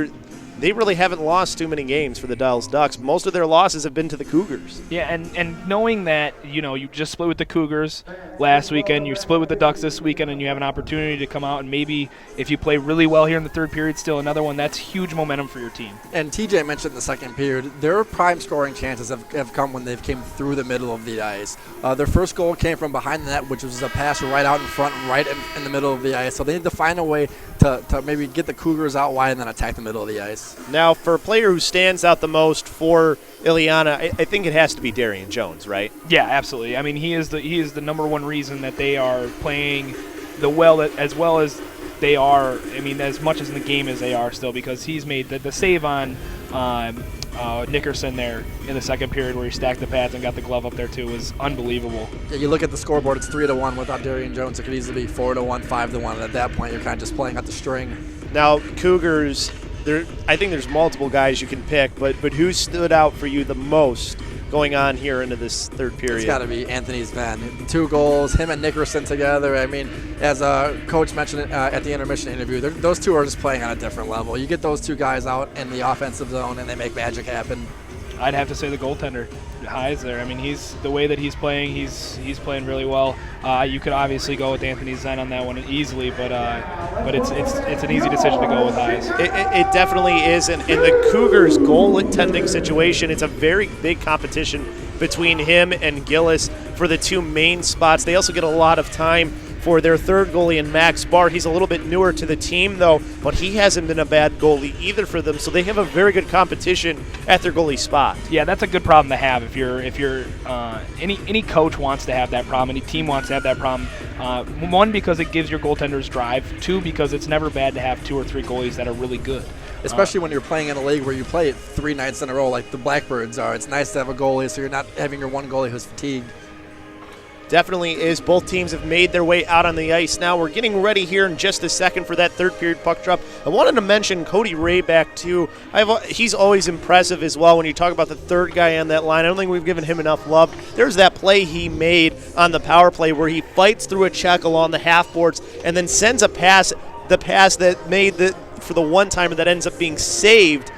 they really haven't lost too many games for the Dells Ducks. Most of their losses have been to the Cougars. Yeah, and knowing that, you just split with the Cougars last weekend, you split with the Ducks this weekend, and you have an opportunity to come out and maybe, if you play really well here in the third period, still another one, that's huge momentum for your team. And TJ mentioned in the second period, their prime scoring chances have come when they've came through the middle of the ice. Their first goal came from behind the net, which was a pass right out in front, right in the middle of the ice. So they need to find a way to maybe get the Cougars out wide and then attack the middle of the ice. Now, for a player who stands out the most for Ileana, I think it has to be Darian Jones, right? Yeah, absolutely. I mean, he is the number one reason that they are playing as well as they are. I mean, as much as in the game as they are still, because he's made the save on Nickerson there in the second period where he stacked the pads and got the glove up there too was unbelievable. Yeah, you look at the scoreboard, it's 3-1 without Darian Jones. It could easily be 4-1, 5-1, and at that point you're kind of just playing out the string. Now, Cougars, I think there's multiple guys you can pick, but who stood out for you the most going on here into this third period? It's got to be Anthony Sven. 2 goals, him and Nickerson together. I mean, as a coach mentioned at the intermission interview, those two are just playing on a different level. You get those two guys out in the offensive zone and they make magic happen. I'd have to say the goaltender, Highs there. I mean, the way that he's playing, he's playing really well. You could obviously go with Anthony Zen on that one easily, but it's an easy decision to go with Highs. It definitely is, and in the Cougars' goal-tending situation, it's a very big competition between him and Gillis for the 2 main spots. They also get a lot of time for their third goalie in Max Barr. He's a little bit newer to the team, though, but he hasn't been a bad goalie either for them, so they have a very good competition at their goalie spot. Yeah, that's a good problem to have. If you're any coach wants to have that problem, any team wants to have that problem. 1, because it gives your goaltenders drive. 2, because it's never bad to have 2 or 3 goalies that are really good. Especially when you're playing in a league where you play it 3 nights in a row like the Blackbirds are. It's nice to have a goalie so you're not having your one goalie who's fatigued. Definitely is. Both teams have made their way out on the ice. Now we're getting ready here in just a second for that third period puck drop. I wanted to mention Cody Rayback too. He's always impressive as well when you talk about the third guy on that line. I don't think we've given him enough love. There's that play he made on the power play where he fights through a check along the half boards and then sends a pass, the pass that made for the one-timer that ends up being saved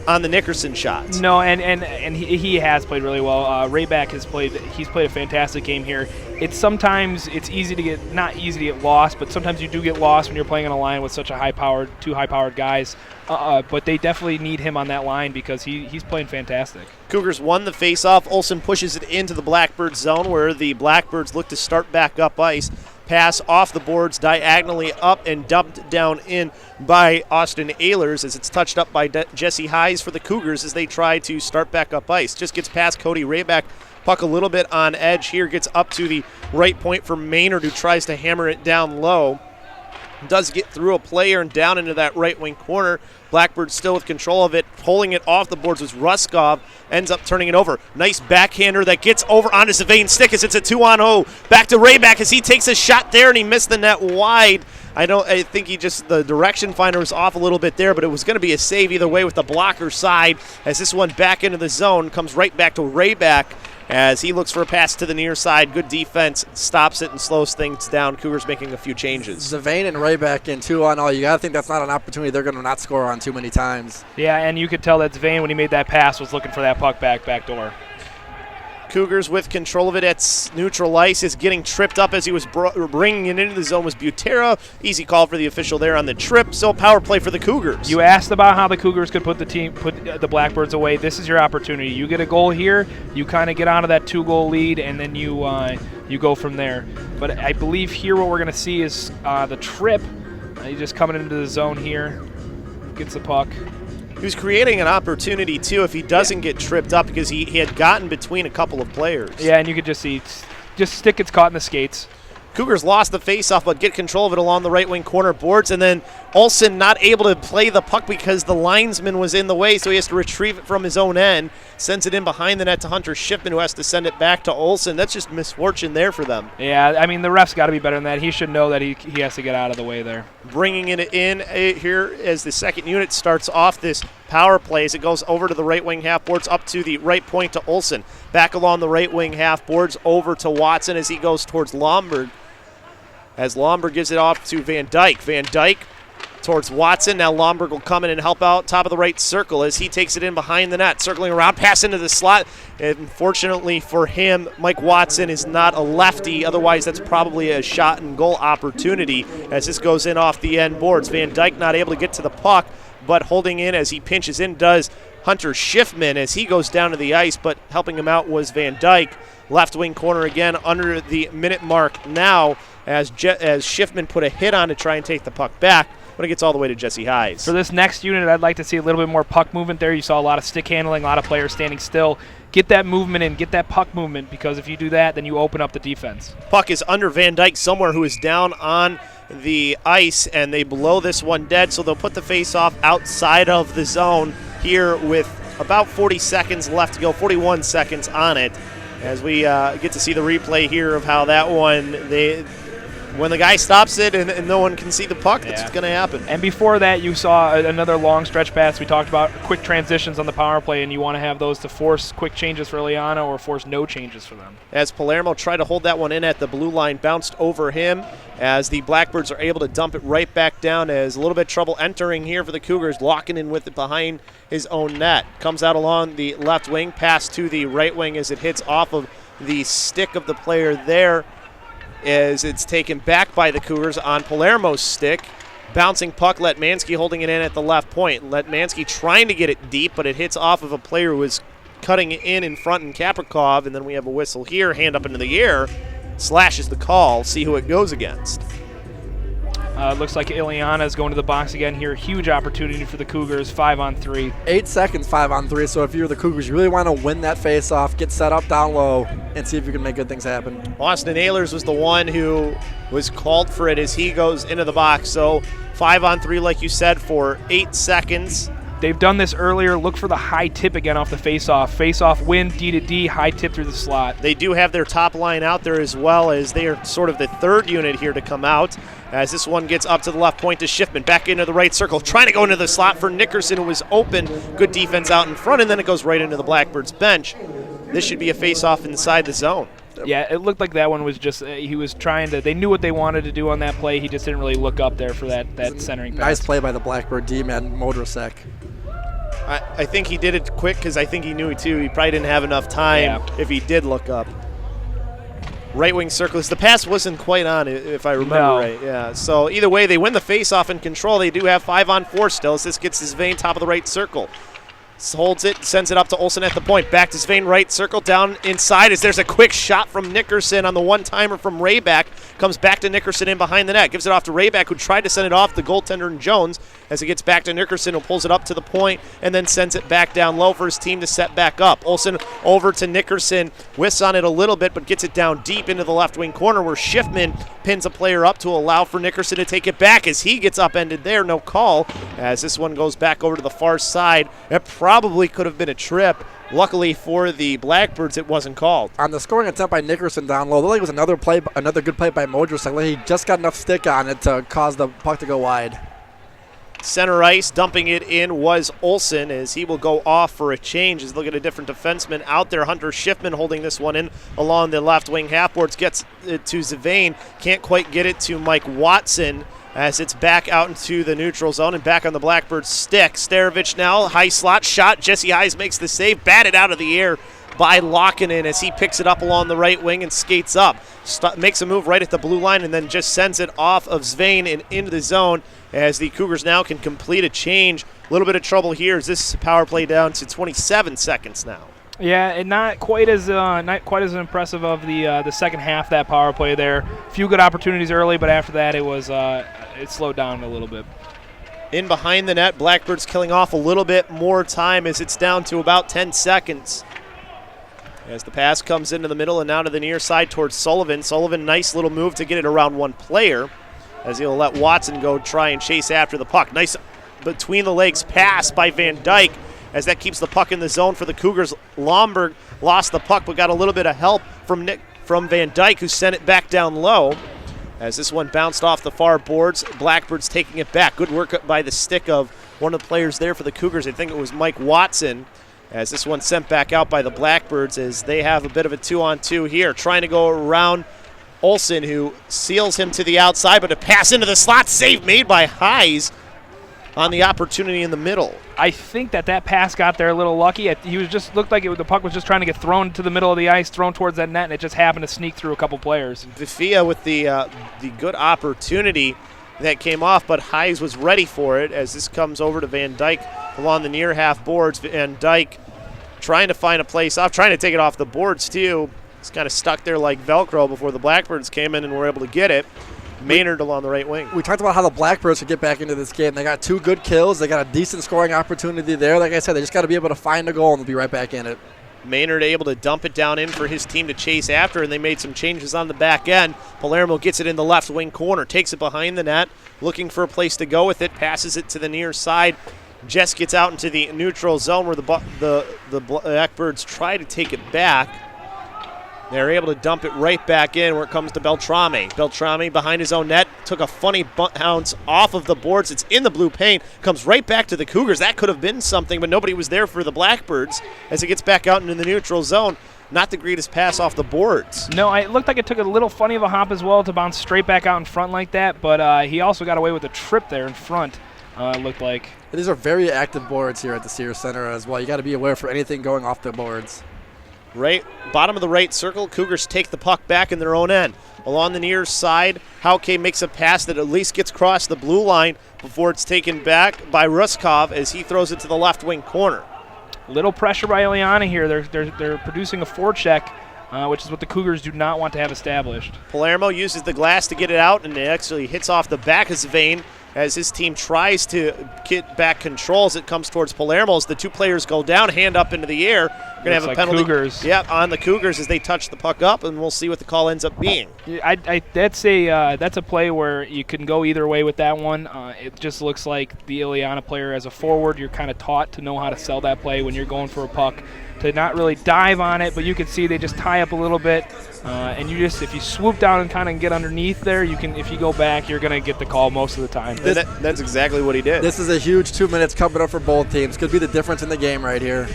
on the Nickerson shots. No, and he has played really well. Rayback he's played a fantastic game here. Sometimes it's easy to get, not easy to get lost, but sometimes you do get lost when you're playing on a line with such two high-powered guys. But they definitely need him on that line because he's playing fantastic. Cougars won the face-off. Olsen pushes it into the Blackbirds zone where the Blackbirds look to start back up ice. Pass off the boards diagonally up and dumped down in by Austin Ehlers as it's touched up by Jesse Highs for the Cougars as they try to start back up ice. Just gets past Cody Rayback. Puck a little bit on edge here. Gets up to the right point for Maynard, who tries to hammer it down low. Does get through a player and down into that right wing corner. Blackbird still with control of it. Pulling it off the boards was Ruskov. Ends up turning it over. Nice backhander that gets over onto Savain Stick as it's a 2-on-0. Back to Rayback as he takes a shot there and he missed the net wide. I think the direction finder was off a little bit there, but it was going to be a save either way with the blocker side as this one back into the zone comes right back to Rayback as he looks for a pass to the near side. Good defense, stops it and slows things down. Cougars making a few changes. Zavain and Rayback in 2-on-0. You got to think that's not an opportunity they're going to not score on too many times. Yeah, and you could tell that Zavain, when he made that pass, was looking for that puck back door. Cougars with control of it at neutral ice is getting tripped up as he was bringing it into the zone was Butera. Easy call for the official there on the trip. So power play for the Cougars. You asked about how the Cougars could put the Blackbirds away. This is your opportunity. You get a goal here, you kind of get onto that 2-goal lead, and then you go from there. But I believe here what we're going to see is the trip. He's just coming into the zone here, gets the puck. He was creating an opportunity, too, if he doesn't get tripped up because he had gotten between a couple of players. Yeah, and you could just see, Stick gets caught in the skates. Cougars lost the faceoff, but get control of it along the right wing corner boards, and then Olsen not able to play the puck because the linesman was in the way, so he has to retrieve it from his own end. Sends it in behind the net to Hunter Shipman, who has to send it back to Olsen. That's just misfortune there for them. Yeah, I mean, the ref's got to be better than that. He should know that he has to get out of the way there. Bringing it in here as the second unit starts off this power play as it goes over to the right wing half boards, up to the right point to Olsen. Back along the right wing half boards over to Watson as he goes towards Lomberg. As Lomberg gives it off to Van Dyke. Van Dyke towards Watson. Now Lomberg will come in and help out top of the right circle as he takes it in behind the net. Circling around, pass into the slot. Unfortunately for him, Mike Watson is not a lefty. Otherwise, that's probably a shot and goal opportunity as this goes in off the end boards. Van Dyke not able to get to the puck, but holding in as he pinches in does Hunter Schiffman as he goes down to the ice, but helping him out was Van Dyke. Left wing corner again under the minute mark now as Schiffman put a hit on to try and take the puck back. When it gets all the way to Jesse Hayes. For this next unit, I'd like to see a little bit more puck movement there. You saw a lot of stick handling, a lot of players standing still. Get that movement in, get that puck movement, because if you do that, then you open up the defense. Puck is under Van Dyke somewhere, who is down on the ice, and they blow this one dead, so they'll put the face-off outside of the zone here with about 40 seconds left to go, 41 seconds on it, as we get to see the replay here of how that one, when the guy stops it and no one can see the puck, that's what's going to happen. And before that, you saw another long stretch pass. We talked about quick transitions on the power play, and you want to have those to force quick changes for Liana or force no changes for them. As Palermo tried to hold that one in at the blue line, bounced over him as the Blackbirds are able to dump it right back down as a little bit of trouble entering here for the Cougars, locking in with it behind his own net. Comes out along the left wing, pass to the right wing as it hits off of the stick of the player there, as it's taken back by the Cougars on Palermo's stick. Bouncing puck, Letmansky holding it in at the left point. Letmansky trying to get it deep, but it hits off of a player who was cutting in front in Kaprikov, and then we have a whistle here, hand up into the air. Slashes the call, see who it goes against. Looks like Ileana is going to the box again here. Huge opportunity for the Cougars, 5-on-3. 8 seconds, 5-on-3. So if you're the Cougars, you really want to win that face-off, get set up down low, and see if you can make good things happen. Austin Ehlers was the one who was called for it as he goes into the box. So 5-on-3, like you said, for 8 seconds. They've done this earlier. Look for the high tip again off the face-off. Face-off win, D to D, high tip through the slot. They do have their top line out there as well, as they are sort of the third unit here to come out. As this one gets up to the left point to Schiffman, back into the right circle, trying to go into the slot for Nickerson, who was open. Good defense out in front, and then it goes right into the Blackbirds bench. This should be a face-off inside the zone. Yeah, it looked like that one was just, he was trying to, they knew what they wanted to do on that play. He just didn't really look up there for that centering pass. Nice play by the Blackbird D-man, Modrosek. I think he did it quick because I think he knew, too. He probably didn't have enough time if he did look up. Right wing circles. The pass wasn't quite on, if I remember right. Yeah. So either way, they win the face-off and control. They do have 5-on-4 still. As this gets Zvane top of the right circle. Holds it, sends it up to Olsen at the point. Back to Zvane, right circle, down inside as there's a quick shot from Nickerson on the one-timer from Rayback. Comes back to Nickerson in behind the net. Gives it off to Rayback, who tried to send it off the goaltender and Jones. As it gets back to Nickerson, who pulls it up to the point and then sends it back down low for his team to set back up. Olsen over to Nickerson, whiffs on it a little bit, but gets it down deep into the left wing corner where Schiffman pins a player up to allow for Nickerson to take it back as he gets upended there. No call as this one goes back over to the far side. It probably could have been a trip. Luckily for the Blackbirds, it wasn't called. On the scoring attempt by Nickerson down low, it looked like it was another good play by Modrosek. He just got enough stick on it to cause the puck to go wide. Center ice, dumping it in was Olsen as he will go off for a change. He's looking at a different defenseman out there. Hunter Schiffman holding this one in along the left wing half boards. Gets it to Zvane. Can't quite get it to Mike Watson as it's back out into the neutral zone and back on the Blackbird stick. Starovich now, high slot shot. Jesse Hayes makes the save. Batted out of the air by Lockinen as he picks it up along the right wing and skates up. Makes a move right at the blue line and then just sends it off of Zvane and into the zone as the Cougars now can complete a change. A little bit of trouble here as this power play down to 27 seconds now. Yeah, and not quite as impressive of the second half of that power play there. A few good opportunities early, but after that it slowed down a little bit. In behind the net, Blackbirds killing off a little bit more time as it's down to about 10 seconds. As the pass comes into the middle and now to the near side towards Sullivan. Sullivan, nice little move to get it around one player as he'll let Watson go try and chase after the puck. Nice between the legs pass by Van Dyke as that keeps the puck in the zone for the Cougars. Lomberg lost the puck but got a little bit of help from Van Dyke, who sent it back down low. As this one bounced off the far boards, Blackbirds taking it back. Good work by the stick of one of the players there for the Cougars. I think it was Mike Watson. As this one sent back out by the Blackbirds as they have a bit of a 2-on-2 here. Trying to go around Olsen, who seals him to the outside, but a pass into the slot. Save made by Hayes on the opportunity in the middle. I think that pass got there a little lucky. He was just looked like the puck was just trying to get thrown to the middle of the ice, thrown towards that net, and it just happened to sneak through a couple players. Vifia with the good opportunity that came off, but Hayes was ready for it as this comes over to Van Dyke along the near half boards. Van Dyke trying to find a place off, trying to take it off the boards too. It's kind of stuck there like Velcro before the Blackbirds came in and were able to get it. Maynard along the right wing. We talked about how the Blackbirds could get back into this game. They got 2 good kills. They got a decent scoring opportunity there. Like I said, they just got to be able to find a goal and they'll be right back in it. Maynard able to dump it down in for his team to chase after, and they made some changes on the back end. Palermo gets it in the left wing corner, takes it behind the net, looking for a place to go with it, passes it to the near side. Jess gets out into the neutral zone where the Blackbirds try to take it back. They're able to dump it right back in where it comes to Beltrame. Beltrame behind his own net, took a funny bounce off of the boards. It's in the blue paint, comes right back to the Cougars. That could have been something, but nobody was there for the Blackbirds as it gets back out into the neutral zone. Not the greatest pass off the boards. No, it looked like it took a little funny of a hop as well to bounce straight back out in front like that, but he also got away with a trip there in front, it looked like. These are very active boards here at the Sears Center as well. You got to be aware for anything going off the boards. Right, bottom of the right circle, Cougars take the puck back in their own end. Along the near side, Hauke makes a pass that at least gets across the blue line before it's taken back by Ruskov as he throws it to the left wing corner. Little pressure by Ileana here. They're producing a forecheck, which is what the Cougars do not want to have established. Palermo uses the glass to get it out, and it actually hits off the back of Zvane as his team tries to get back control as it comes towards Palermo. As the 2 players go down, hand up into the air. We're going to have a penalty. Cougars. Yep, on the Cougars as they touch the puck up, and we'll see what the call ends up being. That's a play where you can go either way with that one. It just looks like the Ileana player as a forward, you're kind of taught to know how to sell that play when you're going for a puck, to not really dive on it, but you can see they just tie up a little bit. And if you swoop down and kind of get underneath there, if you go back, you're going to get the call most of the time. That's exactly what he did. This is a huge 2 minutes coming up for both teams. Could be the difference in the game right here.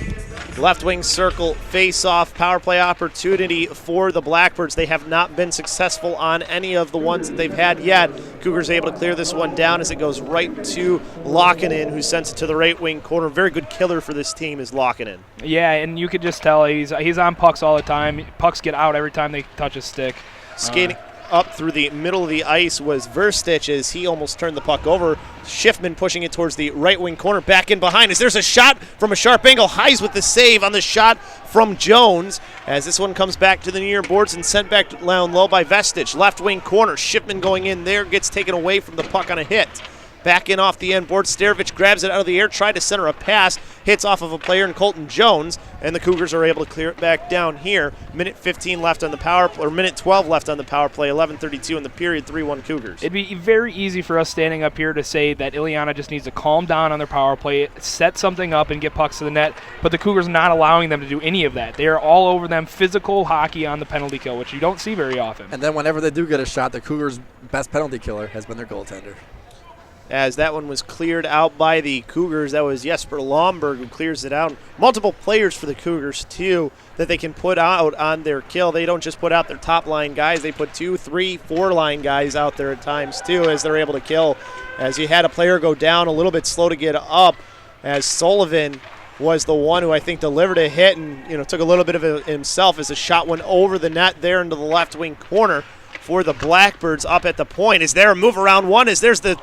Left wing circle, face-off, power play opportunity for the Blackbirds. They have not been successful on any of the ones that they've had yet. Cougars able to clear this one down as it goes right to Lockinen, who sends it to the right wing corner. Very good killer for this team is Lockinen. Yeah, and you could just tell he's on pucks all the time. Pucks get out every time they touch his stick. Skating up through the middle of the ice was Verstich as he almost turned the puck over. Schiffman pushing it towards the right wing corner, back in behind as there's a shot from a sharp angle. Hayes with the save on the shot from Jones as this one comes back to the near boards and sent back down low by Vestich. Left wing corner, Schiffman going in there, gets taken away from the puck on a hit. Back in off the end board, Sterovich grabs it out of the air, tried to center a pass, hits off of a player in Colton Jones, and the Cougars are able to clear it back down here. Minute 15 left on the power play, or minute 12 left on the power play, 11:32 in the period, 3-1 Cougars. It'd be very easy for us standing up here to say that Ileana just needs to calm down on their power play, set something up and get pucks to the net, but the Cougars are not allowing them to do any of that. They are all over them, physical hockey on the penalty kill, which you don't see very often. And then whenever they do get a shot, the Cougars' best penalty killer has been their goaltender. As that one was cleared out by the Cougars. That was Jesper Lomberg who clears it out. Multiple players for the Cougars, too, that they can put out on their kill. They don't just put out their top-line guys. They put 2, 3, 4-line guys out there at times, too, as they're able to kill. As you had a player go down a little bit slow to get up, as Sullivan was the one who I think delivered a hit and took a little bit of it himself as the shot went over the net there into the left wing corner. For the Blackbirds up at the point. Is there a move around one? Is there's the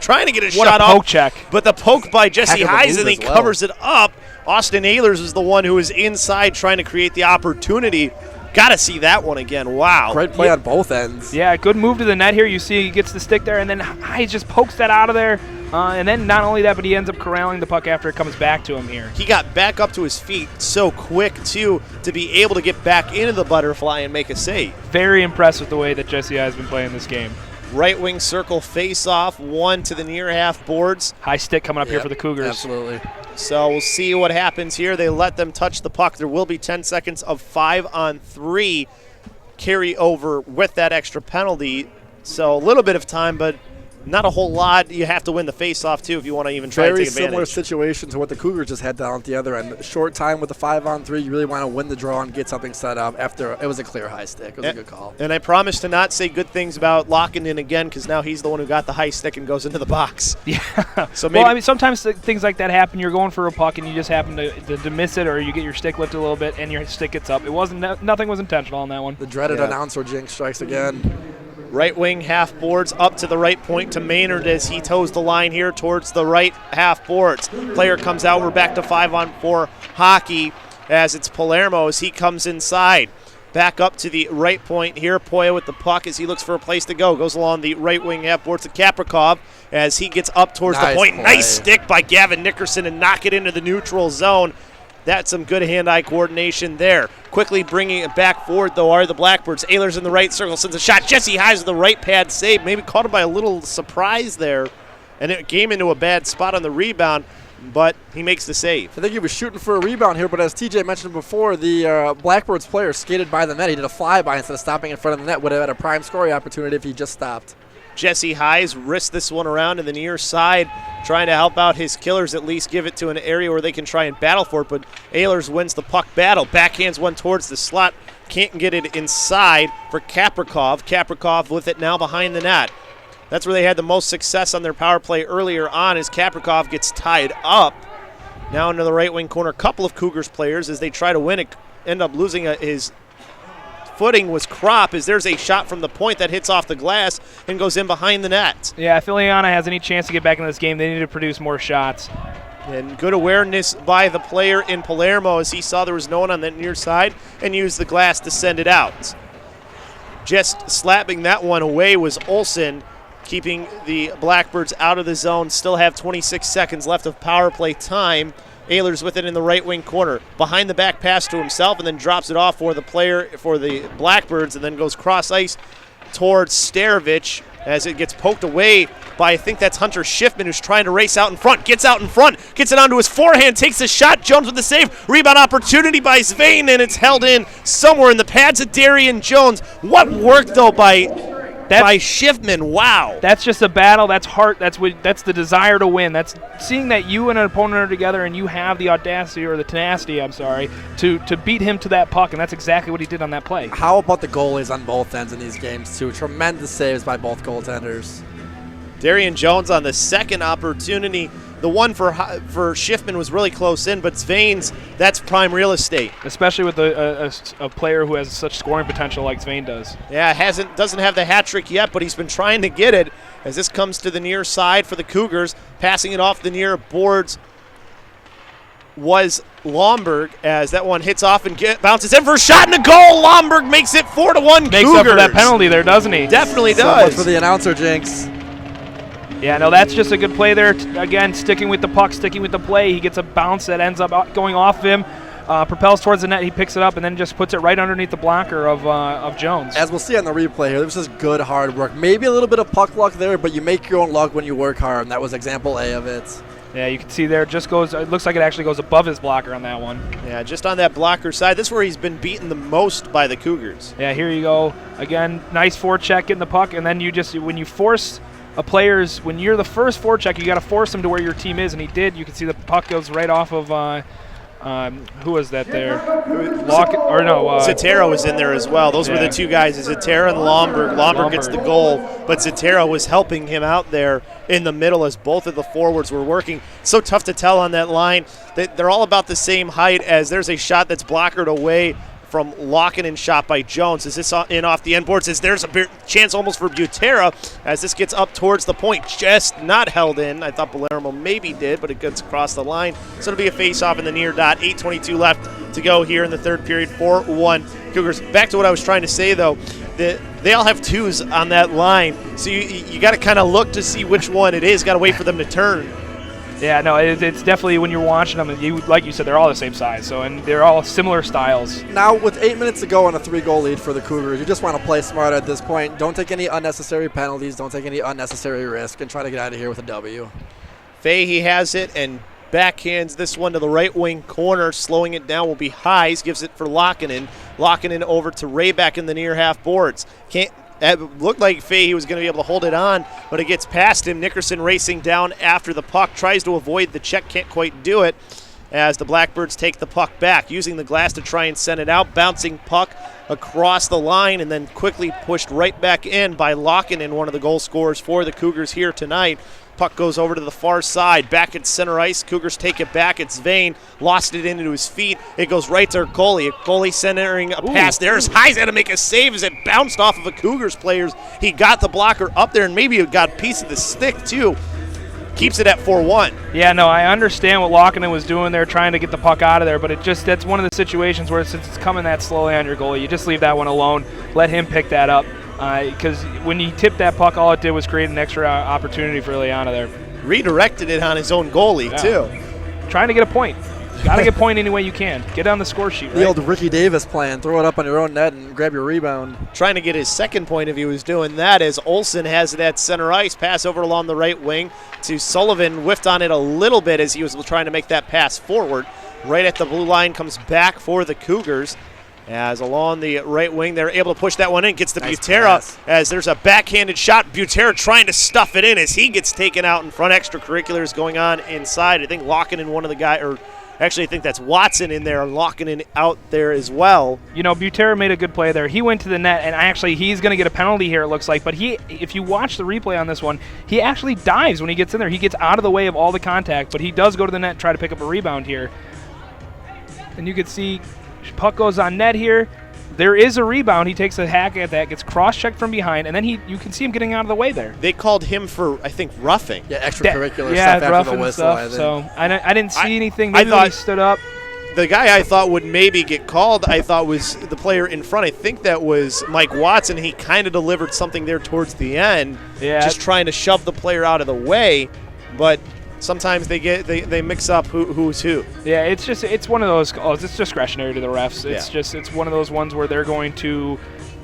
trying to get a shot off. What a poke check. But the poke by Jesse Hayes, and he covers it up. Austin Ehlers is the one who is inside trying to create the opportunity. Got to see that one again. Wow. Great play on both ends. Yeah, good move to the net here. You see he gets the stick there, and then Hayes just pokes that out of there. And then not only that, but he ends up corralling the puck after it comes back to him here. He got back up to his feet so quick, too, to be able to get back into the butterfly and make a save. Very impressed with the way that Jesse has been playing this game. Right wing circle face-off, one to the near half boards. High stick coming up here for the Cougars. Absolutely. So we'll see what happens here. They let them touch the puck. There will be 10 seconds of 5-on-3 carry over with that extra penalty. So a little bit of time, but not a whole lot. You have to win the face-off, too, if you want to even try to take advantage. Very similar situation to what the Cougars just had down at the other end. Short time with the 5-on-3. You really want to win the draw and get something set up after it was a clear high stick. It was a good call. And I promise to not say good things about Lockenden again, because now he's the one who got the high stick and goes into the box. Yeah. So maybe, well, I mean, sometimes things like that happen. You're going for a puck and you just happen to miss it, or you get your stick lifted a little bit and your stick gets up. It wasn't. Nothing was intentional on that one. The dreaded announcer jinx strikes again. Right wing half boards up to the right point to Maynard as he toes the line here towards the right half boards. Player comes out. We're back to 5-on-4 hockey as it's Palermo as he comes inside. Back up to the right point here. Poya with the puck as he looks for a place to go. Goes along the right wing half boards to Kaprikov as he gets up towards the point. Play. Nice stick by Gavin Nickerson and knock it into the neutral zone. That's some good hand-eye coordination there. Quickly bringing it back forward, though, are the Blackbirds. Ehlers in the right circle sends a shot. Jesse Highs with the right pad save. Maybe caught him by a little surprise there. And it came into a bad spot on the rebound, but he makes the save. I think he was shooting for a rebound here, but as TJ mentioned before, the Blackbirds player skated by the net. He did a flyby instead of stopping in front of the net. Would have had a prime scoring opportunity if he just stopped. Jesse Highs wrists this one around in the near side, trying to help out his killers, at least give it to an area where they can try and battle for it, but Ehlers wins the puck battle. Backhands one towards the slot, can't get it inside for Kaprikov. Kaprikov with it now behind the net. That's where they had the most success on their power play earlier on as Kaprikov gets tied up. Now into the right wing corner, couple of Cougars players as they try to win it, end up losing his footing was Kropp as there's a shot from the point that hits off the glass and goes in behind the net. Yeah, if Ileana has any chance to get back into this game, they need to produce more shots. And good awareness by the player in Palermo as he saw there was no one on that near side and used the glass to send it out. Just slapping that one away was Olsen, keeping the Blackbirds out of the zone. Still have 26 seconds left of power play time. Ehlers with it in the right wing corner. Behind the back pass to himself and then drops it off for the player for the Blackbirds and then goes cross ice towards Starovich as it gets poked away by, I think that's Hunter Schiffman, who's trying to race out in front. Gets out in front, gets it onto his forehand, takes the shot. Jones with the save. Rebound opportunity by Svein, and it's held in somewhere in the pads of Darian Jones. What work, though, by Schiffman. Wow. That's just a battle. That's heart. That's the desire to win. That's seeing that you and an opponent are together and you have the audacity or the tenacity, to beat him to that puck, and that's exactly what he did on that play. How about the goalies on both ends in these games, too? Tremendous saves by both goaltenders. Darian Jones on the second opportunity. The one for Schiffman was really close in, but Svein's, that's prime real estate. Especially with a player who has such scoring potential like Svein does. Yeah, doesn't have the hat trick yet, but he's been trying to get it as this comes to the near side for the Cougars. Passing it off the near boards was Lomberg as that one hits off and bounces in for a shot and a goal. Lomberg makes it 4-1 Makes Cougars. up for that penalty there, doesn't he? Definitely So does. much for the announcer jinx. Yeah, no, that's just a good play there. Again, sticking with the puck, sticking with the play. He gets a bounce that ends up going off him, propels towards the net. He picks it up and then just puts it right underneath the blocker of Jones. As we'll see on the replay here, this is good hard work. Maybe a little bit of puck luck there, but you make your own luck when you work hard, and that was example A of it. Yeah, you can see there, it looks like it actually goes above his blocker on that one. Yeah, just on that blocker side. This is where he's been beaten the most by the Cougars. Yeah, here you go. Again, nice forecheck, getting the puck, and then when you force when you're the first forecheck, you got to force him to where your team is, and he did. You can see the puck goes right off of who was that there? Zatera was in there as well. Those were the two guys, Zatera and Lomberg. Lomberg gets the goal, but Zatera was helping him out there in the middle as both of the forwards were working. So tough to tell on that line. They're all about the same height as there's a shot that's blockered away from Lockinen shot by Jones. Is this in off the end boards? There's a chance almost for Butera as this gets up towards the point. Just not held in. I thought Palermo maybe did, but it gets across the line. So it'll be a face-off in the near dot. 8:22 left to go here in the third period. 4-1 Cougars. Back to what I was trying to say, though. They all have twos on that line. So you got to kind of look to see which one it is. Got to wait for them to turn. Yeah, no, it's definitely when you're watching them, like you said, they're all the same size, and they're all similar styles. Now, with 8 minutes to go and a 3-goal lead for the Cougars, you just want to play smart at this point. Don't take any unnecessary penalties. Don't take any unnecessary risk, and try to get out of here with a W. Fahey has it and backhands this one to the right wing corner. Slowing it down will be Highs. Gives it for Lockinen. Lockinen over to Rayback in the near half boards. It looked like Fahey was going to be able to hold it on, but it gets past him. Nickerson racing down after the puck, tries to avoid the check, can't quite do it as the Blackbirds take the puck back, using the glass to try and send it out, bouncing puck across the line and then quickly pushed right back in by Lockinen, one of the goal scorers for the Cougars here tonight. Puck goes over to the far side, back at center ice. Cougars take it back. It's Vane, lost it into his feet. It goes right to our goalie. Goalie centering a pass there. Highs had to make a save as it bounced off of a Cougars player. He got the blocker up there, and maybe it got a piece of the stick too. Keeps it at 4-1. Yeah, no, I understand what Lockinen was doing there, trying to get the puck out of there, but that's one of the situations where since it's coming that slowly on your goalie, you just leave that one alone, let him pick that up. Because when he tipped that puck, all it did was create an extra opportunity for Ileana there. Redirected it on his own goalie, too. Trying to get a point. Got to get a point any way you can. Get on the score sheet, right? The old Ricky Davis plan. Throw it up on your own net and grab your rebound. Trying to get his second point if he was doing that, as Olsen has it at center ice. Pass over along the right wing to Sullivan. Whiffed on it a little bit as he was trying to make that pass forward. Right at the blue line, comes back for the Cougars. As along the right wing, they're able to push that one in. Gets to Butera as there's a backhanded shot. Butera trying to stuff it in as he gets taken out in front. Extracurriculars going on inside. I think Lockinen, one of the guys, or actually I think that's Watson in there, Lockinen out there as well. You know, Butera made a good play there. He went to the net, and actually he's going to get a penalty here, it looks like. But if you watch the replay on this one, he actually dives when he gets in there. He gets out of the way of all the contact, but he does go to the net and try to pick up a rebound here. And you can see puck goes on net here. There is a rebound. He takes a hack at that, gets cross-checked from behind, and then you can see him getting out of the way there. They called him for, I think, roughing. Yeah, extracurricular stuff after the whistle. Stuff, so I didn't see anything. Maybe when he stood up. The guy I thought would maybe get called, I thought was the player in front. I think that was Mike Watson. He kind of delivered something there towards the end, just trying to shove the player out of the way, but sometimes they mix up who's who. Yeah, it's one of those calls. It's discretionary to the refs. It's one of those ones where they're going to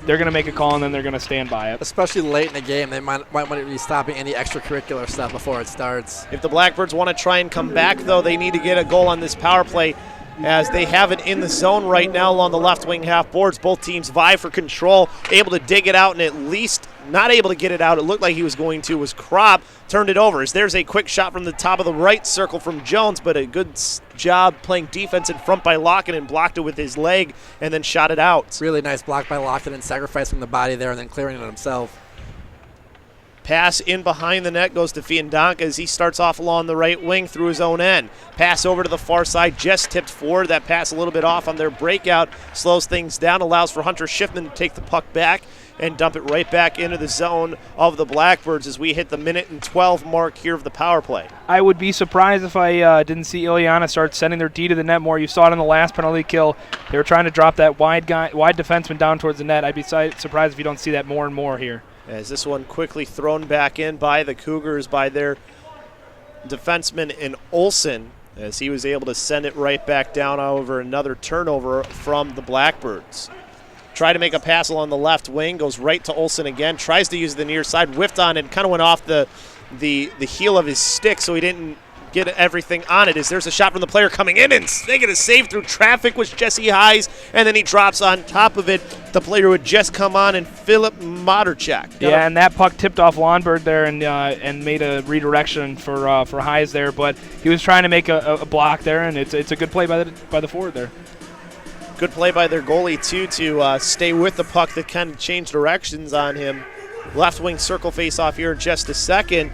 make a call and then they're going to stand by it. Especially late in the game, they might want to be stopping any extracurricular stuff before it starts. If the Blackbirds want to try and come back, though, they need to get a goal on this power play, as they have it in the zone right now along the left wing half boards. Both teams vie for control, able to dig it out, and at least not able to get it out. It looked like he was going to, was Kropp, turned it over. As there's a quick shot from the top of the right circle from Jones, but a good job playing defense in front by Lockinen, blocked it with his leg and then shot it out. Really nice block by Lockinen, sacrificing the body there and then clearing it himself. Pass in behind the net goes to Fiandanca as he starts off along the right wing through his own end. Pass over to the far side, just tipped forward. That pass a little bit off on their breakout, slows things down, allows for Hunter Schiffman to take the puck back and dump it right back into the zone of the Blackbirds as we hit the minute and 12 mark here of the power play. I would be surprised if I didn't see Ileana start sending their D to the net more. You saw it in the last penalty kill. They were trying to drop that wide defenseman down towards the net. I'd be surprised if you don't see that more and more here. As this one quickly thrown back in by the Cougars by their defenseman in Olsen, as he was able to send it right back down over another turnover from the Blackbirds. Try to make a pass along the left wing, goes right to Olsen again, tries to use the near side, whiffed on it, kind of went off the heel of his stick, so he didn't get everything on it. As there's a shot from the player coming in, and they get a save through traffic was Jesse Highs, and then he drops on top of it the player who had just come on, and Philip Moderchak. Yeah, and that puck tipped off Lonberg there and made a redirection for Highs there, but he was trying to make a block there, and it's a good play by the forward there. Good play by their goalie, too, to stay with the puck that kind of changed directions on him. Left wing circle face off here in just a second.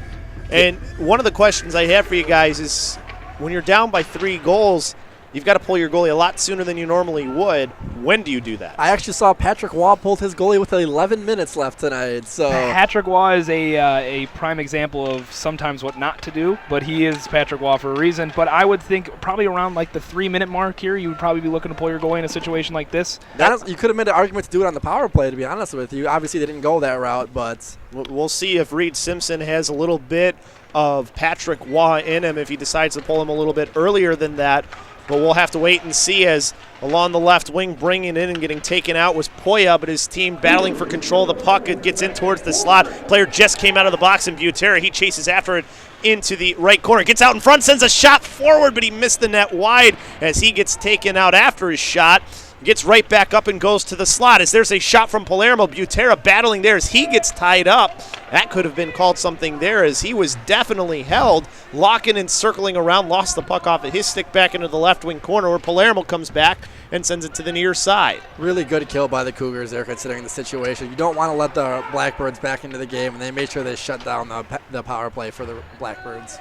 And one of the questions I have for you guys is when you're down by 3 goals, you've got to pull your goalie a lot sooner than you normally would. When do you do that? I actually saw Patrick Waugh pulled his goalie with 11 minutes left tonight. So Patrick Waugh is a prime example of sometimes what not to do, but he is Patrick Waugh for a reason. But I would think probably around like the 3-minute mark here, you would probably be looking to pull your goalie in a situation like this. You could have made an argument to do it on the power play, to be honest with you. Obviously, they didn't go that route, but we'll see if Reed Simpson has a little bit of Patrick Waugh in him if he decides to pull him a little bit earlier than that. But we'll have to wait and see, as along the left wing bringing in and getting taken out was Poya, but his team battling for control of the puck. It gets in towards the slot. Player just came out of the box, and Butera, he chases after it into the right corner. Gets out in front, sends a shot forward, but he missed the net wide as he gets taken out after his shot. Gets right back up and goes to the slot as there's a shot from Palermo. Butera battling there as he gets tied up. That could have been called something there as he was definitely held. Locking and circling around, lost the puck off of his stick back into the left wing corner where Palermo comes back and sends it to the near side. Really good kill by the Cougars there considering the situation. You don't want to let the Blackbirds back into the game, and they made sure they shut down the power play for the Blackbirds.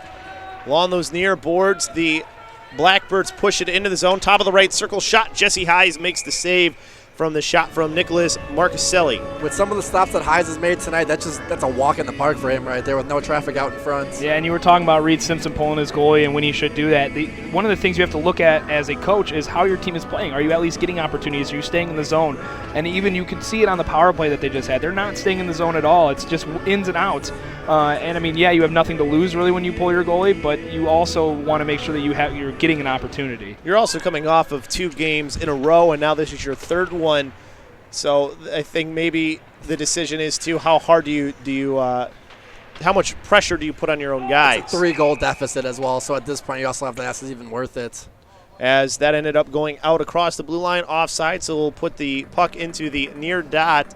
Along those near boards, the Blackbirds push it into the zone. Top of the right circle shot. Jesse Hayes makes the save from the shot from Nicholas Marcuselli. With some of the stops that Hayes has made tonight, that's a walk in the park for him right there with no traffic out in front. Yeah, and you were talking about Reed Simpson pulling his goalie and when he should do that. One of the things you have to look at as a coach is how your team is playing. Are you at least getting opportunities? Are you staying in the zone? And even you can see it on the power play that they just had. They're not staying in the zone at all. It's just ins and outs. And I mean, yeah, you have nothing to lose really when you pull your goalie, but you also want to make sure that you're getting an opportunity. You're also coming off of 2 games in a row, and now this is your 3rd one. So I think maybe the decision is to how hard how much pressure do you put on your own guys? It's a 3-goal deficit as well, so at this point you also have to ask, is it even worth it? As that ended up going out across the blue line offside, so we'll put the puck into the near dot.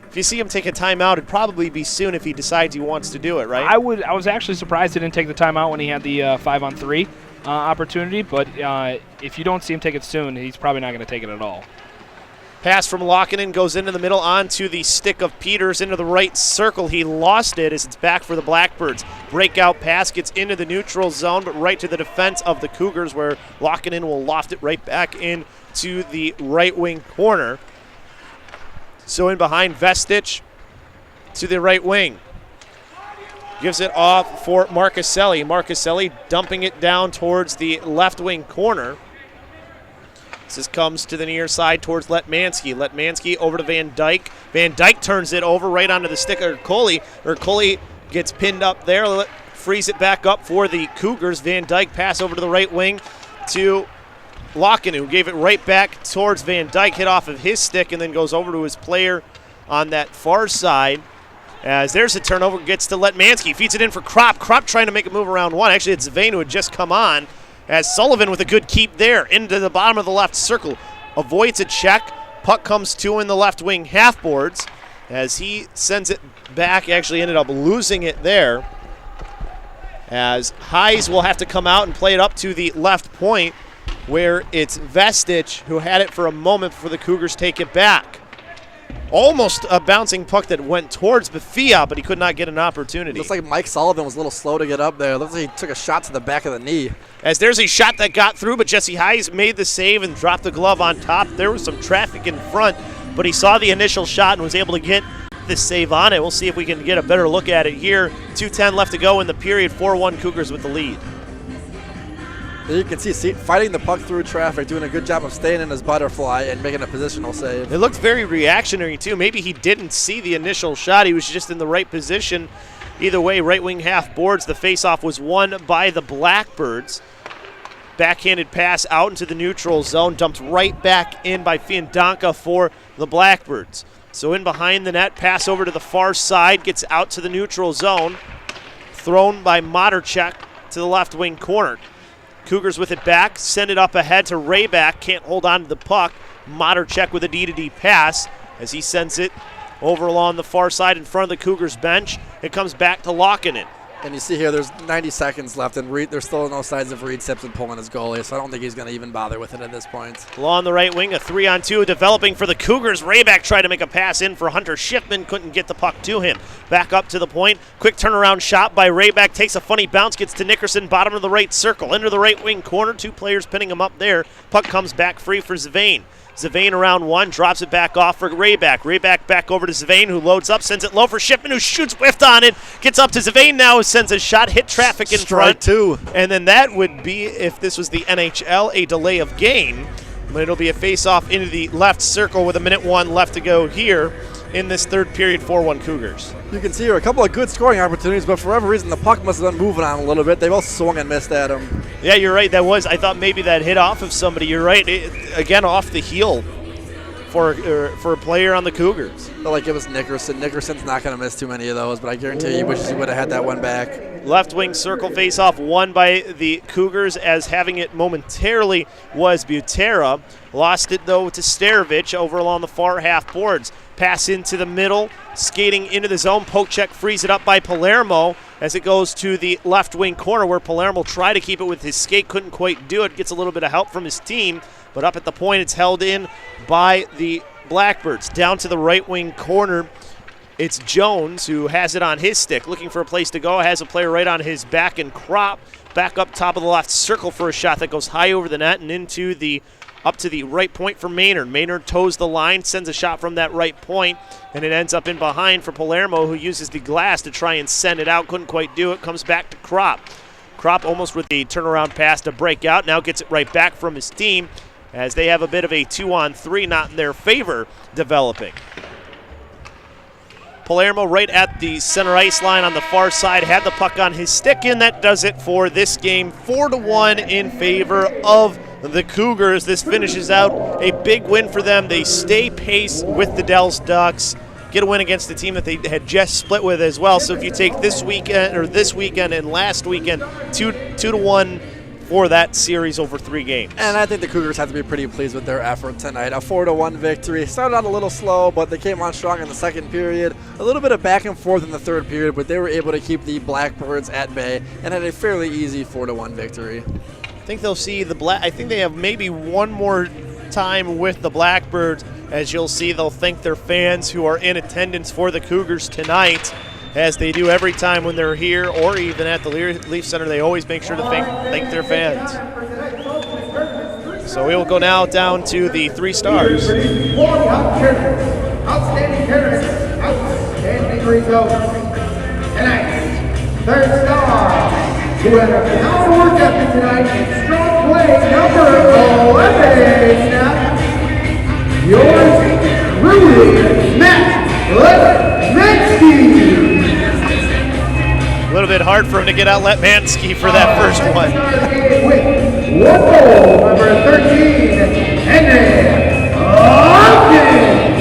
If you see him take a timeout, it'd probably be soon if he decides he wants to do it, right? I was actually surprised he didn't take the timeout when he had the 5-on-3 opportunity, but if you don't see him take it soon, he's probably not going to take it at all. Pass from Lockinen goes into the middle onto the stick of Peters into the right circle. He lost it as it's back for the Blackbirds. Breakout pass gets into the neutral zone, but right to the defense of the Cougars where Lockinen will loft it right back into the right wing corner. So in behind Vestich to the right wing. Gives it off for Marcuselli. Marcuselli dumping it down towards the left wing corner. This comes to the near side towards Letmansky. Letmansky over to Van Dyke. Van Dyke turns it over right onto the stick of Ercole. Ercole gets pinned up there, frees it back up for the Cougars. Van Dyke pass over to the right wing to Lockinen, who gave it right back towards Van Dyke, hit off of his stick, and then goes over to his player on that far side. As there's a turnover, gets to Letmansky, feeds it in for Kropp. Kropp trying to make a move around one. Actually, it's Zvane who had just come on. As Sullivan with a good keep there into the bottom of the left circle. Avoids a check. Puck comes to in the left wing half boards. As he sends it back, actually ended up losing it there. As Hayes will have to come out and play it up to the left point where it's Vestich who had it for a moment before the Cougars take it back. Almost a bouncing puck that went towards Bafia, but he could not get an opportunity. Looks like Mike Sullivan was a little slow to get up there. Looks like he took a shot to the back of the knee. As there's a shot that got through, but Jesse Hayes made the save and dropped the glove on top. There was some traffic in front, but he saw the initial shot and was able to get the save on it. We'll see if we can get a better look at it here. 2:10 left to go in the period. 4-1 Cougars with the lead. You can see fighting the puck through traffic, doing a good job of staying in his butterfly and making a positional save. It looked very reactionary, too. Maybe he didn't see the initial shot. He was just in the right position. Either way, right wing half boards. The faceoff was won by the Blackbirds. Backhanded pass out into the neutral zone, dumped right back in by Fiandanca for the Blackbirds. So in behind the net, pass over to the far side, gets out to the neutral zone. Thrown by Moderchek to the left wing corner. Cougars with it back, send it up ahead to Rayback, can't hold on to the puck. Moderchek with a D-to-D pass as he sends it over along the far side in front of the Cougars bench. It comes back to Lockinen. And you see here there's 90 seconds left, and there's still no signs of Reed Simpson pulling his goalie, so I don't think he's going to even bother with it at this point. Along the right wing, a 3-on-2 developing for the Cougars. Rayback tried to make a pass in for Hunter Schiffman, couldn't get the puck to him. Back up to the point, quick turnaround shot by Rayback, takes a funny bounce, gets to Nickerson, bottom of the right circle, into the right wing corner, 2 players pinning him up there. Puck comes back free for Zvane. Zvane around 1, drops it back off for Rayback. Rayback back over to Zvane, who loads up, sends it low for Schiffman, who shoots, whiffed on it, gets up to Zvane now, sends a shot, hit traffic in front. Strike 2. And then that would be, if this was the NHL, a delay of game. But it'll be a face-off into the left circle with 1:01 left to go here in this third period, 4-1 Cougars. You can see here a couple of good scoring opportunities, but for whatever reason, the puck must have been moving on a little bit. They both swung and missed at him. Yeah, you're right. I thought maybe that hit off of somebody. You're right. Again, off the heel for a player on the Cougars. I feel like it was Nickerson. Nickerson's not going to miss too many of those, but I guarantee you he wishes he would have had that one back. Left wing circle faceoff won by the Cougars, as having it momentarily was Butera. Lost it, though, to Starovich over along the far half boards. Pass into the middle, skating into the zone. Poke check frees it up by Palermo as it goes to the left wing corner, where Palermo tried to keep it with his skate, couldn't quite do it. Gets a little bit of help from his team, but up at the point, it's held in by the Blackbirds. Down to the right wing corner, it's Jones who has it on his stick, looking for a place to go, has a player right on his back, and Kropp back up top of the left circle for a shot that goes high over the net and into the up to the right point for Maynard. Maynard toes the line, sends a shot from that right point, and it ends up in behind for Palermo, who uses the glass to try and send it out. Couldn't quite do it. Comes back to Kropp. Kropp almost with the turnaround pass to break out. Now gets it right back from his team, as they have a bit of a 2-on-3 not in their favor developing. Palermo right at the center ice line on the far side, had the puck on his stick, and that does it for this game. 4-1 in favor of the Cougars. This finishes out a big win for them. They stay pace with the Dells Ducks, get a win against the team that they had just split with as well. So if you take this weekend and last weekend, 2-1 for that series over 3 games. And I think the Cougars have to be pretty pleased with their effort tonight. A 4-1 victory. Started out a little slow, but they came on strong in the second period. A little bit of back and forth in the third period, but they were able to keep the Blackbirds at bay and had a fairly easy 4-1 victory. I think they'll see I think they have maybe one more time with the Blackbirds. As you'll see, they'll thank their fans who are in attendance for the Cougars tonight, as they do every time when they're here or even at the Leaf Center. They always make sure to thank their fans. So we will go now down to the 3 stars. Outstanding character, outstanding result. Tonight, 3rd star, who had a power work ethic tonight and strong play, number 11. Yours truly, Matt Letmansky. A little bit hard for him to get out Letmansky for that first one. With 1 goal, number 13, Henry Ogden.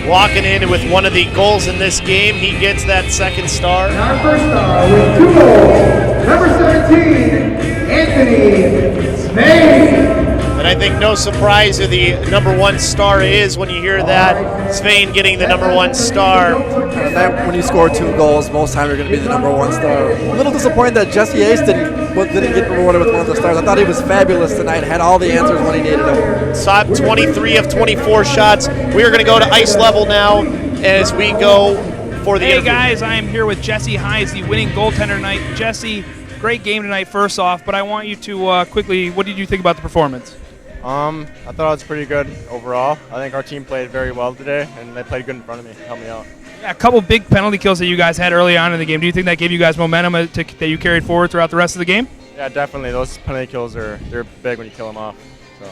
Walking in with one of the goals in this game, he gets that 2nd star. And our 1st star with 2 goals, number 17, Anthony Smain. And I think no surprise who the number 1 star is when you hear that. Spain getting the number 1 star. And that, when you score 2 goals, most times you're going to be the number 1 star. A little disappointed that Jesse Ace didn't get rewarded with one of the stars. I thought he was fabulous tonight, had all the answers when he needed them. Saw 23 of 24 shots. We are going to go to ice level now as we go for the interview. Guys, I am here with Jesse Hise, the winning goaltender tonight. Jesse, great game tonight first off, but I want you to quickly, what did you think about the performance? I thought it was pretty good overall. I think our team played very well today, and they played good in front of me, helped me out. Yeah, a couple big penalty kills that you guys had early on in the game. Do you think that gave you guys momentum that you carried forward throughout the rest of the game? Yeah, definitely. Those penalty kills they're big when you kill them off. So.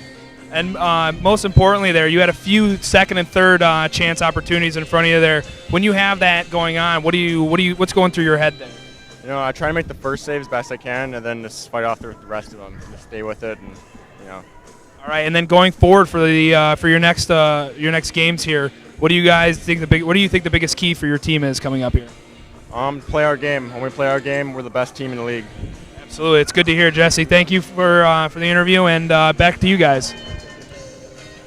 And most importantly, there you had a few second and third chance opportunities in front of you there. When you have that going on, what's going through your head there? You know, I try to make the first save as best I can, and then just fight off the rest of them. Just stay with it, and you know. All right, and then going forward for the for your next games here, what do you guys think what do you think the biggest key for your team is coming up here? Play our game. When we play our game, we're the best team in the league. Absolutely, it's good to hear, Jesse. Thank you for the interview, and back to you guys.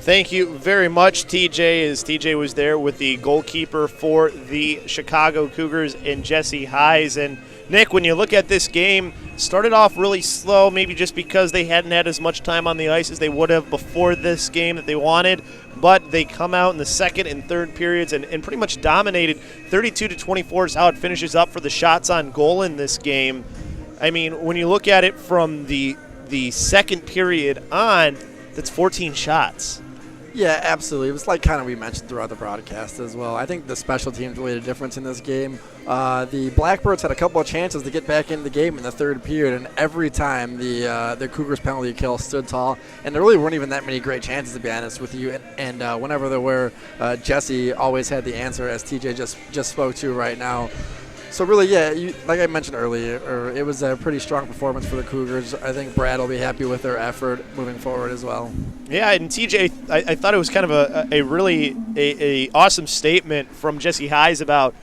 Thank you very much, TJ, as TJ was there with the goalkeeper for the Chicago Cougars and Jesse Hise. And Nick, when you look at this game, started off really slow, maybe just because they hadn't had as much time on the ice as they would have before this game that they wanted, but they come out in the second and third periods and pretty much dominated. 32-24 is how it finishes up for the shots on goal in this game. I mean, when you look at it from the second period on, that's 14 shots. Yeah, absolutely. It was like kind of we mentioned throughout the broadcast as well. I think the special teams made a difference in this game. The Blackbirds had a couple of chances to get back into the game in the third period, and every time the Cougars penalty kill stood tall. And there really weren't even that many great chances, to be honest with you. And whenever there were, Jesse always had the answer, as TJ just spoke to right now. So really, yeah, like I mentioned earlier, it was a pretty strong performance for the Cougars. I think Brad will be happy with their effort moving forward as well. Yeah, and TJ, I thought it was kind of a really awesome statement from Jesse Hayes about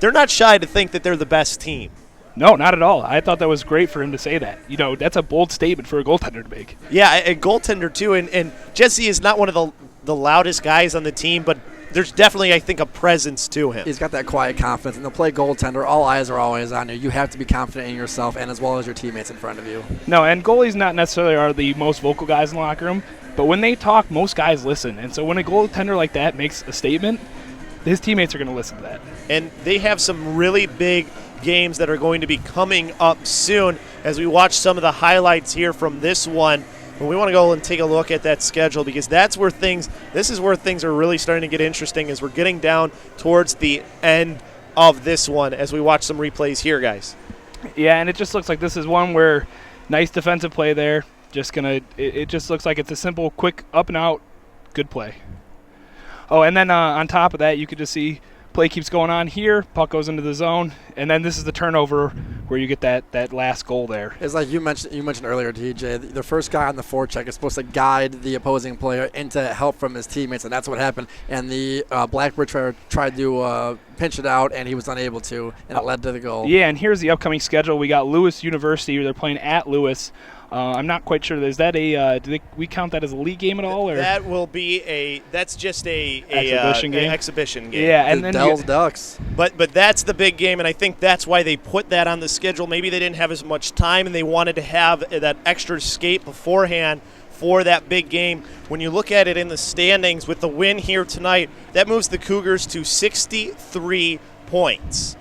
they're not shy to think that they're the best team. No, not at all. I thought that was great for him to say that. That's a bold statement for a goaltender to make. Yeah, a goaltender too, and Jesse is not one of the loudest guys on the team, but there's definitely, I think, a presence to him. He's got that quiet confidence, and to play goaltender, all eyes are always on you. You have to be confident in yourself and as well as your teammates in front of you. No, and goalies not necessarily are the most vocal guys in the locker room, but when they talk, most guys listen. And so when a goaltender like that makes a statement, his teammates are going to listen to that. And they have some really big games that are going to be coming up soon as we watch some of the highlights here from this one. But we want to go and take a look at that schedule because this is where things are really starting to get interesting as we're getting down towards the end of this one as we watch some replays here, guys. Yeah, and it just looks like this is one where nice defensive play there. It just looks like it's a simple, quick up and out, good play. Oh, and then on top of that, you could just see play keeps going on here, puck goes into the zone, and then this is the turnover where you get that last goal there. It's like you mentioned earlier, TJ, the first guy on the forecheck is supposed to guide the opposing player into help from his teammates, and that's what happened. And the Blackbird tried to pinch it out, and he was unable to, and it led to the goal. Yeah, and here's the upcoming schedule. We got Lewis University. They're playing at Lewis. I'm not quite sure. Is that we count that as a league game at all? Or? That will be that's just a exhibition game. Yeah, and then Dells Ducks. But that's the big game, and I think that's why they put that on the schedule. Maybe they didn't have as much time, and they wanted to have that extra skate beforehand for that big game. When you look at it in the standings with the win here tonight, that moves the Cougars to 63 points.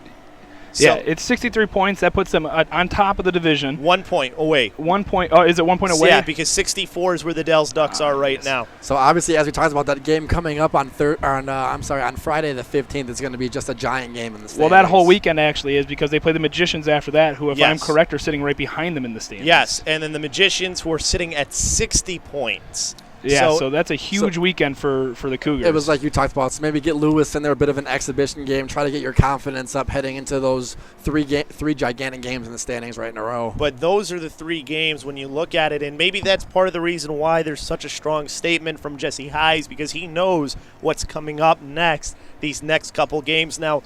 Yeah, it's 63 points. That puts them on top of the division. 1 point away. 1 point. Oh, is it 1 point away? Yeah, because 64 is where the Dells Ducks are right now. So obviously, as we talked about that game coming up on Friday the 15th, it's going to be just a giant game in the standings. Well, that whole weekend actually is because they play the Magicians after that, who, if I'm correct, are sitting right behind them in the standings. Yes, and then the Magicians, who are sitting at 60 points. Yeah, so that's a huge weekend for the Cougars. It was like you talked about. So maybe get Lewis in there, a bit of an exhibition game. Try to get your confidence up heading into those three gigantic games in the standings right in a row. But those are the three games when you look at it, and maybe that's part of the reason why there's such a strong statement from Jesse Hayes, because he knows what's coming up next, these next couple games. Now,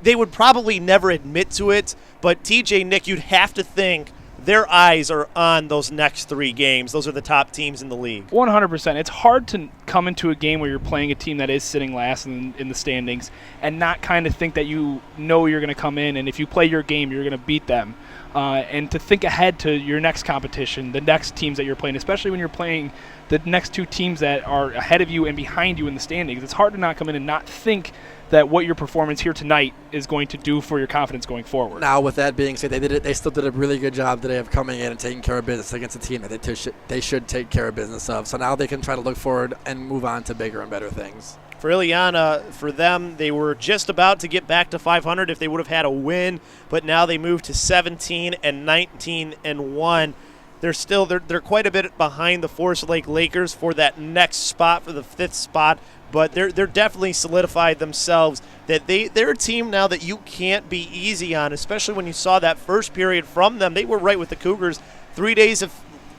they would probably never admit to it, but TJ, Nick, you'd have to think their eyes are on those next three games. Those are the top teams in the league. 100%. It's hard to come into a game where you're playing a team that is sitting last in the standings and not kind of think that you're going to come in, and if you play your game, you're going to beat them. And to think ahead to your next competition, the next teams that you're playing, especially when you're playing the next two teams that are ahead of you and behind you in the standings. It's hard to not come in and not think that what your performance here tonight is going to do for your confidence going forward. Now, with that being said, they still did a really good job today of coming in and taking care of business against a team that they should take care of business of. So now they can try to look forward and move on to bigger and better things. For Ileana, for them, they were just about to get back to 500 if they would have had a win, but now they moved to 17 and 19 and 1. They're quite a bit behind the Forest Lake Lakers for that next spot, for the 5th spot. But they're definitely solidified themselves that they're a team now that you can't be easy on, especially when you saw that first period from them. They were right with the Cougars. 3 days of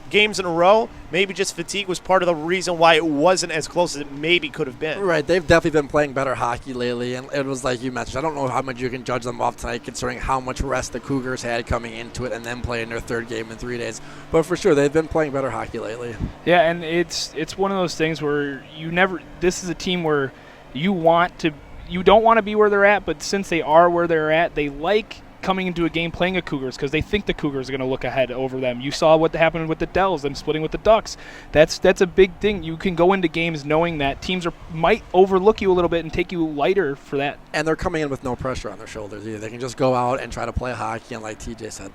games in a row. Maybe just fatigue was part of the reason why it wasn't as close as it maybe could have been. Right. They've definitely been playing better hockey lately, and it was like you mentioned. I don't know how much you can judge them off tonight considering how much rest the Cougars had coming into it and then playing their 3rd game in 3 days. But for sure, they've been playing better hockey lately. Yeah, and it's one of those things where this is a team where you don't want to be where they're at, but since they are where they're at, they like coming into a game playing a Cougars because they think the Cougars are going to look ahead over them. You saw what happened with the Dells, them splitting with the Ducks. That's a big thing. You can go into games knowing that teams might overlook you a little bit and take you lighter for that. And they're coming in with no pressure on their shoulders either. They can just go out and try to play hockey and, like TJ said,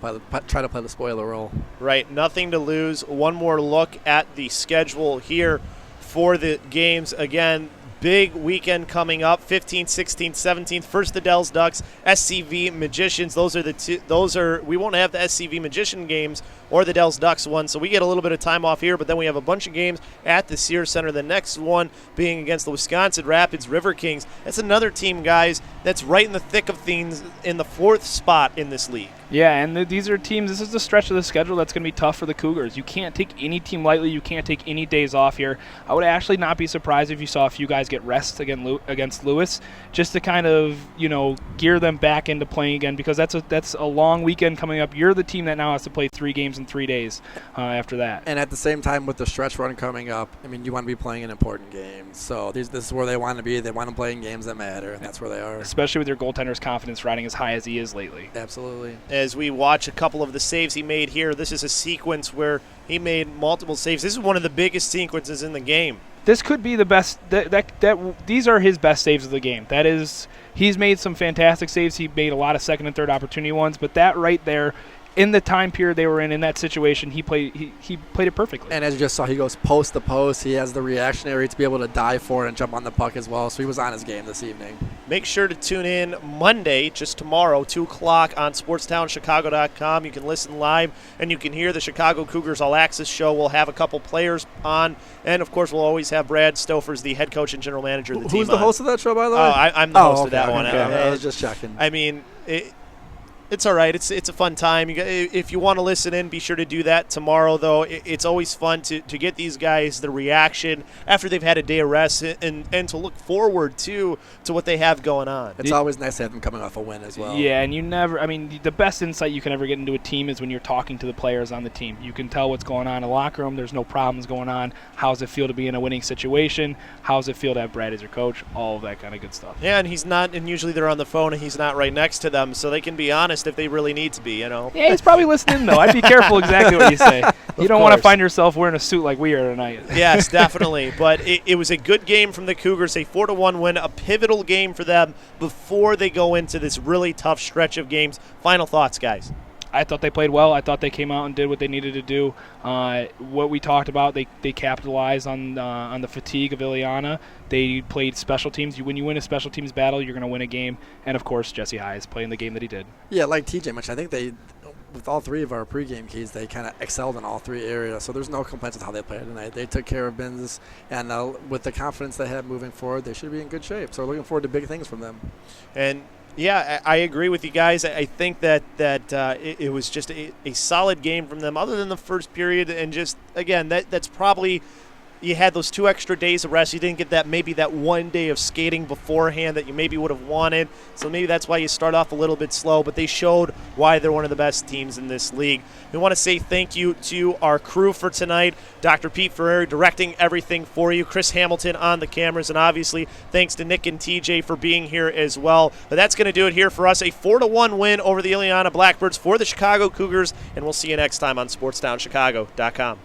try to play the spoiler role. Right, nothing to lose. One more look at the schedule here for the games. Again, big weekend coming up, 15th, 16th, 17th. First the Dells Ducks, SCV Magicians. We won't have the SCV Magician games or the Dells Ducks one, so we get a little bit of time off here, but then we have a bunch of games at the Sears Center. The next one being against the Wisconsin Rapids River Kings. That's another team, guys, that's right in the thick of things in the 4th spot in this league. Yeah, and these are teams, this is the stretch of the schedule that's going to be tough for the Cougars. You can't take any team lightly. You can't take any days off here. I would actually not be surprised if you saw a few guys get rest against Lewis, just to kind of, gear them back into playing again, because that's a long weekend coming up. You're the team that now has to play 3 games in 3 days after that. And at the same time, with the stretch run coming up, you want to be playing an important game. So this is where they want to be. They want to play in games that matter, and that's where they are. Especially with your goaltender's confidence riding as high as he is lately. Absolutely. As we watch a couple of the saves he made here, this is a sequence where he made multiple saves. This is one of the biggest sequences in the game. This could be the best. These are his best saves of the game. That is, he's made some fantastic saves. He made a lot of second and third opportunity ones, but that right there, in the time period they were in that situation, he played it perfectly. And as you just saw, he goes post to post. He has the reactionary to be able to dive for it and jump on the puck as well. So he was on his game this evening. Make sure to tune in Monday, just tomorrow, 2 o'clock on SportsTownChicago.com. You can listen live, and you can hear the Chicago Cougars All Access show. We'll have a couple players on, and, of course, we'll always have Brad Stofers, the head coach and general manager of the team. Who's the host of that show, by the way? I'm the host of that one. Okay. I was just checking. It's all right. It's a fun time. If you want to listen in, be sure to do that tomorrow, though. It's always fun to get these guys the reaction after they've had a day of rest and to look forward to what they have going on. It's always nice to have them coming off a win as well. Yeah, and the best insight you can ever get into a team is when you're talking to the players on the team. You can tell what's going on in the locker room. There's no problems going on. How does it feel to be in a winning situation? How does it feel to have Brad as your coach? All of that kind of good stuff. Yeah, and he's not, and usually they're on the phone and he's not right next to them, so they can be honest if they really need to be, Yeah, he's probably listening, though. I'd be careful exactly what you say. You don't want to find yourself wearing a suit like we are tonight. Yes, definitely. But it was a good game from the Cougars, a 4-1 win, a pivotal game for them before they go into this really tough stretch of games. Final thoughts, guys. I thought they played well. I thought they came out and did what they needed to do. What we talked about, they capitalized on the fatigue of Ileana. They played special teams. When you win a special teams battle, you're going to win a game. And, of course, Jesse High is playing the game that he did. Yeah, like TJ mentioned, I think with all 3 of our pregame keys, they kind of excelled in all 3 areas. So there's no complaints with how they played tonight. They took care of business, and with the confidence they have moving forward, they should be in good shape. So we're looking forward to big things from them. And yeah, I agree with you guys. I think that it was just a solid game from them, other than the first period, and just again that's probably. You had those 2 extra days of rest. You didn't get that 1 day of skating beforehand that you maybe would have wanted. So maybe that's why you start off a little bit slow. But they showed why they're one of the best teams in this league. We want to say thank you to our crew for tonight. Dr. Pete Ferreri directing everything for you. Chris Hamilton on the cameras. And obviously, thanks to Nick and TJ for being here as well. But that's going to do it here for us. A 4-1 win over the Ileana Blackbirds for the Chicago Cougars. And we'll see you next time on SportsTownChicago.com.